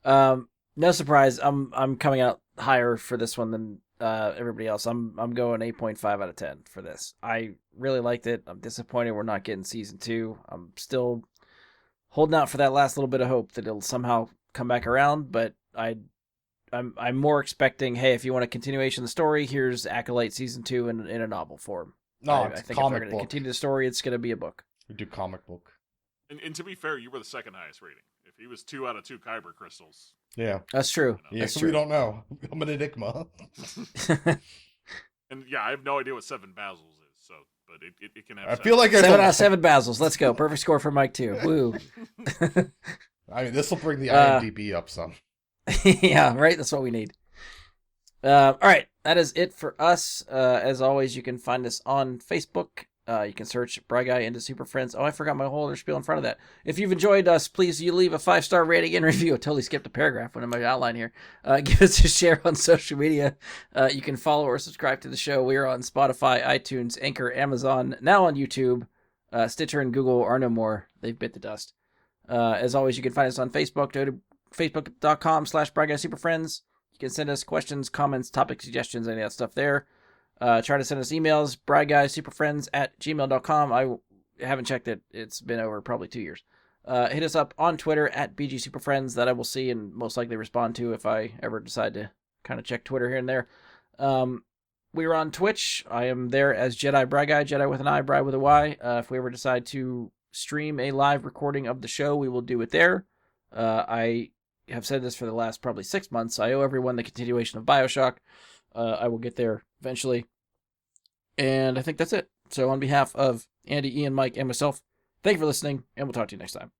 No surprise. I'm coming out higher for this one than everybody else. I'm going 8.5 out of 10 for this. I really liked it. I'm disappointed we're not getting season 2. I'm still holding out for that last little bit of hope that it'll somehow come back around, but I'm more expecting, hey, if you want a continuation of the story, here's Acolyte season 2 in a novel form. No, I it's think if comic they're going to book. continue the story, it's going to be a book. We do comic book. And to be fair, you were the second highest rating. If he was 2 out of 2 Kyber crystals. Yeah. That's true. Yeah, That's so true. we don't know. I'm an enigma. And yeah, I have no idea what 7 Basils is, so but it can have. I feel like 7 out of 7 Basils. Let's go. Perfect score for Mike too. Woo. I mean, this will bring the IMDb up some. Yeah, right. That's what we need. All right, that is it for us. As always, you can find us on Facebook. You can search Bry Guy into Super Friends. Oh, I forgot my whole other spiel in front of that. If you've enjoyed us, please you leave a 5-star rating and review. I totally skipped a paragraph when in my outline here. Give us a share on social media. You can follow or subscribe to the show. We are on Spotify, iTunes, Anchor, Amazon, now on YouTube. Stitcher and Google are no more. They've bit the dust. As always, you can find us on Facebook. Go to facebook.com/BryGuySuperFriends. You can send us questions, comments, topic suggestions, any of that stuff there. Try to send us emails, bryguysuperfriends@gmail.com. I haven't checked it. It's been over probably 2 years. Hit us up on Twitter @BGSuperFriends. That I will see and most likely respond to if I ever decide to kind of check Twitter here and there. We're on Twitch. I am there as Jedi Bry Guy, Jedi with an I, Bry with a Y. If we ever decide to stream a live recording of the show, we will do it there. I have said this for the last probably 6 months. I owe everyone the continuation of BioShock. I will get there eventually. And I think that's it. So on behalf of Andy, Ian, Mike, and myself, thank you for listening, and we'll talk to you next time.